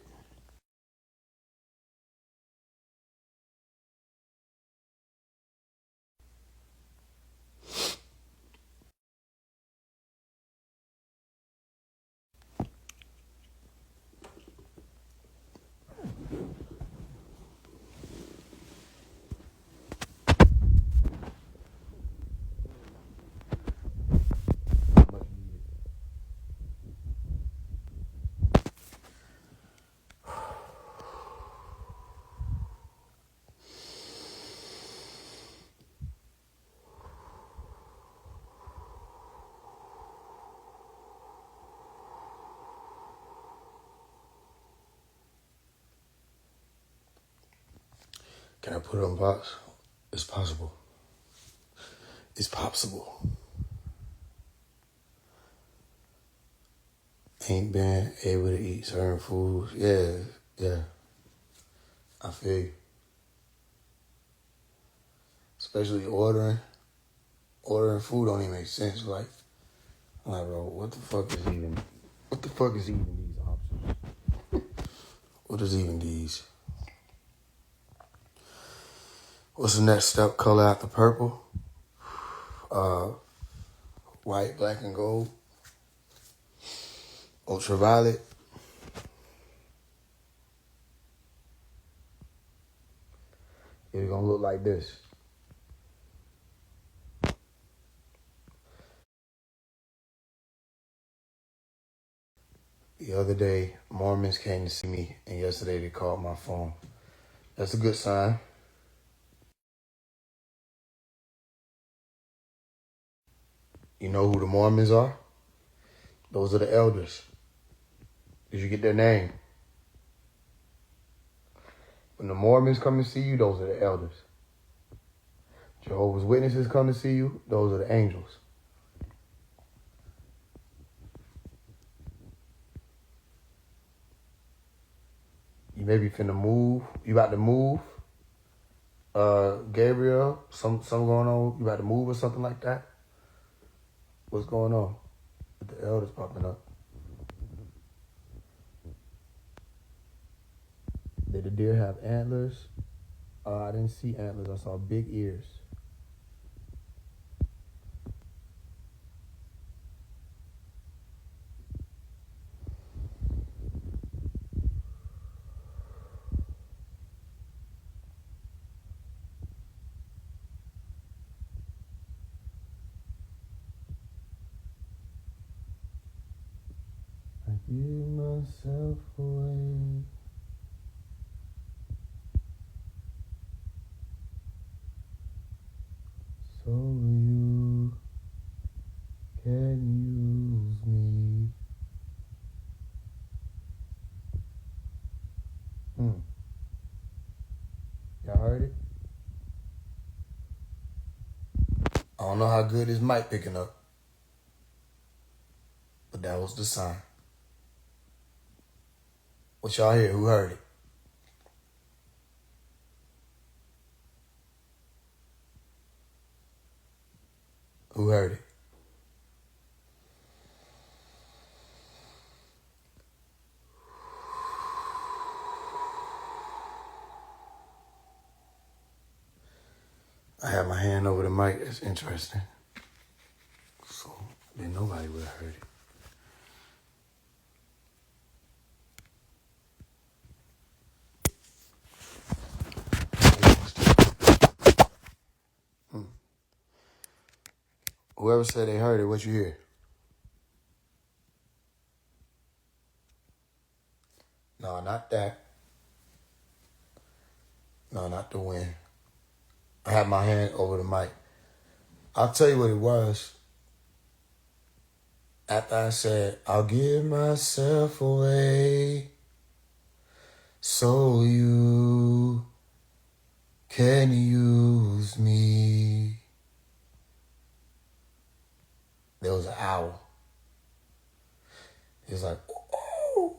Can I put it on box? It's possible. It's possible. Ain't been able to eat certain foods. Yeah. I feel you. Especially ordering food don't even make sense. Like, I'm like, bro, what the fuck is even these options? What is even these? What's the next step? Color after purple? White, black, and gold? Ultraviolet? It's gonna look like this. The other day, Mormons came to see me, and yesterday they called my phone. That's a good sign. You know who the Mormons are? Those are the elders. Did you get their name? When the Mormons come to see you, those are the elders. Jehovah's Witnesses come to see you, those are the angels. You may be finna move. You about to move. Gabriel, something going on. You about to move or something like that? What's going on? With the elders popping up. Did the deer have antlers? I didn't see antlers. I saw big ears. I give myself away. So you can use me. Y'all heard it? I don't know how good his mic picking up, but that was the sign. What y'all hear? Who heard it? Who heard it? I had my hand over the mic. It's interesting. So then nobody would have heard it. Whoever said they heard it, what you hear? No, not that. No, not the wind. I had my hand over the mic. I'll tell you what it was. After I said, I'll give myself away so you can use me. There was an owl. It was like, oh.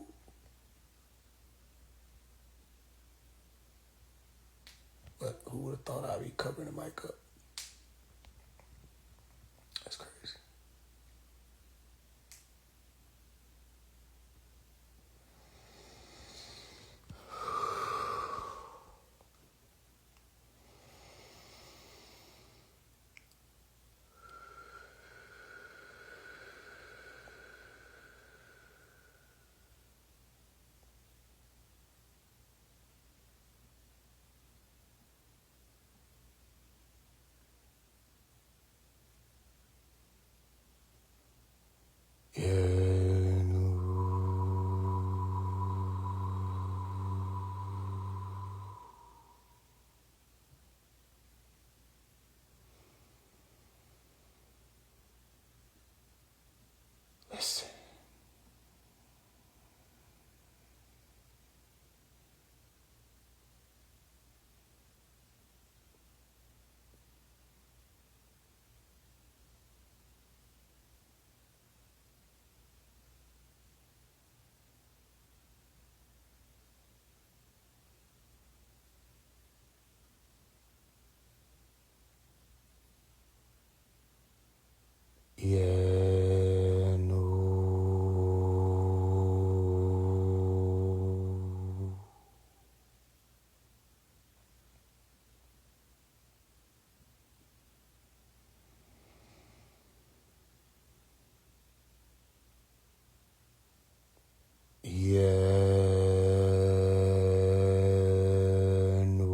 But who would have thought I'd be covering the mic up? That's crazy. Listen. Yeah, no. Yeah, no.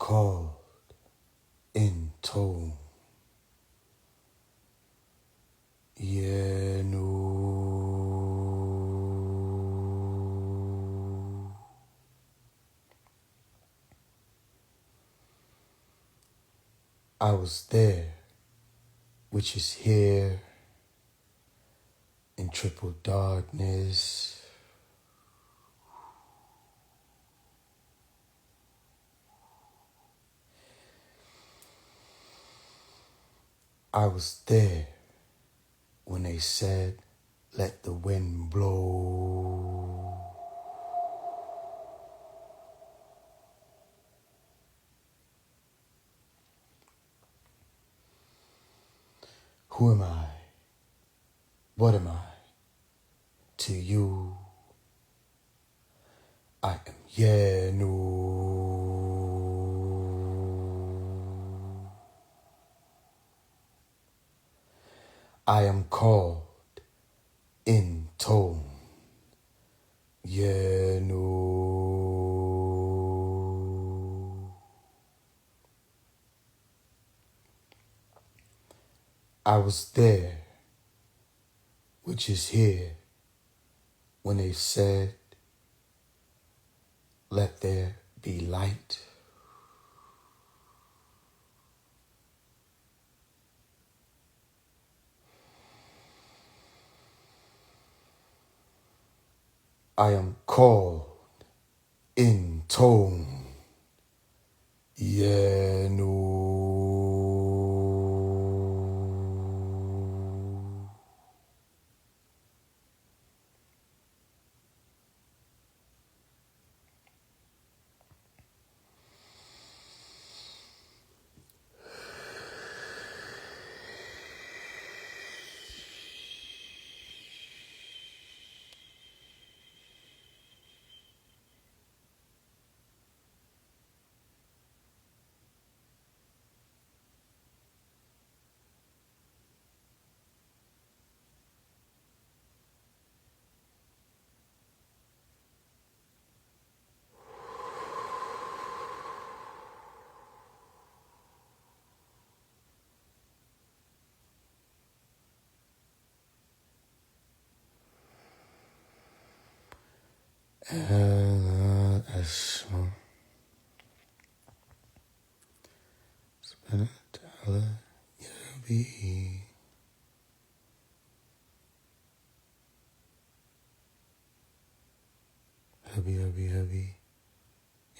called in tone. Yeah, no. I was there, which is here in triple darkness. I was there when they said, let the wind blow. Who am I? What am I? To you, I am yeah, no. I am called in tone. Yeah, no. I was there, which is here, when they said, let there be light. I am called in tone. Yeah, no.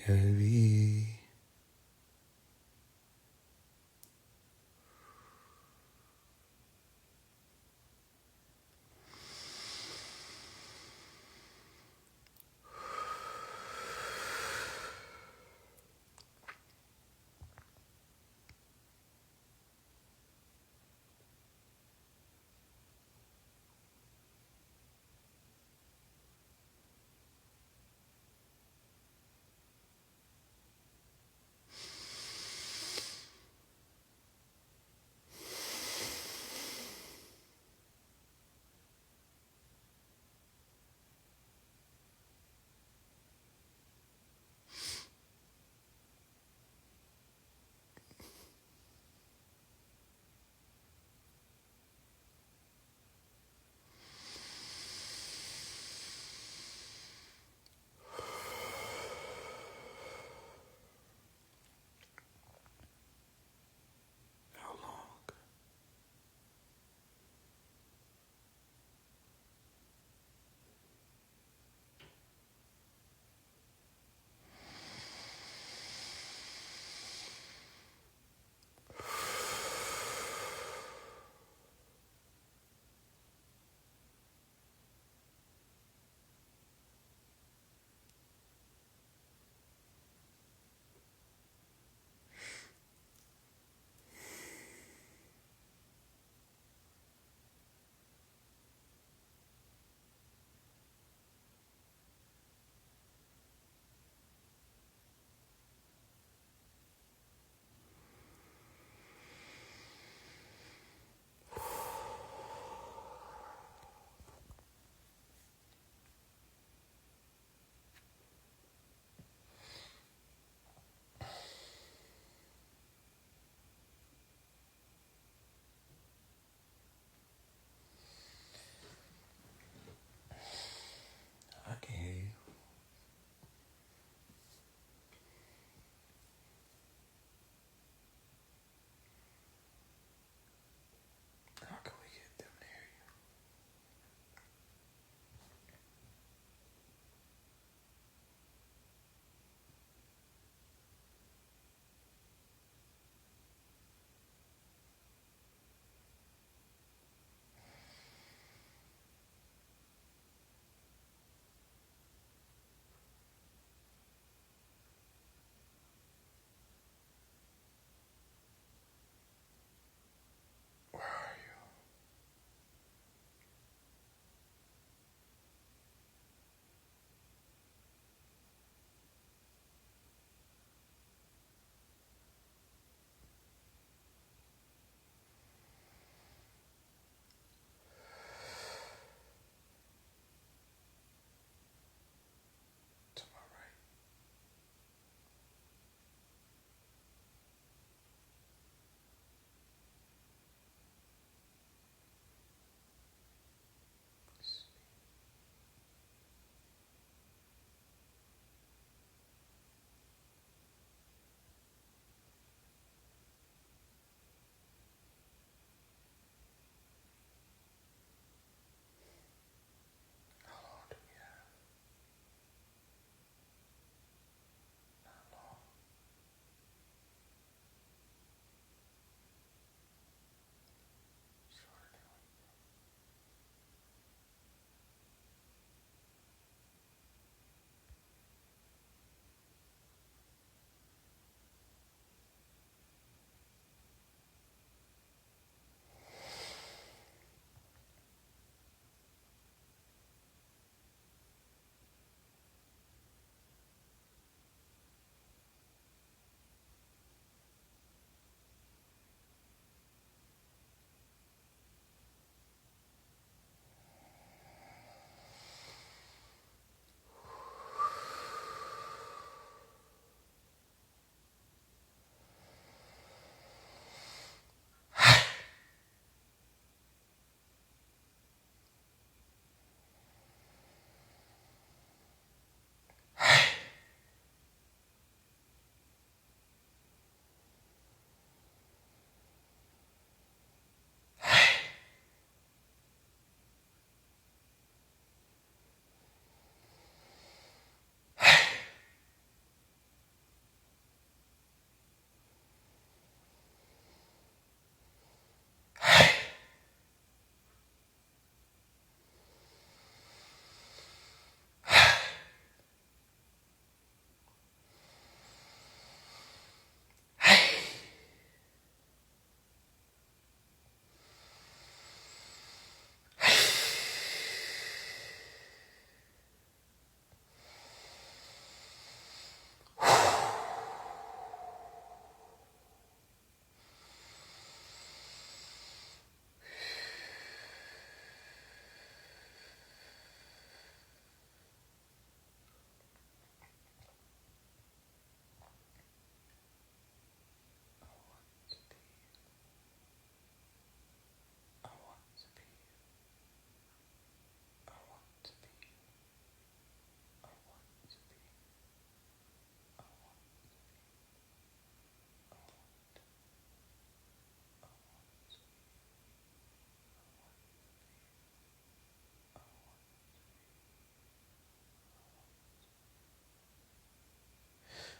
Heavy.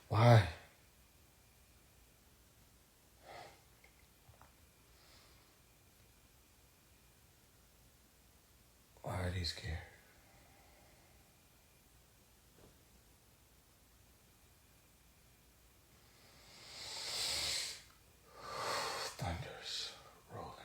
Why? Why are they scared? Thunder's rolling.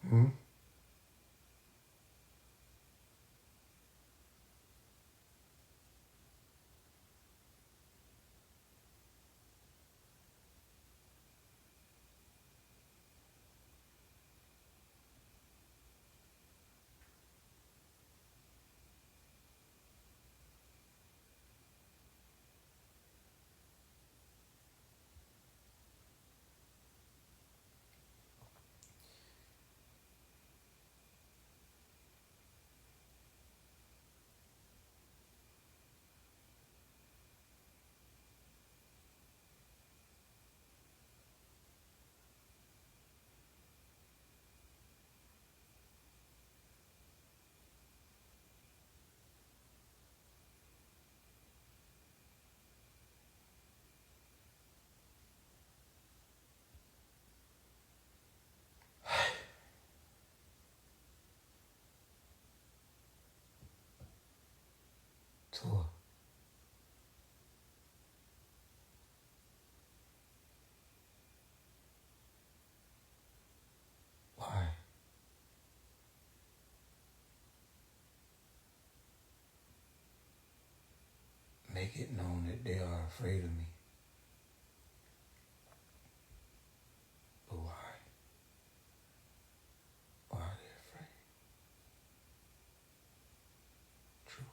Hmm? Tua. Why? Make it known that they are afraid of me. But why? Why are they afraid? Truth.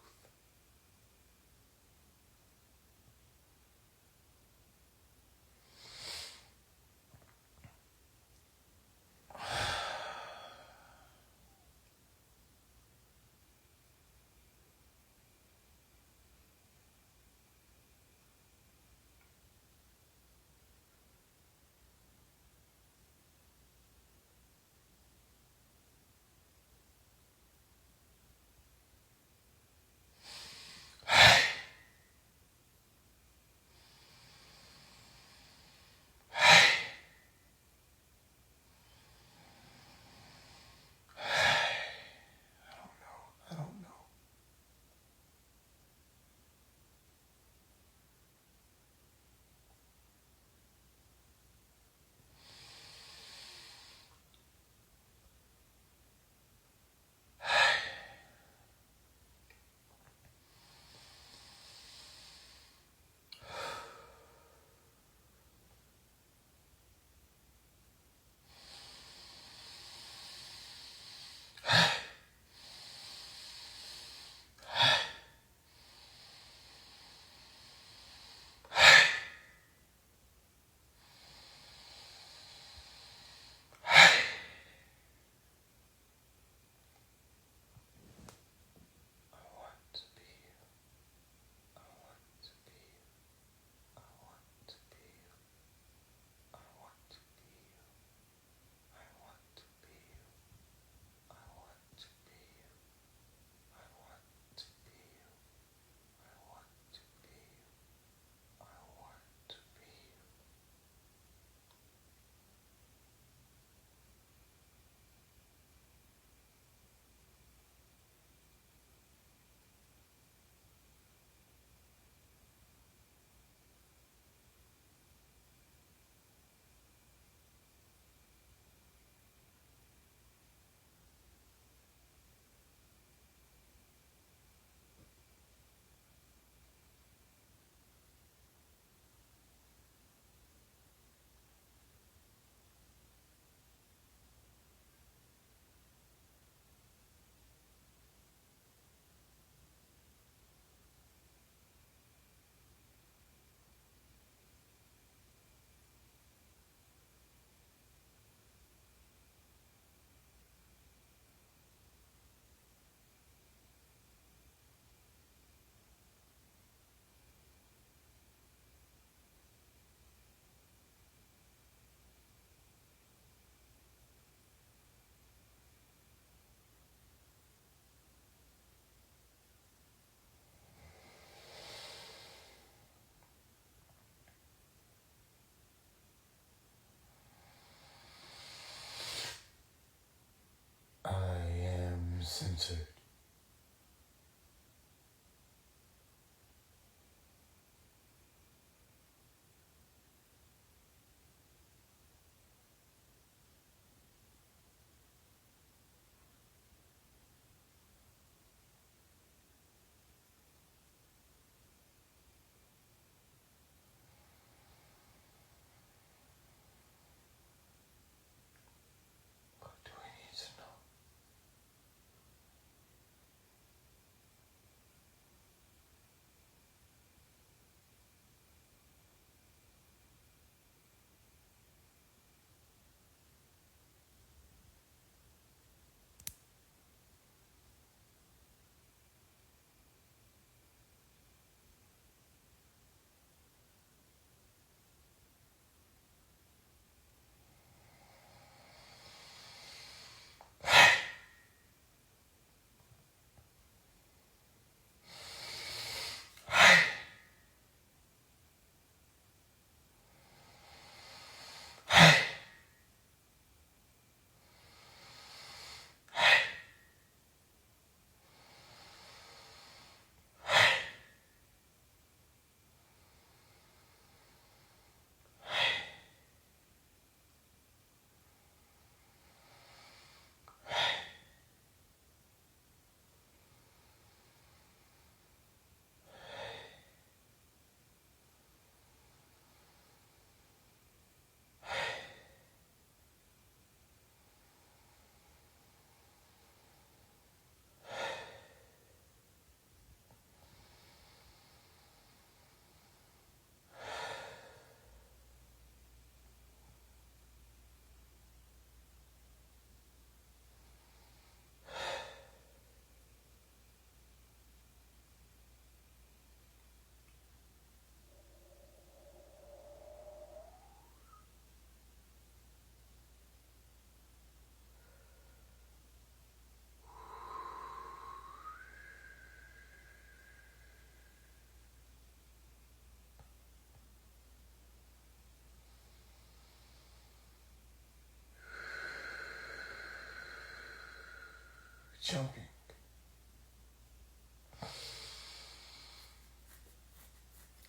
jumping.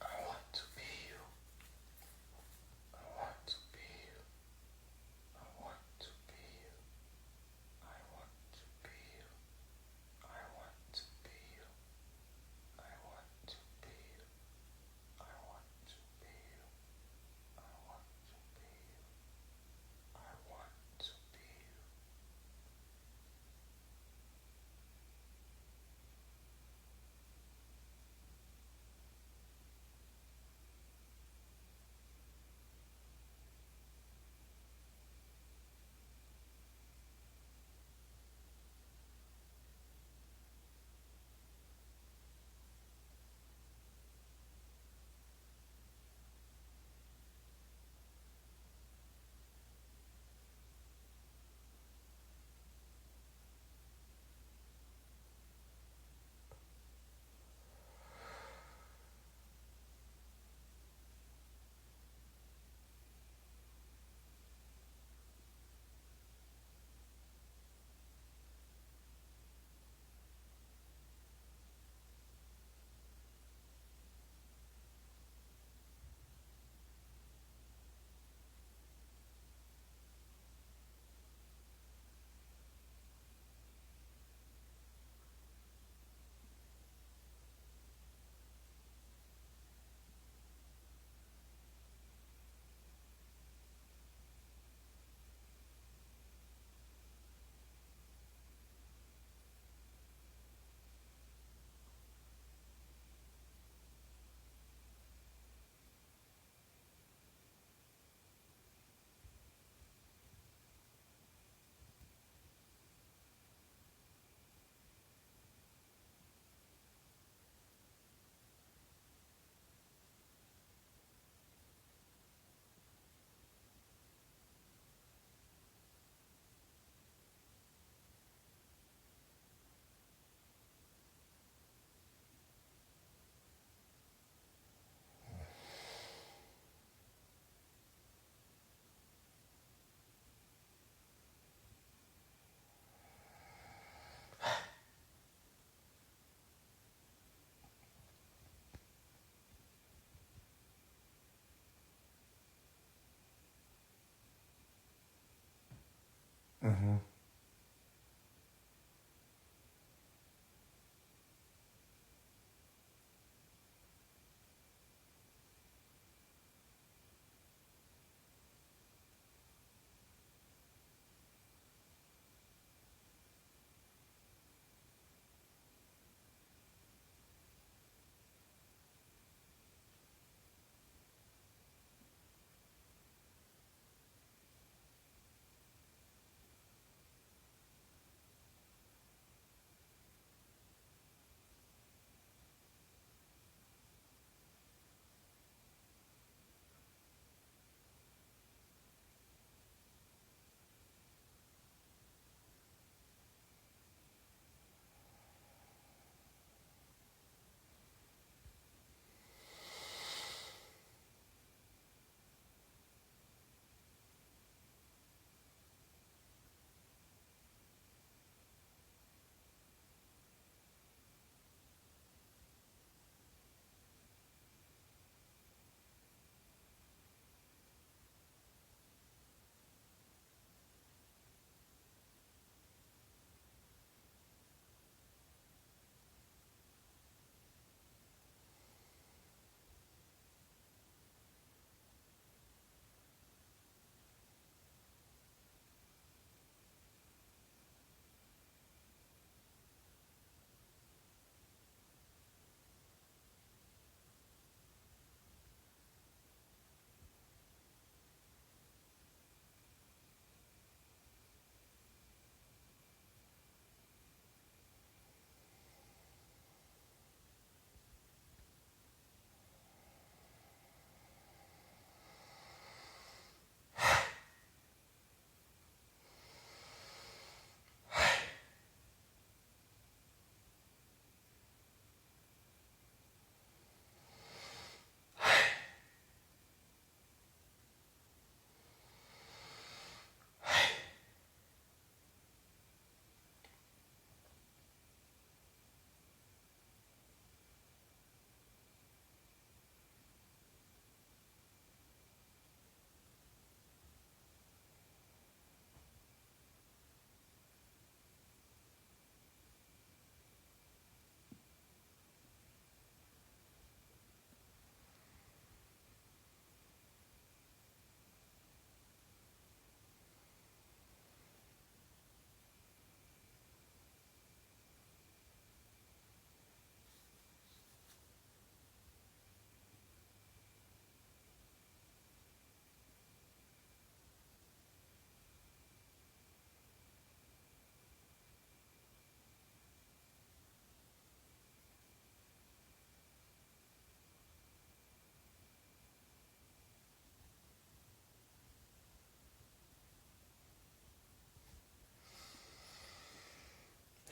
I want to be you. I want to be you. I want to be you. I want to be you. I want to be you. I want to be you. I want to be you. I want to be you. I want to be you.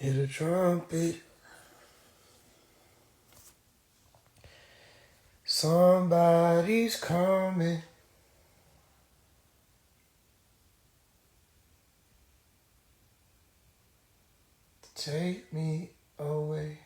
Hear the trumpet. Somebody's coming. Take me away.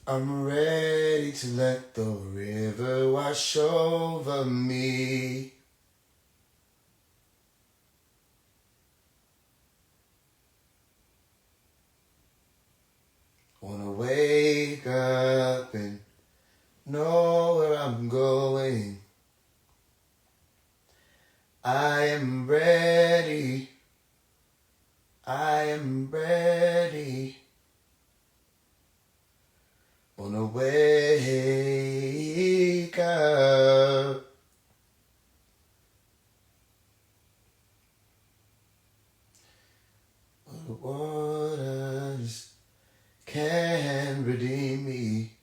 I'm ready to let the river wash over me. Wanna wake up and know where I'm going. I am ready. I am ready. Wanna wake up. The waters can redeem me.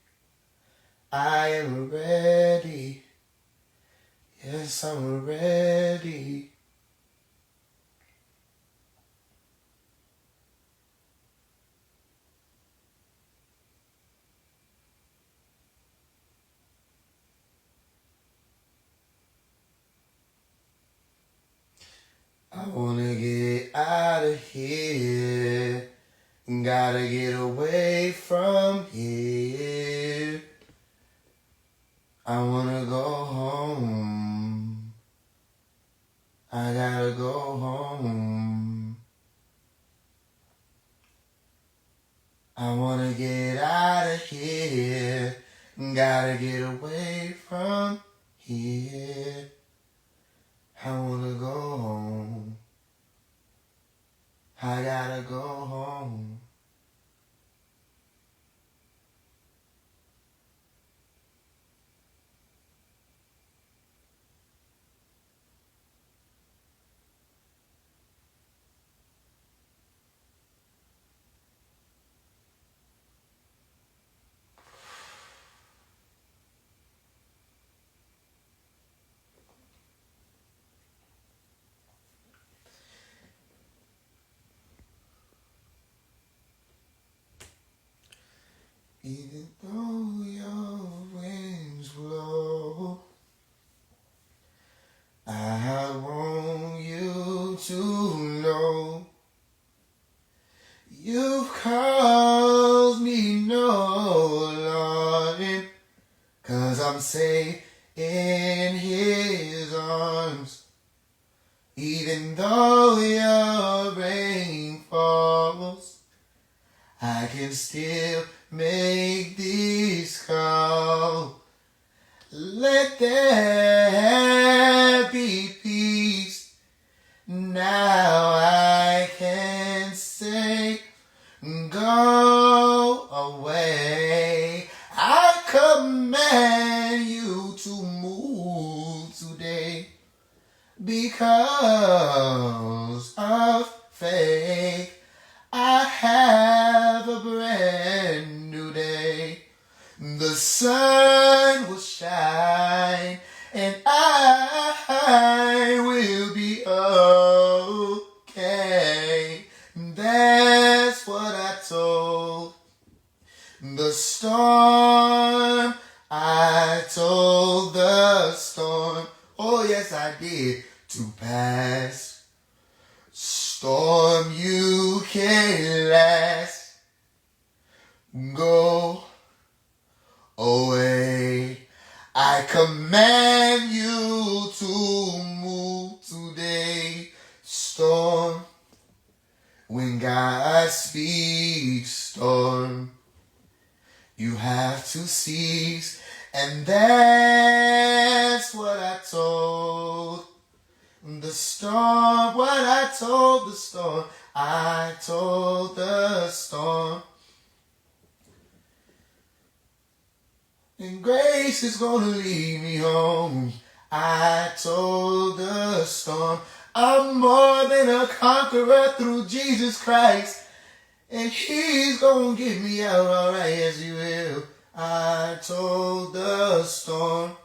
I am ready. Yes, I'm ready. I wanna get out of here. Gotta get away from here. I wanna go home. I gotta go home. I wanna get out of here. Gotta get away from here. I wanna go home. I gotta go home. Even though your winds blow, I want you to know you've caused me no alarm, 'cause I'm safe in his arms. Even though your rain falls, I can still make this call. Let there be peace. Now I can say, go away. I command you to move today. Because of faith, I have a brand new day. The sun will shine and I will be okay. That's what I told the storm. I told the storm, oh yes I did, to pass. Storm, you can't last. Go away. I command you to move today. Storm, when God speaks, storm, you have to cease. And that's what I told the storm. What I told the storm, I told the storm. And grace is gonna lead me home. I told the storm, I'm more than a conqueror through Jesus Christ. And he's gonna get me out alright, yes he will. I told the storm.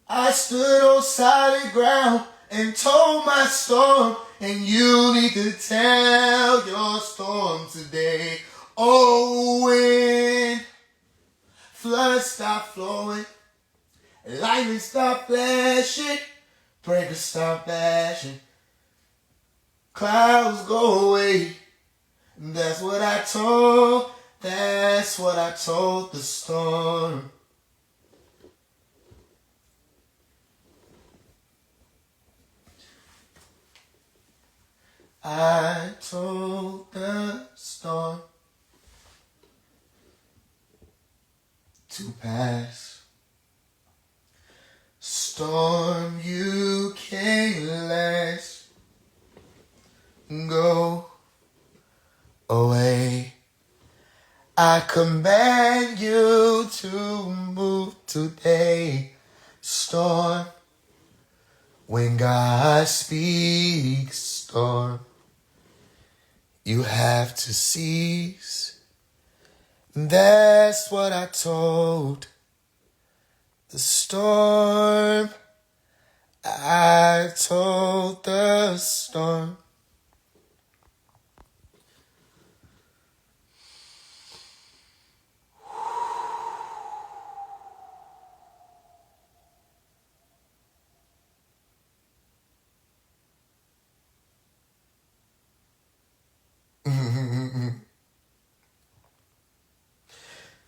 I stood on solid ground and told my storm, and you need to tell your storm today. Oh, wind, floods stop flowing, lightning stop flashing, breakers stop flashing, clouds go away, That's what I told the storm. I told the storm to pass. Storm, you can't last. Go away. I command you to move today. Storm, when God speaks, storm, you have to cease. That's what I told the storm. I told the storm.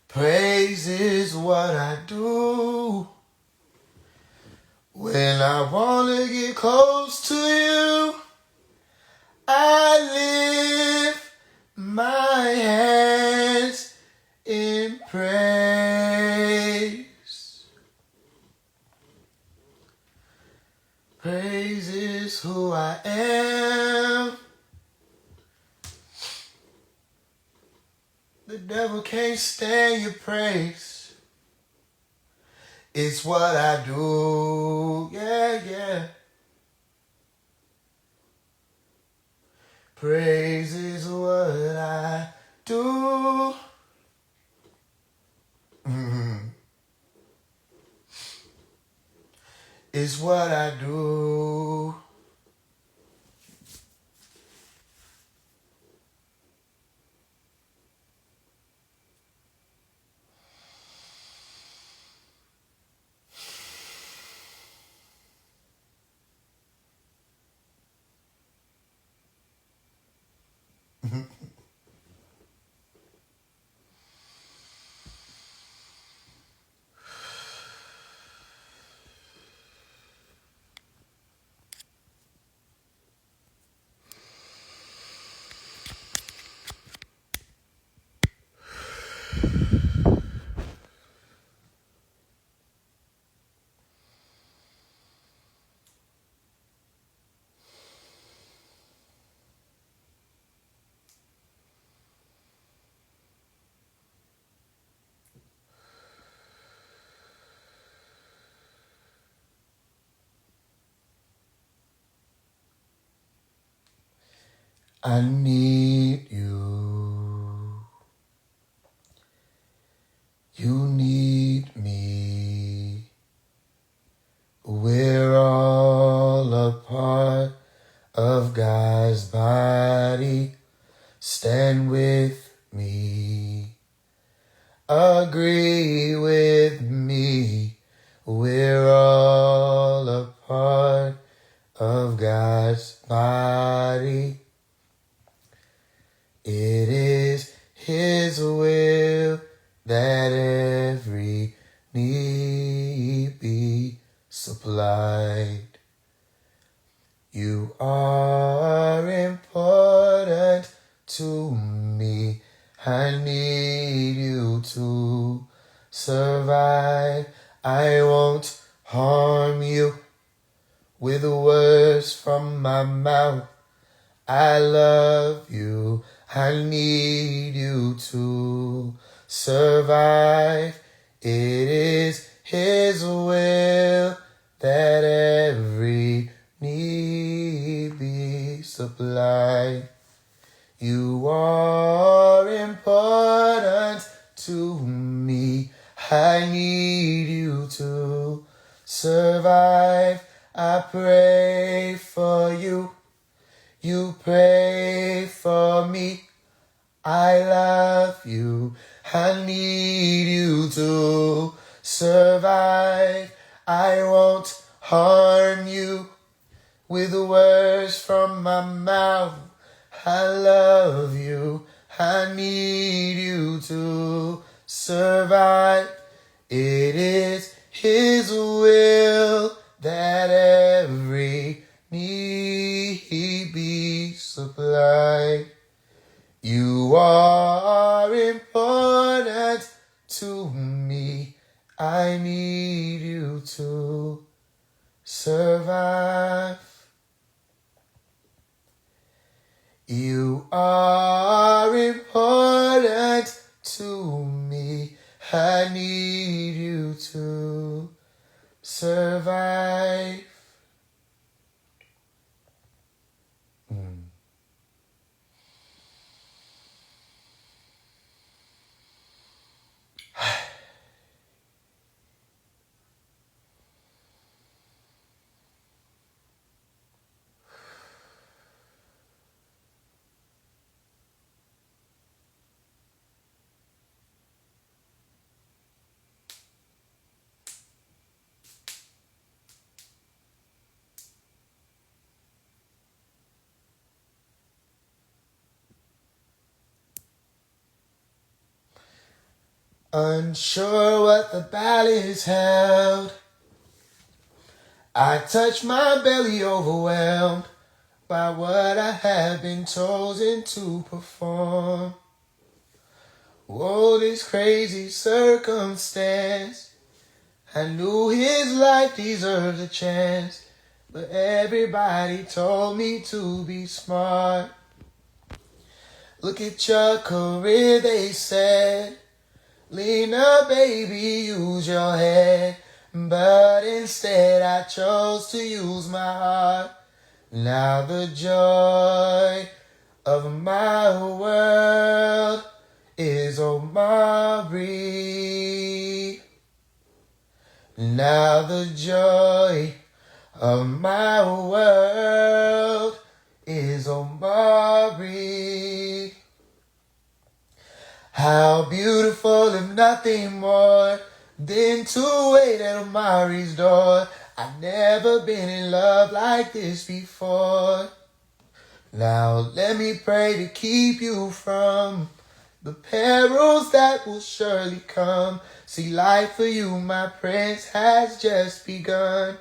Praise is what I do when I want to get close to you. I lift my hands in praise. Praise is who I am. The devil can't stand your praise. It's what I do. Yeah, yeah. Praise is what I do. It's what I do. I need you. You need me. We're all a part of God's body. Stand with me. Agree with me. We're all a part of God's body. It is His will that every need be supplied. You are important to me. I need you to survive. I won't harm you with words from my mouth. I love you. I need you to survive. It is His will that every need be supplied. You are important to me. I need you to survive. I pray for you. You pray for me. I love you. I need you to survive. I won't harm you with words from my mouth. I love you. I need you to survive. It is His will that every need be supplied. You are important to me. I need you to survive. You are important to me. I need you to survive. Unsure what the balance held, I touch my belly overwhelmed by what I have been chosen to perform. Whoa, this crazy circumstance. I knew his life deserved a chance, but everybody told me to be smart. Look at your career, they said. Lean up, baby, use your head. But instead I chose to use my heart. Now the joy of my world is Omari. Now the joy of my world is Omari. How beautiful if nothing more than to wait at Omari's door. I've never been in love like this before. Now let me pray to keep you from the perils that will surely come. See, life for you, my prince, has just begun.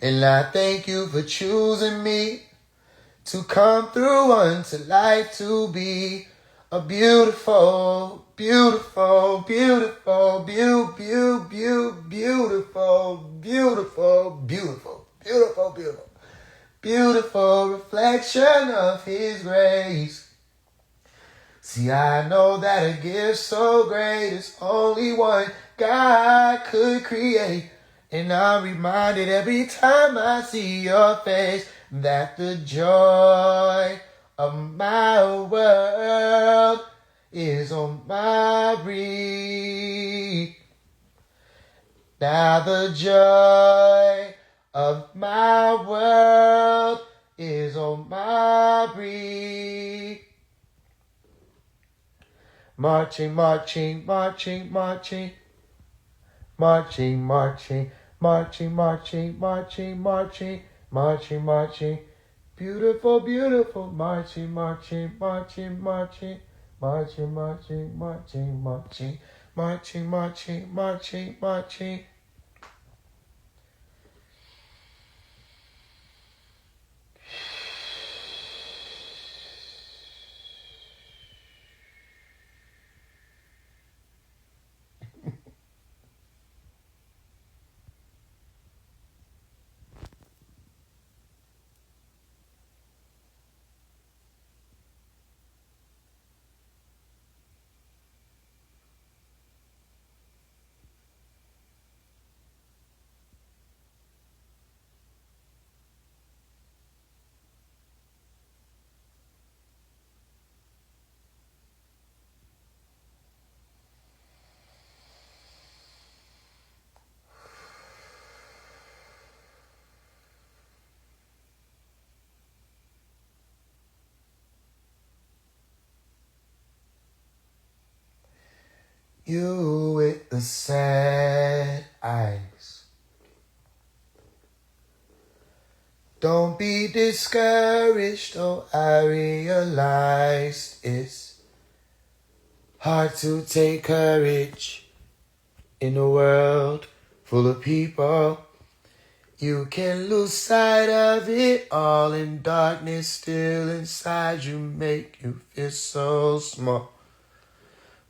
And I thank you for choosing me to come through unto life to be a beautiful, beautiful, beautiful, beautiful, beautiful, beautiful, beautiful, beautiful, beautiful, beautiful reflection of His grace. See, I know that a gift so great is only one God could create. And I'm reminded every time I see your face that the joy of my world is on my breath. Now the joy of my world is on my breath. Marching, marching, marching, marching. Marching, marching, marching, marching, marching, marching, marching, marching. Beautiful, beautiful, marching, marching, marching, marching, marching, marching, marching, marching, marching, marching, marching, marching. You with the sad eyes, Don't be discouraged, oh, I realize it's hard to take courage in a world full of people. You can lose sight of it all, and darkness still inside you make you feel so small.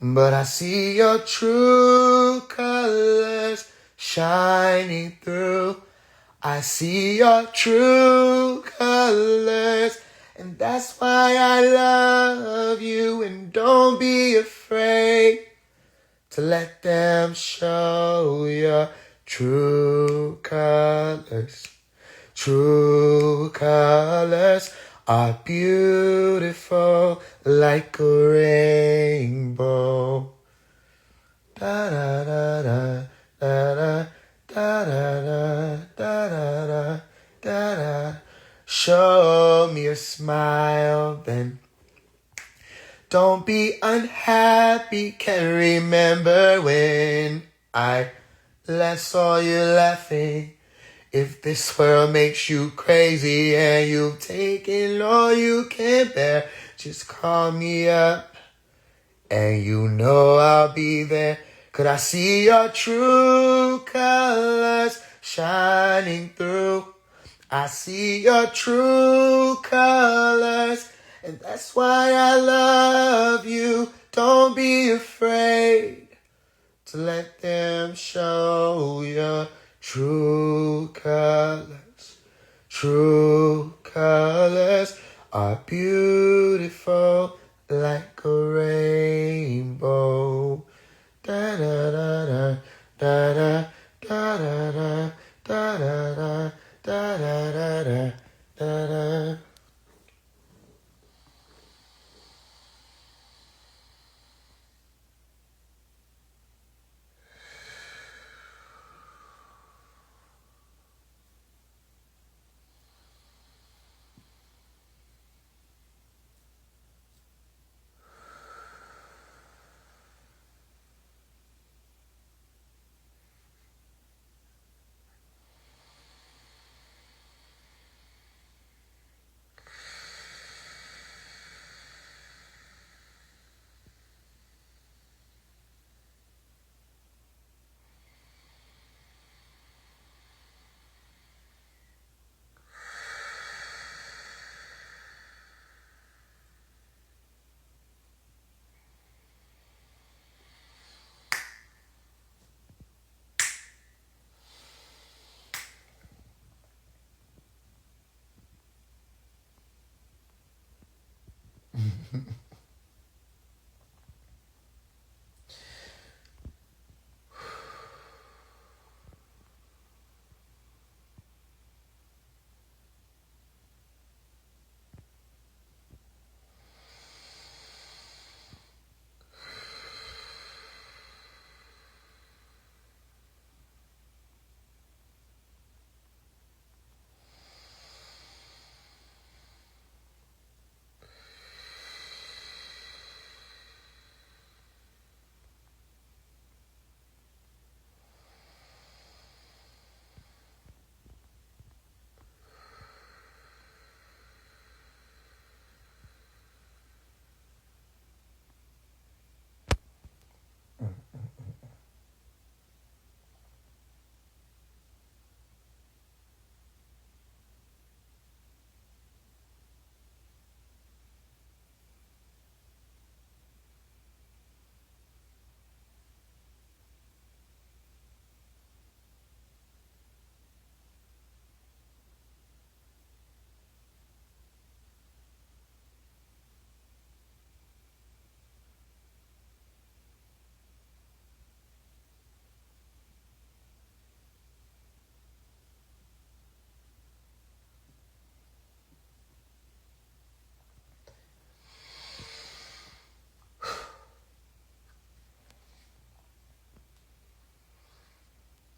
But I see your true colors shining through. I see your true colors, and that's why I love you. And don't be afraid to let them show your true colors. True colors are beautiful like a rainbow. Da da da da da da da da da da da da. Show me a smile then. Don't be unhappy, can't remember when I last saw you laughing. If this world makes you crazy and you've taken all you can bear, just call me up and you know I'll be there. 'Cause I see your true colors shining through. I see your true colors, and that's why I love you. Don't be afraid to let them show your true colors. True colors are beautiful like a rainbow. Da da da da da da da da da da da da da da da da.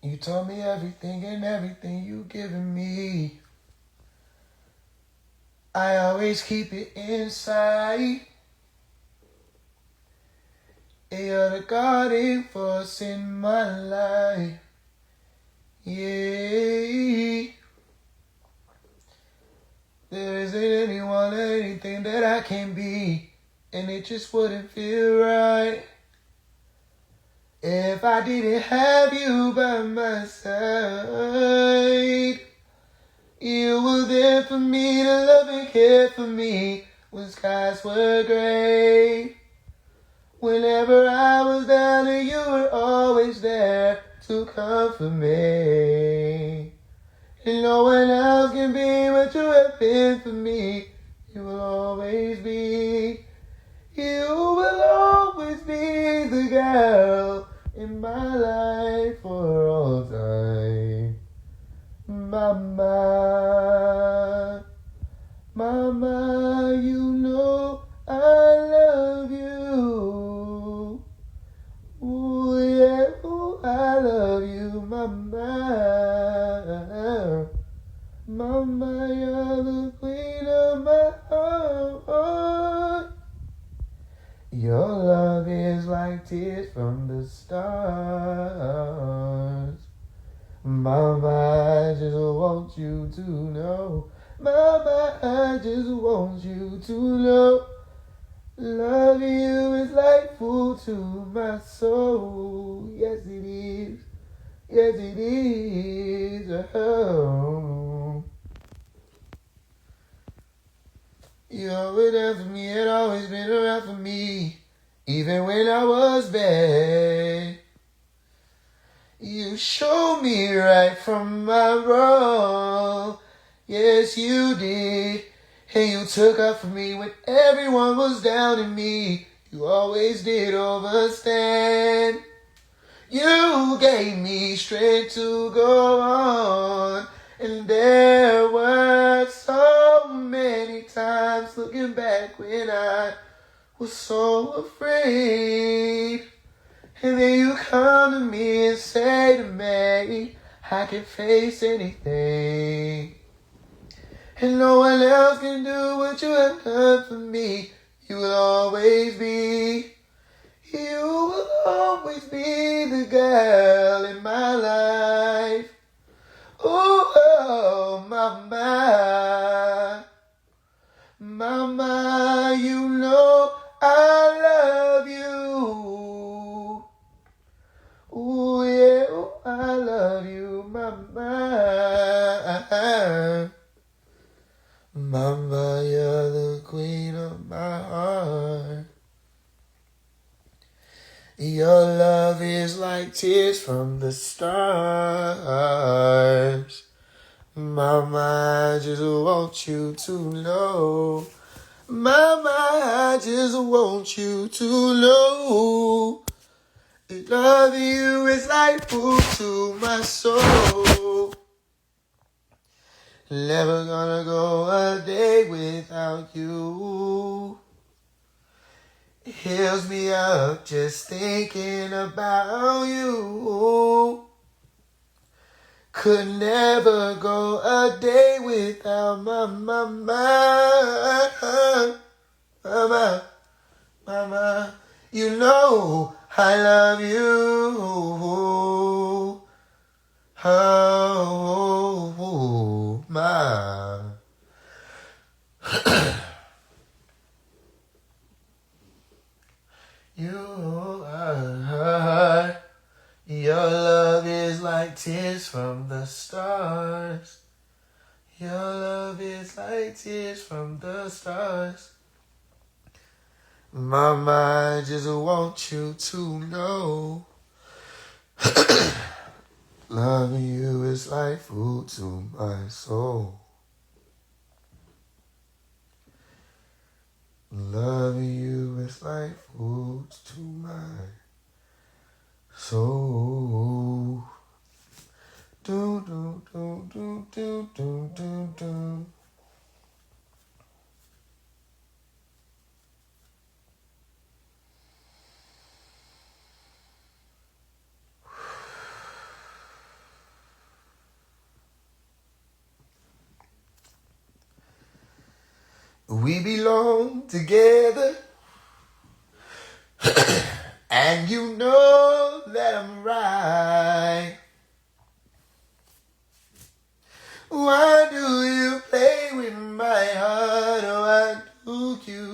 You told me everything and everything you given me. I always keep it inside. You're the guiding force in my life. Yeah. I can be, and it just wouldn't feel right if I didn't have you by my side. You were there for me to love and care for me when skies were gray. Whenever I was down and you were always there to comfort me. And no one else can be what you have been for me. You will always be. You will always be the girl in my life for all time. Mama, Mama, you know I love you. Ooh, yeah, ooh, I love you, Mama. Mama, you're the queen of my heart. Your love is like tears from the stars. Mama, I just want you to know. Mama, I just want you to know. Loving you is like food to my soul. Yes, it is. Yes, it is. Oh. You're always there for me, had always been around for me, even when I was bad. You showed me right from my wrong. Yes, you did. And you took up for me when everyone was down on me. You always did overstand. You gave me strength to go on. And there were so many times looking back when I was so afraid. And then you come to me and say to me, I can face anything. And no one else can do what you have done for me. You will always be. You will always be the girl in my life. Oh, Mama. Mama, you know I love you. Ooh, yeah, ooh, I love you, Mama. Mama, you're the queen of my heart. Your love is like tears from the stars. Mama, I just want you to know. Mama, I just want you to know. Loving you is like food to my soul. Never gonna go a day without you. It heals me up just thinking about you. Could never go a day without my mama. Mama, mama, you know I love you. Oh, my. You are. Your love is like tears from the stars. Your love is like tears from the stars. Mama, I just want you to know. Loving you is like food to my soul. Loving you is like food to my soul. Do, do, do, do, do, do, do, do. We belong together, and you know that I'm right. Why do you play with my heart? Why do you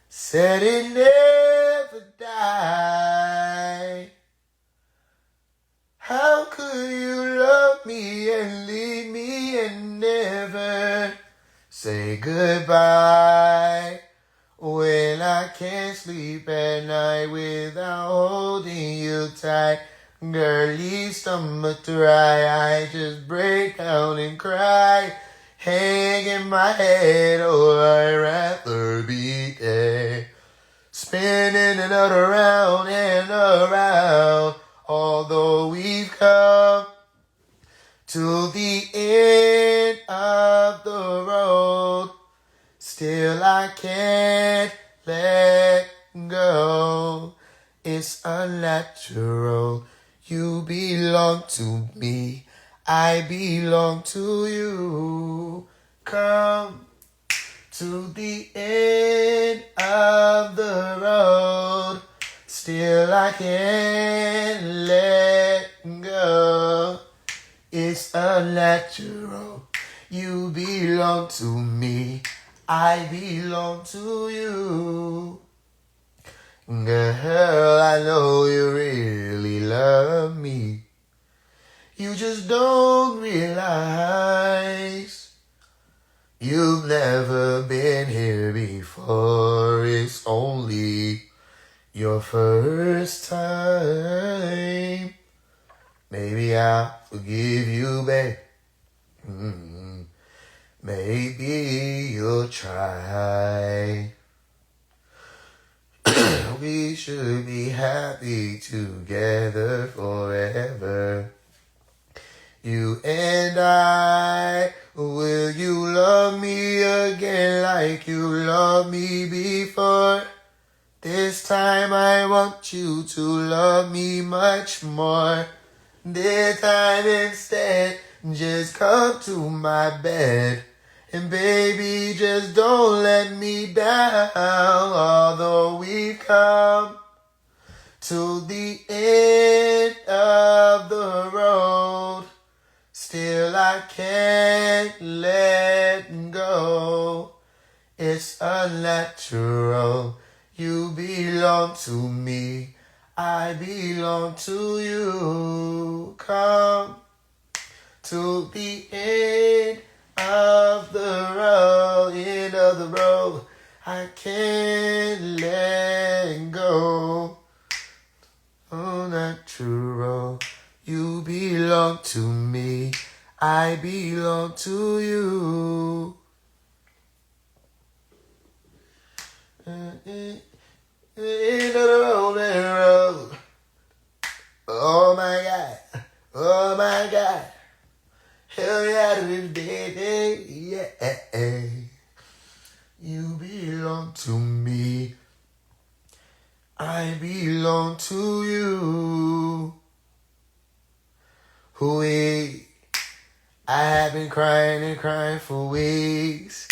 Said it never died. How could you love me and leave me and never say goodbye? When I can't sleep at night without holding you tight, girlie, stomach dry, I just break down and cry, hanging my head, oh, I'd rather be dead. Spinning it around and around, although we've come to the end of the road, still I can't let go. It's unnatural. You belong to me, I belong to you. Come to the end of the road, still I can't let go. It's unnatural. You belong to me, I belong to you. Girl, I know you really love me. You just don't realize you've never been here before. It's only your first time. Maybe I'll forgive you, babe. Maybe you'll try. We should be happy together forever. You and I, will you love me again like you loved me before? This time I want you to love me much more. This time instead, just come to my bed. And baby, just don't let me down. Although we've come to the end of the road, still I can't let go. It's unnatural. You belong to me, I belong to you. Come to the end of the road, I can't let go. Unnatural. You belong to me, I belong to you. End of the road. Oh my God, oh my God. Hell yeah, this day, yeah. You belong to me, I belong to you. I have been crying and crying for weeks.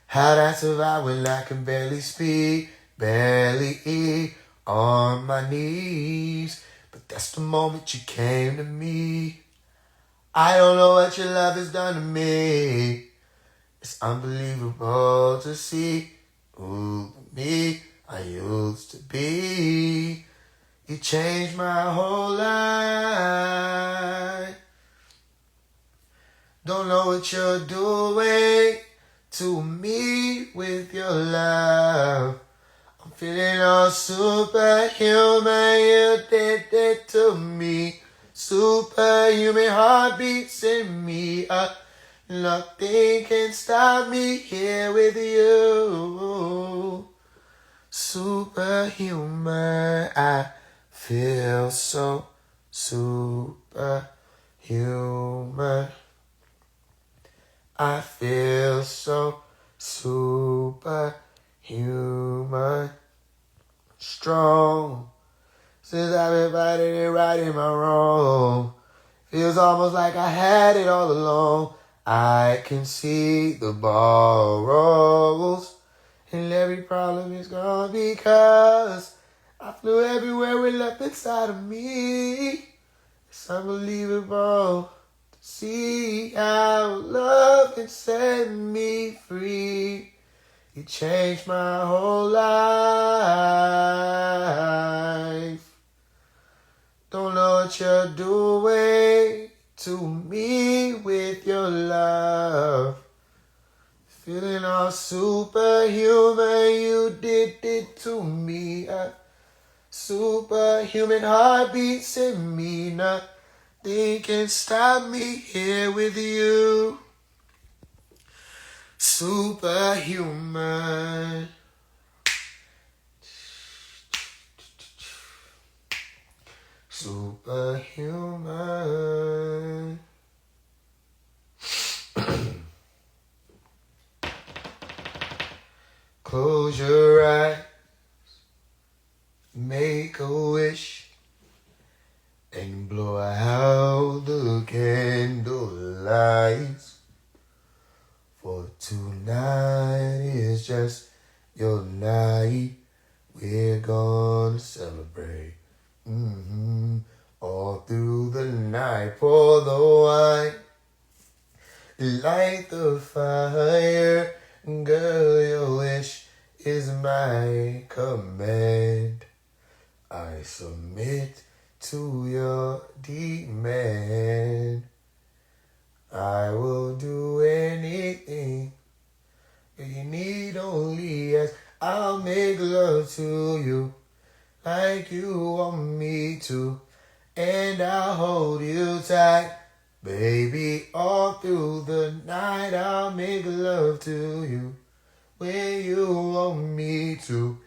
How'd I survive when I can barely speak, barely eat, on my knees? But that's the moment you came to me. I don't know what your love has done to me. It's unbelievable to see who me I used to be. You changed my whole life. Don't know what you're doing to me with your love. I'm feeling all superhuman. You did it to me. Superhuman heartbeats in me. Nothing can stop me here with you. Superhuman. I feel so superhuman. I feel so superhuman. Strong. Since I've been fighting and righting my wrong. Feels almost like I had it all along. I can see the ball rolls. And every problem is gone because I flew everywhere with left inside of me. It's unbelievable to see how love can set me free. You changed my whole life. Don't know what you're doing to me with your love. Feeling all superhuman, you did it to me. Superhuman heartbeats in me, nothing can stop me here with you. Superhuman. Superhuman. Close your eyes, make a wish, and blow out the candle lights. For tonight is just your night. We're gonna celebrate. All through the night, pour the wine, light the fire. Girl, your wish is my command. I submit to your demand. I will do anything you need, only as I'll make love to you like you want me to, and I'll hold you tight, baby, all through the night. I'll make love to you when you want me to,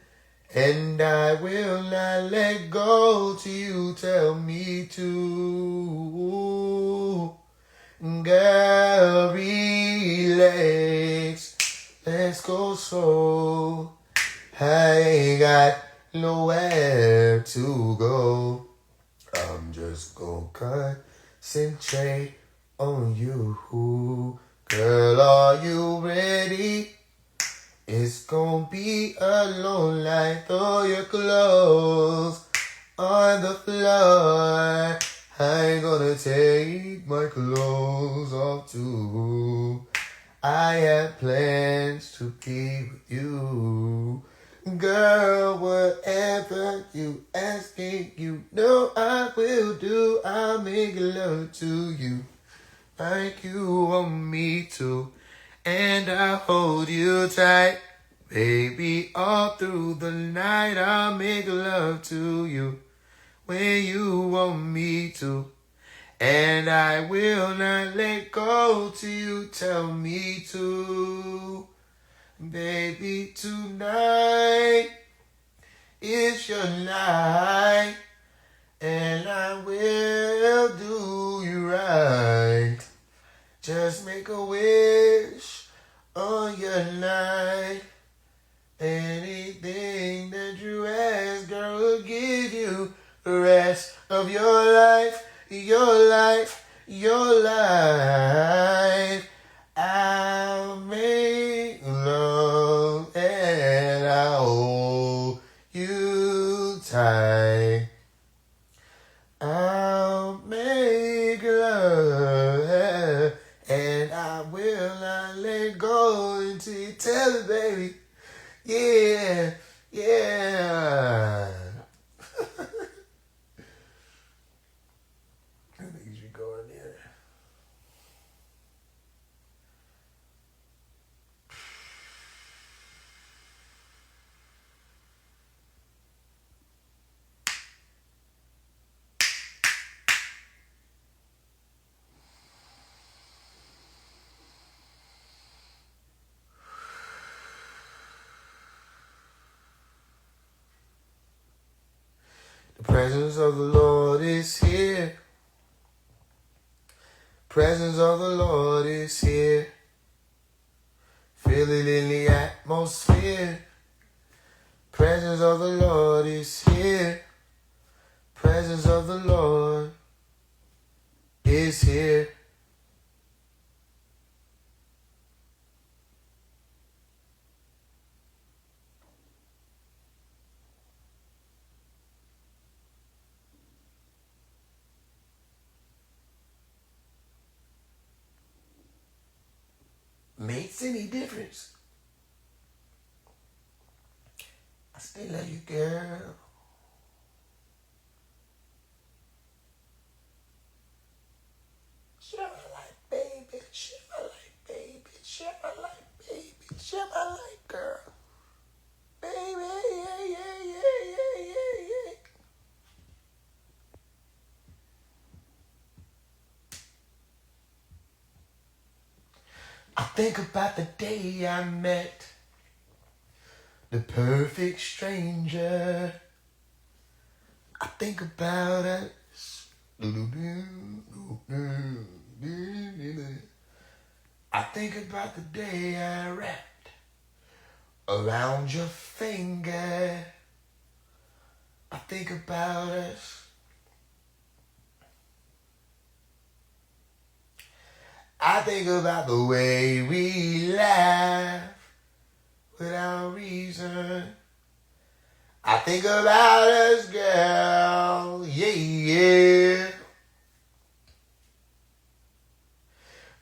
and I will not let go till you tell me to. Girl, relax, let's go slow. I ain't got nowhere to go. I'm just gonna concentrate on you. Girl, are you ready? It's gonna be a long night. Throw your clothes on the floor. I ain't gonna take my clothes off too. I have plans to be with you. Girl, whatever you ask me, you know I will do. I'll make love to you like you want me to, and I'll hold you tight, baby, all through the night. I'll make love to you when you want me to, and I will not let go till you tell me to. Baby, tonight is your night, and I will do you right. Just make a wish on your night. Anything that you ask, girl, will give you the rest of your life, your life, your life. I'll make love and I'll hold you tight. I'll make love and I will not let go until you tell it, baby. Yeah, yeah. I think you should go in there. The presence of the Lord is here. Presence of the Lord is here. Feel it in the atmosphere. Presence of the Lord is here. Presence of the Lord is here. Makes any difference? I still love you, girl. Share my life, baby. Share my life, baby. Share my life, baby. Share my life, girl. Baby, yeah, yeah, yeah, yeah, yeah, yeah. I think about the day I met the perfect stranger. I think about us. I think about the day I wrapped around your finger. I think about us. I think about the way we laugh without reason. I think about us, girl, yeah, yeah.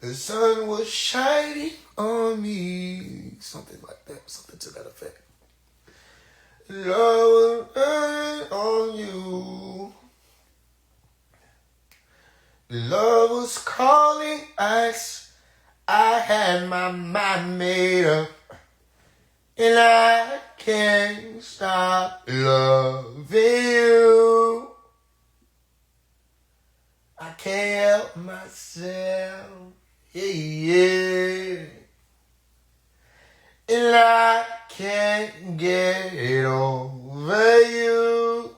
The sun was shining on me. Something like that, something to that effect. Love was burning on you. Love was calling us. I had my mind made up. And I can't stop loving you. I can't help myself. Yeah, yeah. And I can't get over you.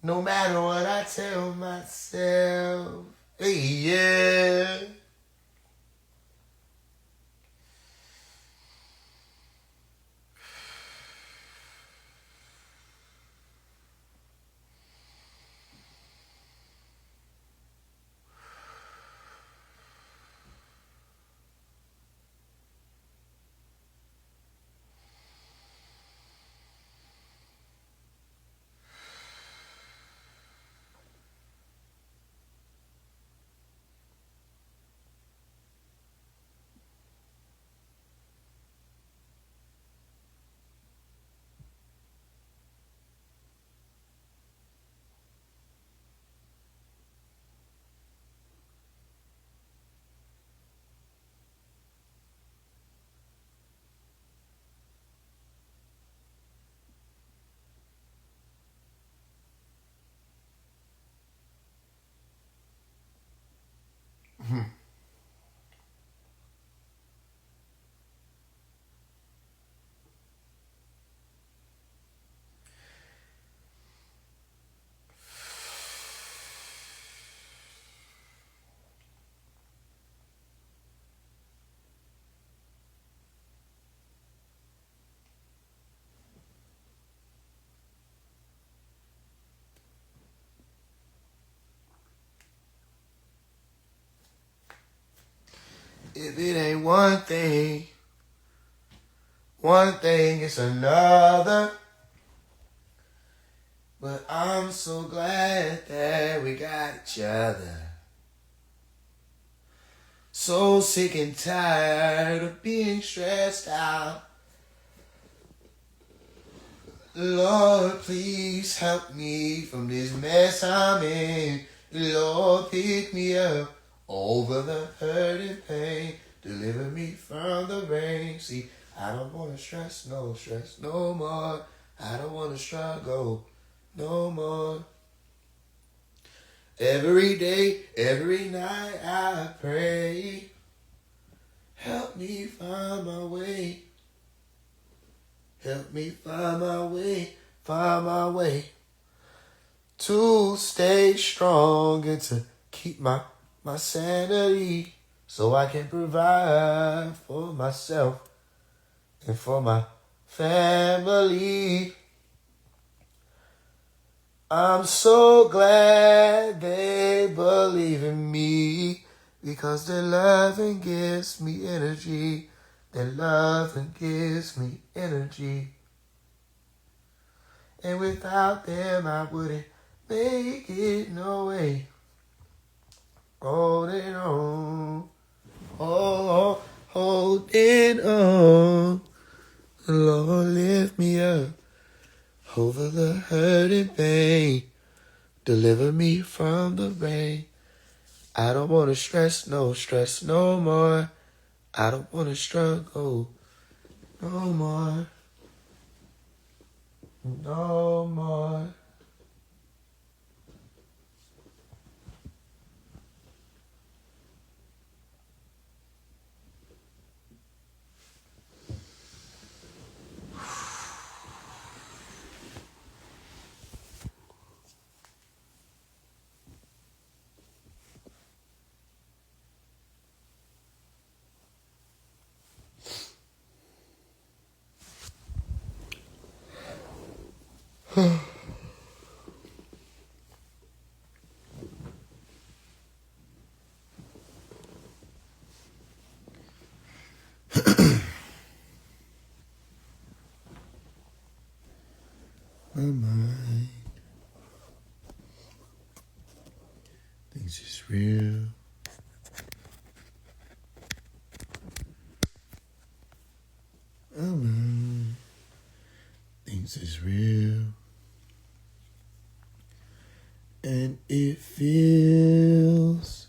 No matter what I tell myself. Hey, yeah. If it ain't one thing it's another. But I'm so glad that we got each other. So sick and tired of being stressed out. Lord, please help me from this mess I'm in. Lord, pick me up over the hurt and pain. Deliver me from the rain. See, I don't want to stress no more. I don't want to struggle no more. Every day, every night I pray. Help me find my way. Help me find my way to stay strong and to keep my sanity so I can provide for myself and for my family. I'm so glad they believe in me because their loving gives me energy. Their loving gives me energy. And without them, I wouldn't make it no way. Holding on. Oh, holding on. Lord, lift me in pain. Deliver me from the rain. I don't want to stress no more. I don't want to struggle no more. No more. My mind thinks it's real. My mind thinks it's real. And it feels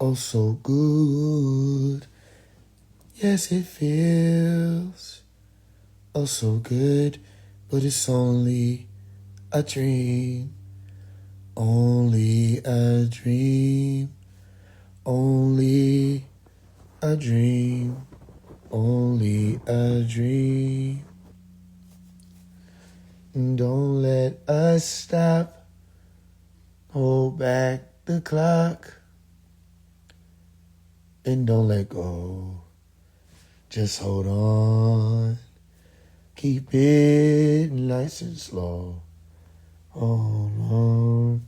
oh so good. Yes, it feels oh so good. But it's only a dream. Only a dream. Only a dream. Only a dream. Don't let us stop. Hold back the clock. And don't let go. Just hold on. Keep it nice and slow. Hold on.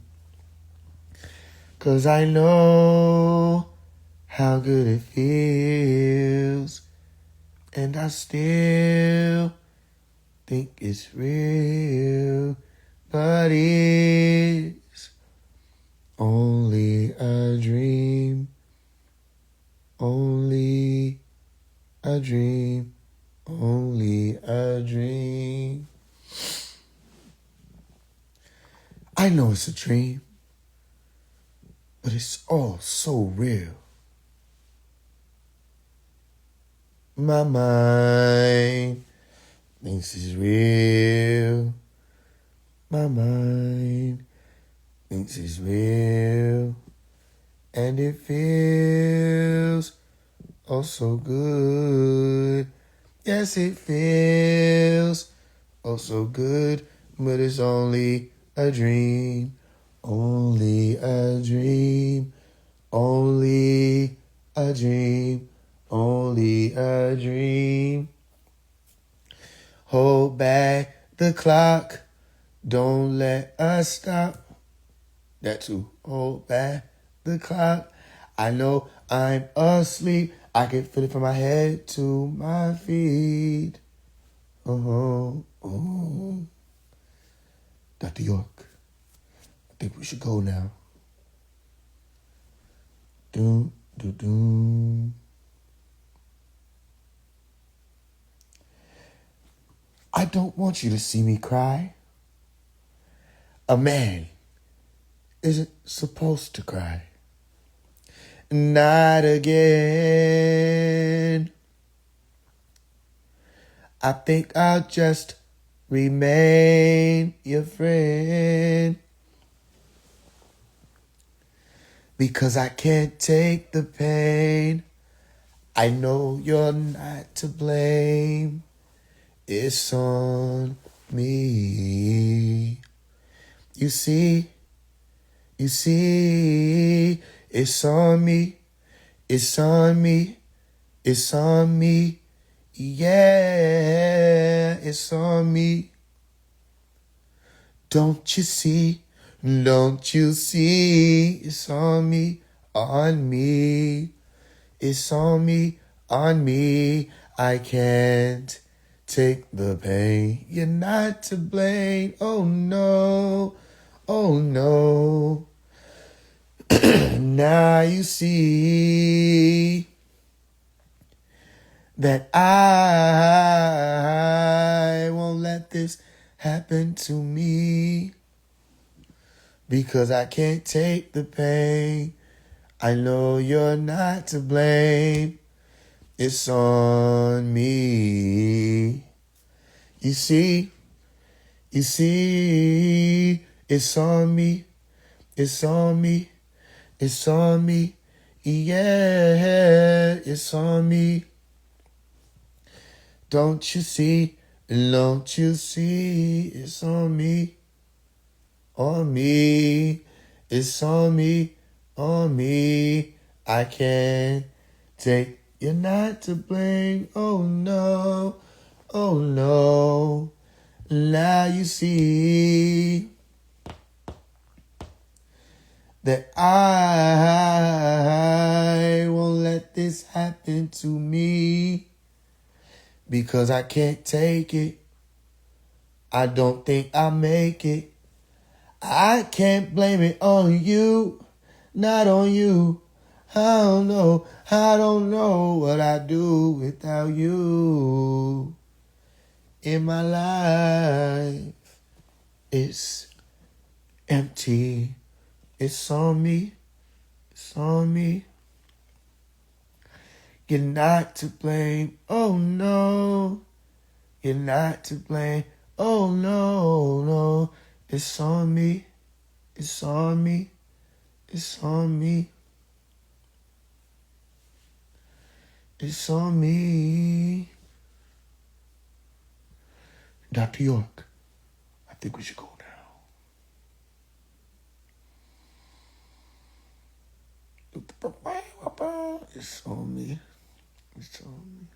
'Cause I know how good it feels. And I still think it's real. But it's only a dream. Only a dream. Only a dream. I know it's a dream, but it's all so real. My mind thinks it's real. My mind thinks it's real. And it feels oh so good. Yes, it feels oh so good, but it's only a dream. Only a dream. Only a dream. Only a dream. Hold back the clock. Don't let us stop. That too. Hold back the clock. I know I'm asleep. I can feel it from my head to my feet. Oh. Dr. York, I think we should go now. Doom. I don't want you to see me cry. A man isn't supposed to cry. Not again. I think I'll just remain your friend. Because I can't take the pain. I know you're not to blame. It's on me. You see, it's on me. It's on me. It's on me. Yeah, it's on me. Don't you see? Don't you see? It's on me, on me. It's on me, on me. I can't take the pain. You're not to blame. Oh no, oh no. Now you see that I won't let this happen to me. Because I can't take the pain. I know you're not to blame. It's on me. You see, it's on me. It's on me. It's on me. Yeah, it's on me. Don't you see? Don't you see? It's on me. On me. It's on me. On me. I can't take. You're not to blame. Oh no. Oh no. Now you see that I won't let this happen to me because I can't take it. I don't think I'll make it. I can't blame it on you, not on you. I don't know what I'd do without you in my life. It's empty. It's on me. It's on me. You're not to blame. Oh no. You're not to blame. Oh no, no. It's on me. It's on me. It's on me. It's on me. Dr. York, I think we should go now. It's on me. It's on me.